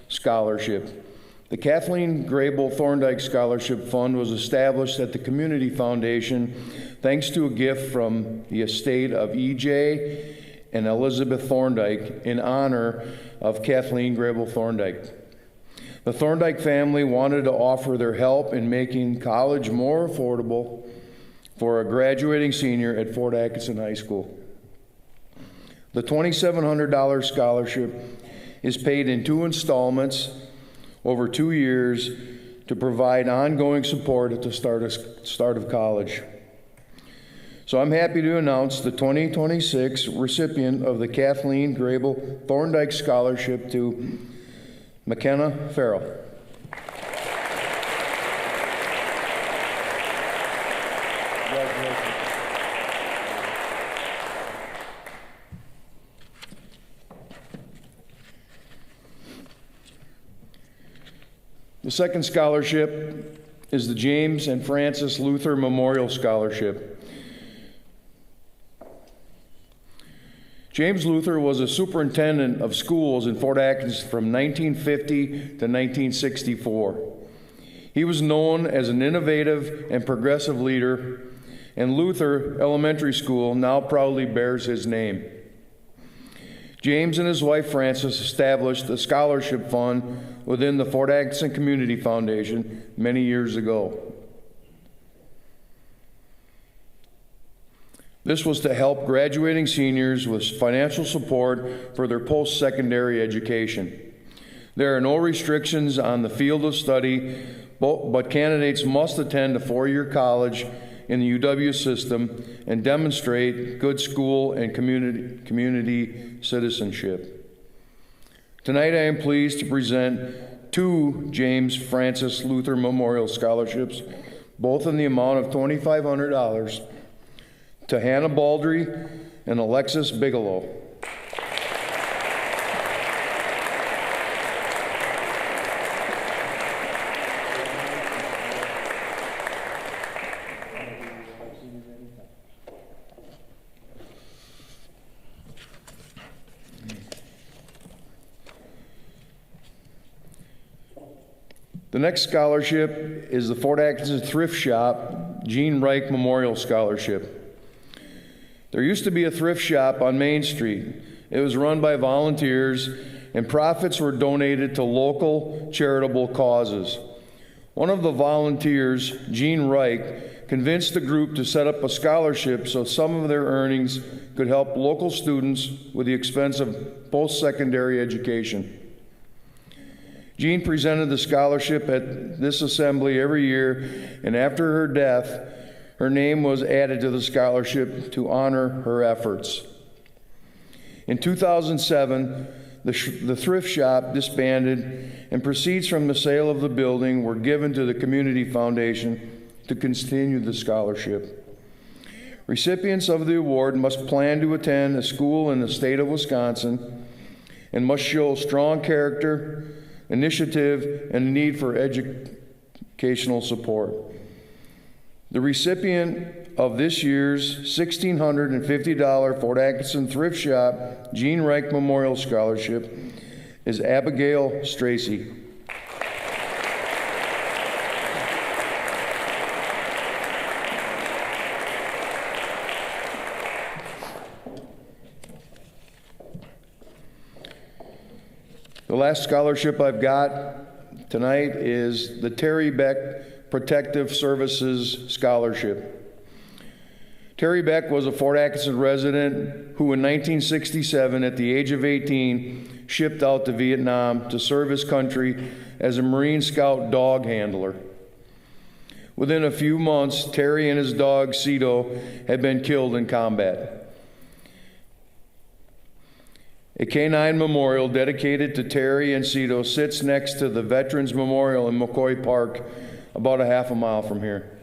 Scholarship. The Kathleen Grable Thorndike Scholarship Fund was established at the Community Foundation thanks to a gift from the estate of E.J. and Elizabeth Thorndike in honor of Kathleen Grable Thorndike. The Thorndike family wanted to offer their help in making college more affordable for a graduating senior at Fort Atkinson High School. The $2,700 scholarship is paid in 2 installments over 2 years to provide ongoing support at the start of college. So I'm happy to announce the 2026 recipient of the Kathleen Grable Thorndike Scholarship to McKenna Farrell. The second scholarship is the James and Frances Luther Memorial Scholarship. James Luther was a superintendent of schools in Fort Atkinson from 1950 to 1964. He was known as an innovative and progressive leader, and Luther Elementary School now proudly bears his name. James and his wife Frances established a scholarship fund within the Fort Atkinson Community Foundation many years ago. This was to help graduating seniors with financial support for their post-secondary education. There are no restrictions on the field of study, but candidates must attend a 4-year college in the UW system and demonstrate good school and community citizenship. Tonight I am pleased to present 2 James Francis Luther Memorial Scholarships, both in the amount of $2,500, to Hannah Baldry and Alexis Bigelow. The next scholarship is the Fort Atkinson Thrift Shop Gene Reich Memorial Scholarship. There used to be a thrift shop on Main Street. It was run by volunteers, and profits were donated to local charitable causes. One of the volunteers, Gene Reich, convinced the group to set up a scholarship so some of their earnings could help local students with the expense of post-secondary education. Jean presented the scholarship at this assembly every year, and after her death, her name was added to the scholarship to honor her efforts. In 2007, the thrift shop disbanded, and proceeds from the sale of the building were given to the Community Foundation to continue the scholarship. Recipients of the award must plan to attend a school in the state of Wisconsin and must show strong character, initiative, and a need for educational support. The recipient of this year's $1,650 Fort Atkinson Thrift Shop Gene Reich Memorial Scholarship is Abigail Stracy. The last scholarship I've got tonight is the Terry Beck Protective Services Scholarship. Terry Beck was a Fort Atkinson resident who in 1967, at the age of 18, shipped out to Vietnam to serve his country as a Marine Scout dog handler. Within a few months, Terry and his dog, Cito, had been killed in combat. A canine memorial dedicated to Terry and Cito sits next to the Veterans Memorial in McCoy Park, about a half a mile from here.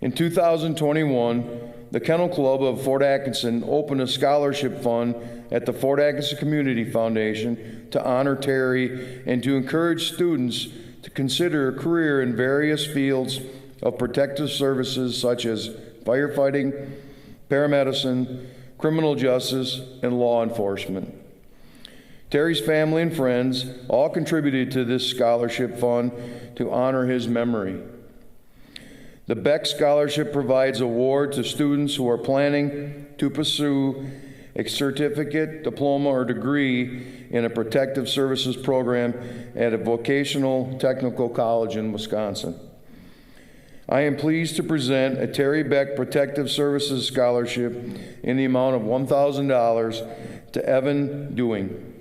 In 2021, the Kennel Club of Fort Atkinson opened a scholarship fund at the Fort Atkinson Community Foundation to honor Terry and to encourage students to consider a career in various fields of protective services such as firefighting, paramedicine, criminal justice, and law enforcement. Terry's family and friends all contributed to this scholarship fund to honor his memory. The Beck Scholarship provides award to students who are planning to pursue a certificate, diploma, or degree in a protective services program at a vocational technical college in Wisconsin. I am pleased to present a Terry Beck Protective Services Scholarship in the amount of $1,000 to Evan Dewing.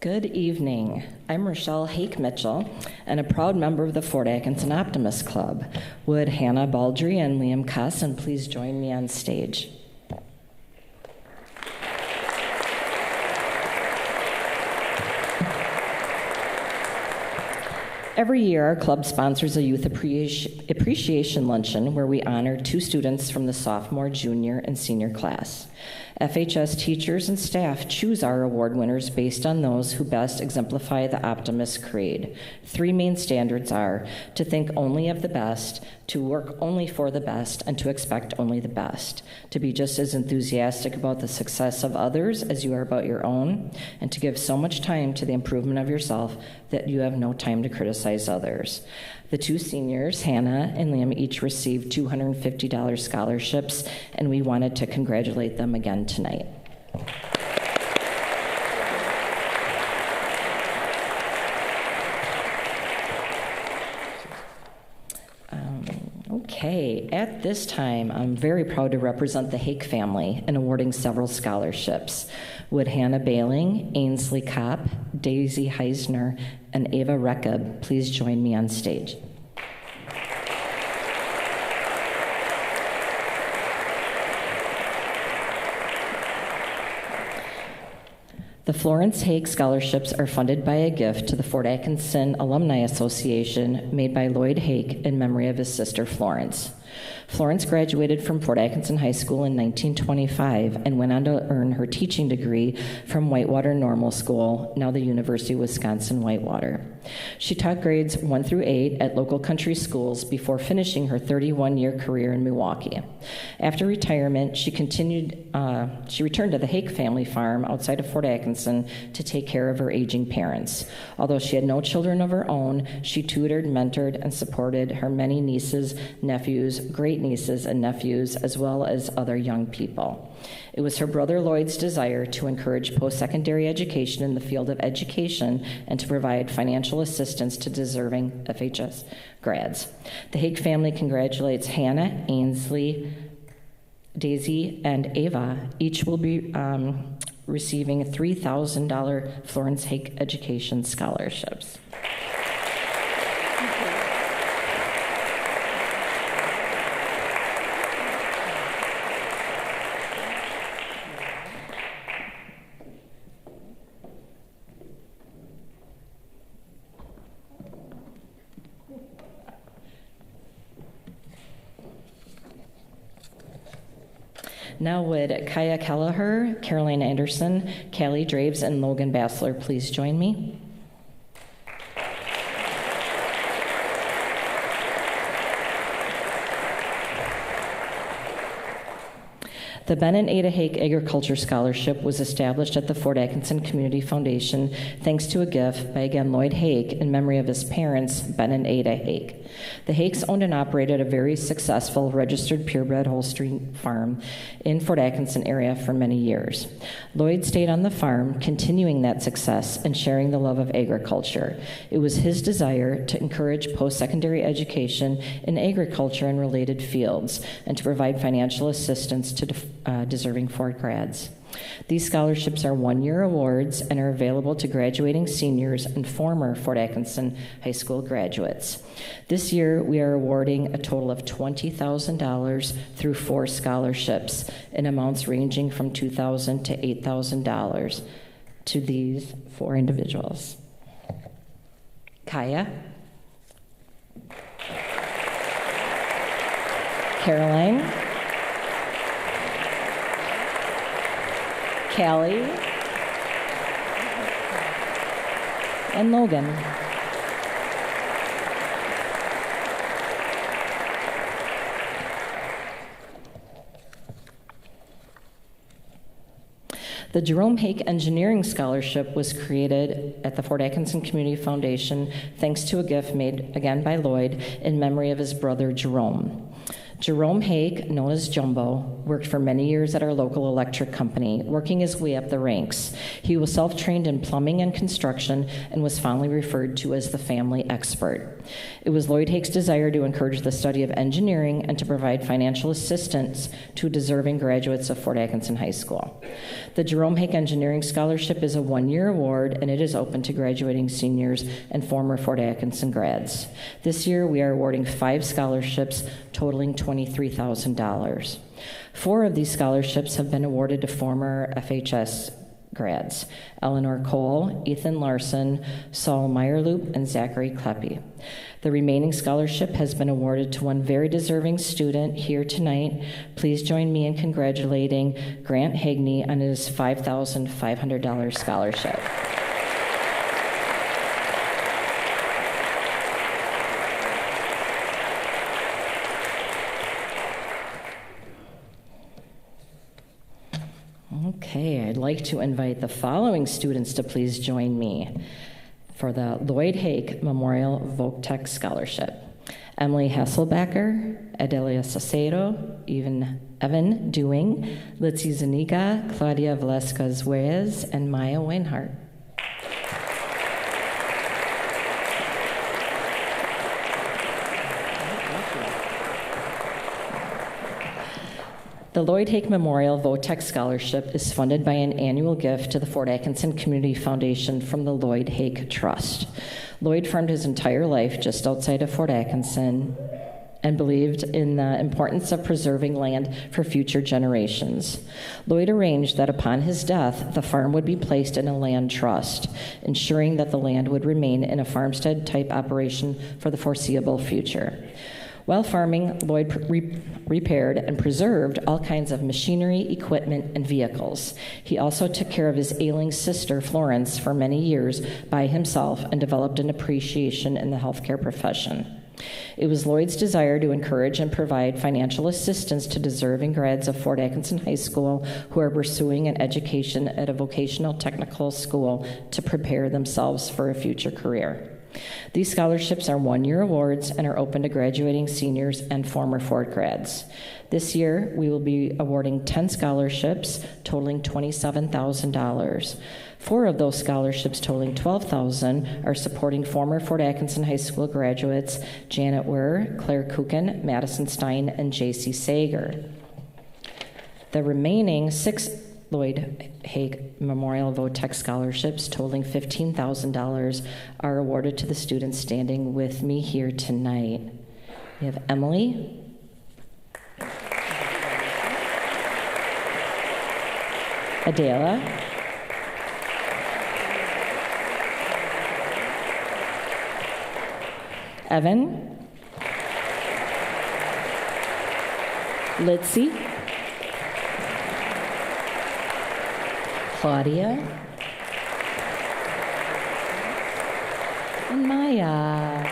Good evening. I'm Rochelle Hake Mitchell and a proud member of the Fort Atkinson Optimist Club. Would Hannah Baldry and Liam Cusson please join me on stage? Every year, our club sponsors a youth appreciation luncheon where we honor 2 students from the sophomore, junior, and senior class. FHS teachers and staff choose our award winners based on those who best exemplify the Optimist Creed. 3 main standards are to think only of the best, to work only for the best, and to expect only the best, to be just as enthusiastic about the success of others as you are about your own, and to give so much time to the improvement of yourself that you have no time to criticize others. The 2 seniors, Hannah and Liam, each received $250 scholarships, and we wanted to congratulate them again tonight. Okay, at this time, I'm very proud to represent the Hake family in awarding several scholarships. Would Hannah Bailing, Ainsley Kopp, Daisy Heisner, and Ava Rekeb please join me on stage? The Florence Hake scholarships are funded by a gift to the Fort Atkinson Alumni Association made by Lloyd Hake in memory of his sister Florence. Florence graduated from Fort Atkinson High School in 1925 and went on to earn her teaching degree from Whitewater Normal School, now the University of Wisconsin-Whitewater. She taught grades 1 through 8 at local country schools before finishing her 31-year career in Milwaukee. After retirement, she returned to the Hake family farm outside of Fort Atkinson to take care of her aging parents. Although she had no children of her own, she tutored, mentored, and supported her many nieces, nephews, great-nieces, and nephews, as well as other young people. It was her brother Lloyd's desire to encourage post-secondary education in the field of education and to provide financial assistance to deserving FHS grads. The Hake family congratulates Hannah, Ainsley, Daisy, and Ava. Each will be receiving $3,000 Florence Hake Education scholarships. Now would Kaya Kelleher, Caroline Anderson, Callie Draves, and Logan Bassler please join me? The Ben and Ada Hake Agriculture Scholarship was established at the Fort Atkinson Community Foundation thanks to a gift by, again, Lloyd Hake in memory of his parents, Ben and Ada Hake. The Hakes owned and operated a very successful registered purebred Holstein farm in Fort Atkinson area for many years. Lloyd stayed on the farm, continuing that success and sharing the love of agriculture. It was his desire to encourage post-secondary education in agriculture and related fields and to provide financial assistance to deserving Fort grads. These scholarships are one-year awards and are available to graduating seniors and former Fort Atkinson High School graduates. This year, we are awarding a total of $20,000 through 4 scholarships in amounts ranging from $2,000 to $8,000 to these 4 individuals. Kaya, Caroline, Callie, and Logan. The Jerome Hake Engineering Scholarship was created at the Fort Atkinson Community Foundation thanks to a gift made again by Lloyd in memory of his brother Jerome. Jerome Hake, known as Jumbo, worked for many years at our local electric company, working his way up the ranks. He was self-trained in plumbing and construction and was fondly referred to as the family expert. It was Lloyd Hake's desire to encourage the study of engineering and to provide financial assistance to deserving graduates of Fort Atkinson High School. The Jerome Hake Engineering Scholarship is a one-year award, and it is open to graduating seniors and former Fort Atkinson grads. This year, we are awarding 5 scholarships totaling $23,000. 4 of these scholarships have been awarded to former FHS grads: Eleanor Cole, Ethan Larson, Saul Meyerloop, and Zachary Kleppe. The remaining scholarship has been awarded to one very deserving student here tonight. Please join me in congratulating Grant Hagney on his $5,500 scholarship. Okay, I'd like to invite the following students to please join me for the Lloyd Hake Memorial Voc-Tech Scholarship. Emily Hasselbacher, Adelia Sacero, Evan Dewing, Litzy Zuniga, Claudia Velasquez-Reyes, and Maya Weinhardt. The Lloyd Hake Memorial Voc-Tech Scholarship is funded by an annual gift to the Fort Atkinson Community Foundation from the Lloyd Hake Trust. Lloyd farmed his entire life just outside of Fort Atkinson and believed in the importance of preserving land for future generations. Lloyd arranged that upon his death, the farm would be placed in a land trust, ensuring that the land would remain in a farmstead-type operation for the foreseeable future. While farming, Lloyd repaired and preserved all kinds of machinery, equipment, and vehicles. He also took care of his ailing sister, Florence, for many years by himself and developed an appreciation in the healthcare profession. It was Lloyd's desire to encourage and provide financial assistance to deserving grads of Fort Atkinson High School who are pursuing an education at a vocational technical school to prepare themselves for a future career. These scholarships are one-year awards and are open to graduating seniors and former Fort grads. This year, we will be awarding 10 scholarships totaling $27,000. 4 of those scholarships totaling $12,000 are supporting former Fort Atkinson High School graduates Janet Wurr, Claire Kuchen, Madison Stein, and J.C. Sager. The remaining 6 Lloyd Hake Memorial Voc-Tech scholarships totaling $15,000 are awarded to the students standing with me here tonight. We have Emily, Adela, Evan, Litzy, Claudia, and Maya.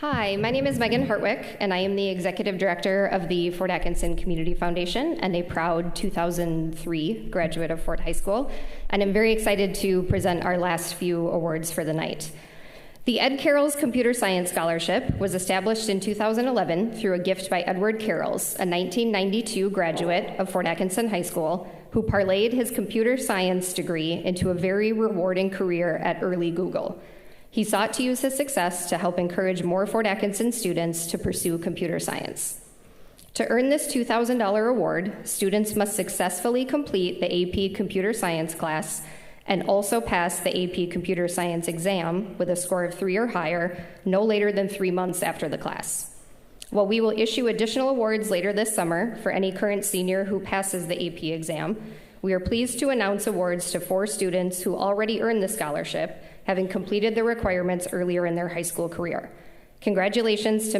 Hi, my name is Megan Hartwick, and I am the Executive Director of the Fort Atkinson Community Foundation and a proud 2003 graduate of Fort High School, and I'm very excited to present our last few awards for the night. The Ed Carroll's Computer Science Scholarship was established in 2011 through a gift by Edward Carrolls, a 1992 graduate of Fort Atkinson High School, who parlayed his computer science degree into a very rewarding career at early Google. He sought to use his success to help encourage more Fort Atkinson students to pursue computer science. To earn this $2,000 award, students must successfully complete the AP Computer Science class and also pass the AP Computer Science exam with a score of 3 or higher no later than 3 months after the class. While we will issue additional awards later this summer for any current senior who passes the AP exam, we are pleased to announce awards to 4 students who already earned the scholarship, having completed the requirements earlier in their high school career. Congratulations to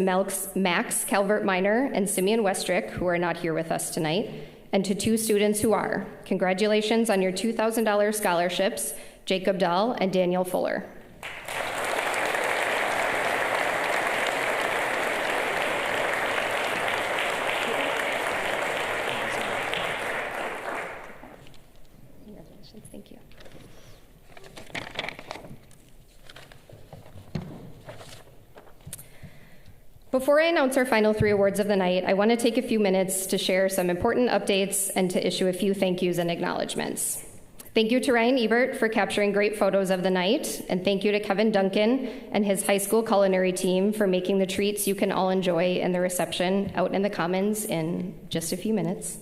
Max Calvert Minor and Simeon Westrick, who are not here with us tonight, and to 2 students who are. Congratulations on your $2,000 scholarships, Jacob Dahl and Daniel Fuller. Thank you. Before I announce our final 3 awards of the night, I want to take a few minutes to share some important updates and to issue a few thank yous and acknowledgments. Thank you to Ryan Ebert for capturing great photos of the night, and thank you to Kevin Duncan and his high school culinary team for making the treats you can all enjoy in the reception out in the Commons in just a few minutes.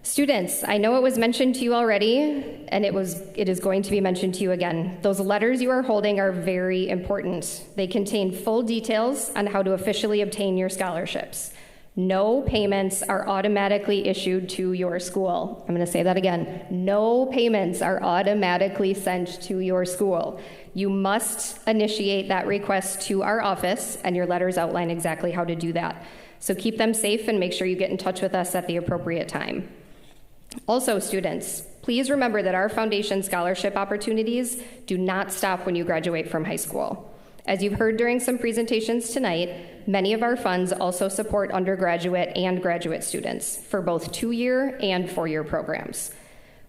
Students, I know it was mentioned to you already, and it is going to be mentioned to you again. Those letters you are holding are very important. They contain full details on how to officially obtain your scholarships. No payments are automatically issued to your school. I'm going to say that again. No payments are automatically sent to your school. You must initiate that request to our office, and your letters outline exactly how to do that. So keep them safe and make sure you get in touch with us at the appropriate time. Also, students, please remember that our foundation scholarship opportunities do not stop when you graduate from high school. As you've heard during some presentations tonight, many of our funds also support undergraduate and graduate students for both 2-year and 4-year programs.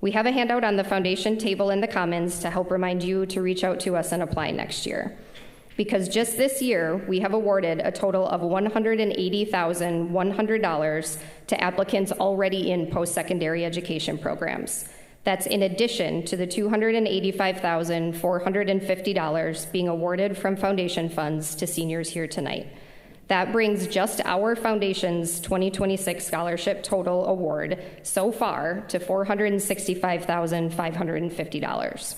We have a handout on the foundation table in the Commons to help remind you to reach out to us and apply next year. Because just this year, we have awarded a total of $180,100 to applicants already in post-secondary education programs. That's in addition to the $285,450 being awarded from foundation funds to seniors here tonight. That brings just our foundation's 2026 scholarship total award so far to $465,550.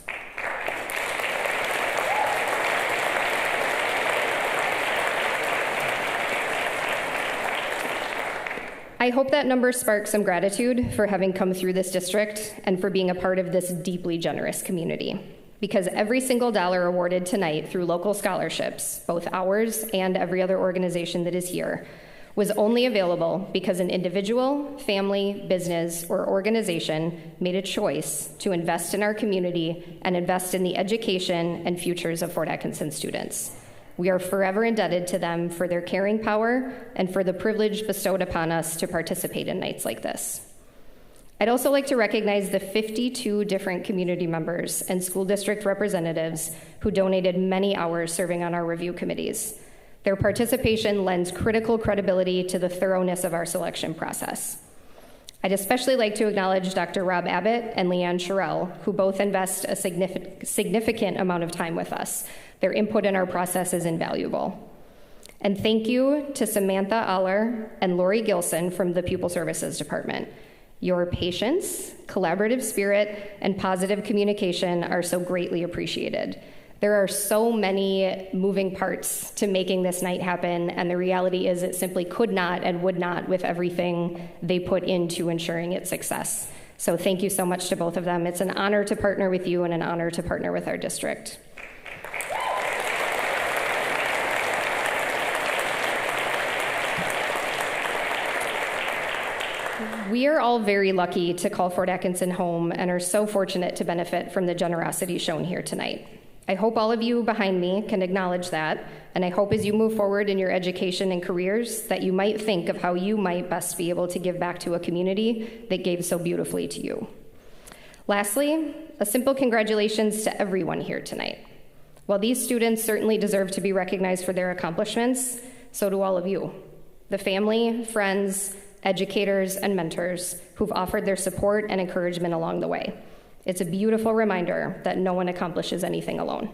I hope that number sparks some gratitude for having come through this district and for being a part of this deeply generous community. Because every single dollar awarded tonight through local scholarships, both ours and every other organization that is here, was only available because an individual, family, business, or organization made a choice to invest in our community and invest in the education and futures of Fort Atkinson students. We are forever indebted to them for their caring power and for the privilege bestowed upon us to participate in nights like this. I'd also like to recognize the 52 different community members and school district representatives who donated many hours serving on our review committees. Their participation lends critical credibility to the thoroughness of our selection process. I'd especially like to acknowledge Dr. Rob Abbott and Leanne Sherrill, who both invest a significant amount of time with us. Their input in our process is invaluable. And thank you to Samantha Aller and Lori Gilson from the Pupil Services Department. Your patience, collaborative spirit, and positive communication are so greatly appreciated. There are so many moving parts to making this night happen, and the reality is it simply could not and would not with everything they put into ensuring its success. So thank you so much to both of them. It's an honor to partner with you and an honor to partner with our district. We are all very lucky to call Fort Atkinson home and are so fortunate to benefit from the generosity shown here tonight. I hope all of you behind me can acknowledge that, and I hope as you move forward in your education and careers that you might think of how you might best be able to give back to a community that gave so beautifully to you. Lastly, a simple congratulations to everyone here tonight. While these students certainly deserve to be recognized for their accomplishments, so do all of you, the family, friends, educators, and mentors who've offered their support and encouragement along the way. It's a beautiful reminder that no one accomplishes anything alone.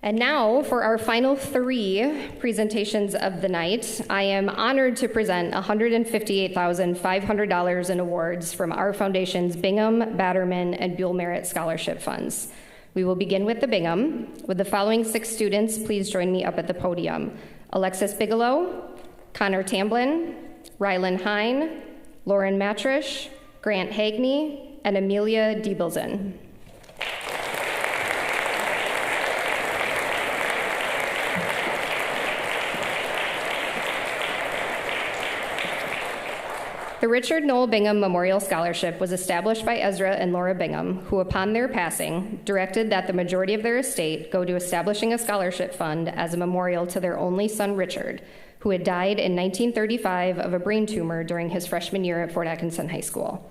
And now for our final 3 presentations of the night, I am honored to present $158,500 in awards from our foundation's Bingham, Batterman, and Buell Merit Scholarship Funds. We will begin with the Bingham. With the following 6 students, please join me up at the podium. Alexis Bigelow, Connor Tamblin, Rylan Hine, Lauren Matrish, Grant Hagney, and Amelia Diebelsen. The Richard Noel Bingham Memorial Scholarship was established by Ezra and Laura Bingham, who upon their passing directed that the majority of their estate go to establishing a scholarship fund as a memorial to their only son, Richard, who had died in 1935 of a brain tumor during his freshman year at Fort Atkinson High School.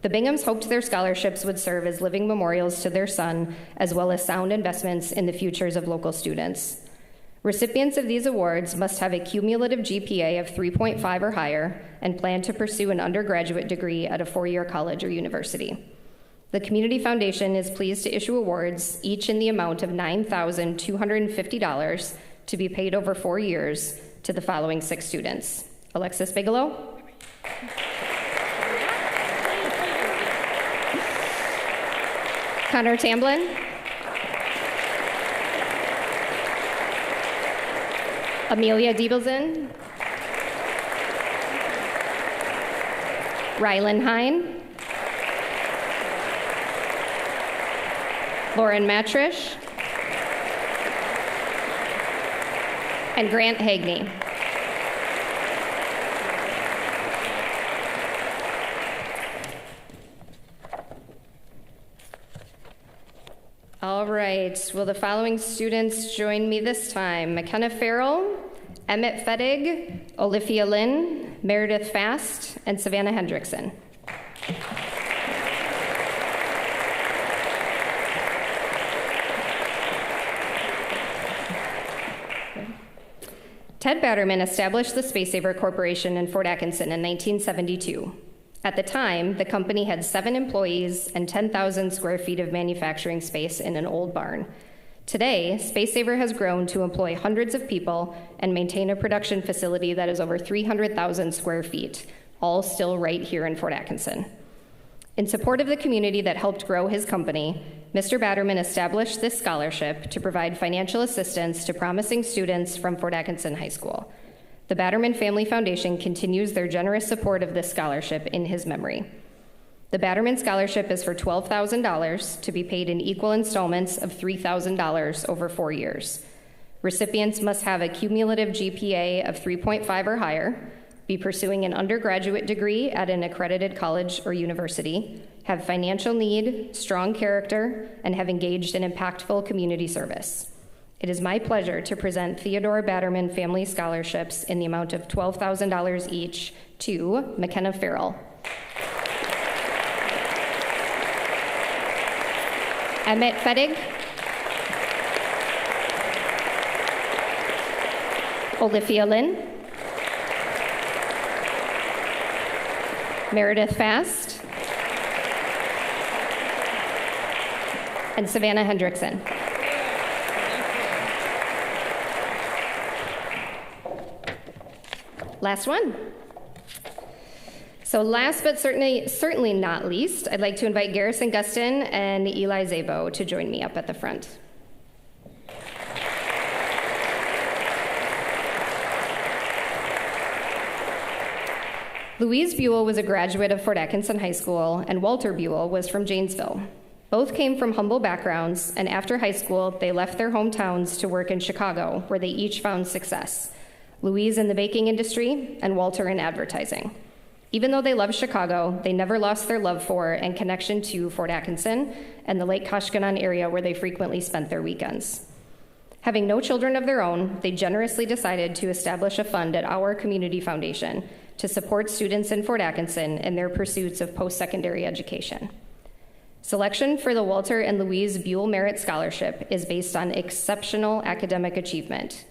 The Binghams hoped their scholarships would serve as living memorials to their son, as well as sound investments in the futures of local students. Recipients of these awards must have a cumulative GPA of 3.5 or higher and plan to pursue an undergraduate degree at a 4-year college or university. The Community Foundation is pleased to issue awards, each in the amount of $9,250 to be paid over 4 years to the following 6 students: Alexis Bigelow, Connor Tamblin, Amelia Diebelsen, Rylan Hine, Lauren Matrish, and Grant Hagney. All right, will the following students join me this time? McKenna Farrell, Emmett Fettig, Olivia Lynn, Meredith Fast, and Savannah Hendrickson. Ted Batterman established the Space Saver Corporation in Fort Atkinson in 1972. At the time, the company had 7 employees and 10,000 square feet of manufacturing space in an old barn. Today, Space Saver has grown to employ hundreds of people and maintain a production facility that is over 300,000 square feet, all still right here in Fort Atkinson. In support of the community that helped grow his company, Mr. Batterman established this scholarship to provide financial assistance to promising students from Fort Atkinson High School. The Batterman Family Foundation continues their generous support of this scholarship in his memory. The Batterman Scholarship is for $12,000 to be paid in equal installments of $3,000 over 4 years. Recipients must have a cumulative GPA of 3.5 or higher, be pursuing an undergraduate degree at an accredited college or university, have financial need, strong character, and have engaged in impactful community service. It is my pleasure to present Theodore Batterman Family Scholarships in the amount of $12,000 each to McKenna Farrell, Emmett Fettig, Olivia Lynn, Meredith Fast, and Savannah Hendrickson. Last one. So last but certainly not least, I'd like to invite Garrison Gustin and Eli Zabo to join me up at the front. Louise Buell was a graduate of Fort Atkinson High School, and Walter Buell was from Janesville. Both came from humble backgrounds, and after high school, they left their hometowns to work in Chicago, where they each found success. Louise in the baking industry, and Walter in advertising. Even though they loved Chicago, they never lost their love for and connection to Fort Atkinson and the Lake Koshkonong area where they frequently spent their weekends. Having no children of their own, they generously decided to establish a fund at our community foundation to support students in Fort Atkinson in their pursuits of post-secondary education. Selection for the Walter and Louise Buell Merit Scholarship is based on exceptional academic achievement,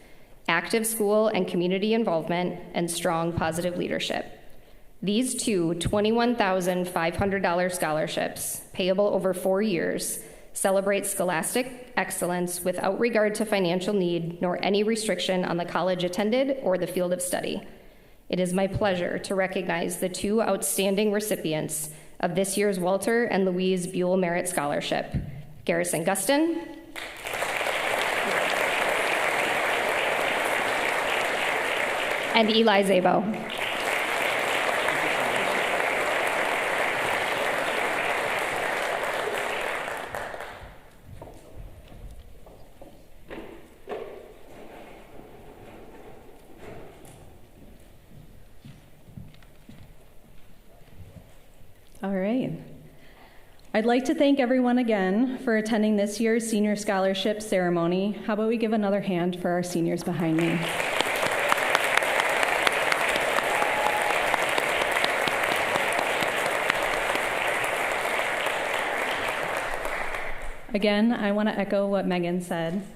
active school and community involvement, and strong positive leadership. These two $21,500 scholarships, payable over 4 years, celebrates scholastic excellence without regard to financial need nor any restriction on the college attended or the field of study. It is my pleasure to recognize the two outstanding recipients of this year's Walter and Louise Buell Merit Scholarship, Garrison Gustin and Eli Zabo. All right. I'd like to thank everyone again for attending this year's Senior Scholarship Ceremony. How about we give another hand for our seniors behind me? Again, I want to echo what Megan said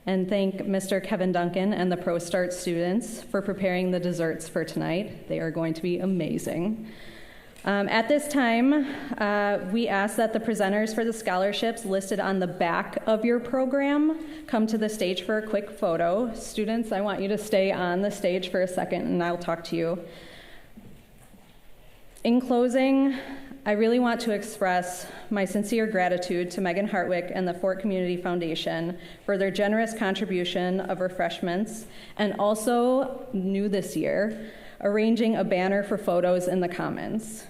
and thank Mr. Kevin Duncan and the ProStart students for preparing the desserts for tonight. They are going to be amazing. At this time, we ask that the presenters for the scholarships listed on the back of your program come to the stage for a quick photo. Students, I want you to stay on the stage for a second and I'll talk to you. In closing, I really want to express my sincere gratitude to Megan Hartwick and the Fort Community Foundation for their generous contribution of refreshments and also, new this year, arranging a banner for photos in the Commons.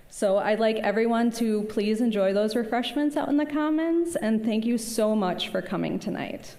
So I'd like everyone to please enjoy those refreshments out in the Commons, and thank you so much for coming tonight.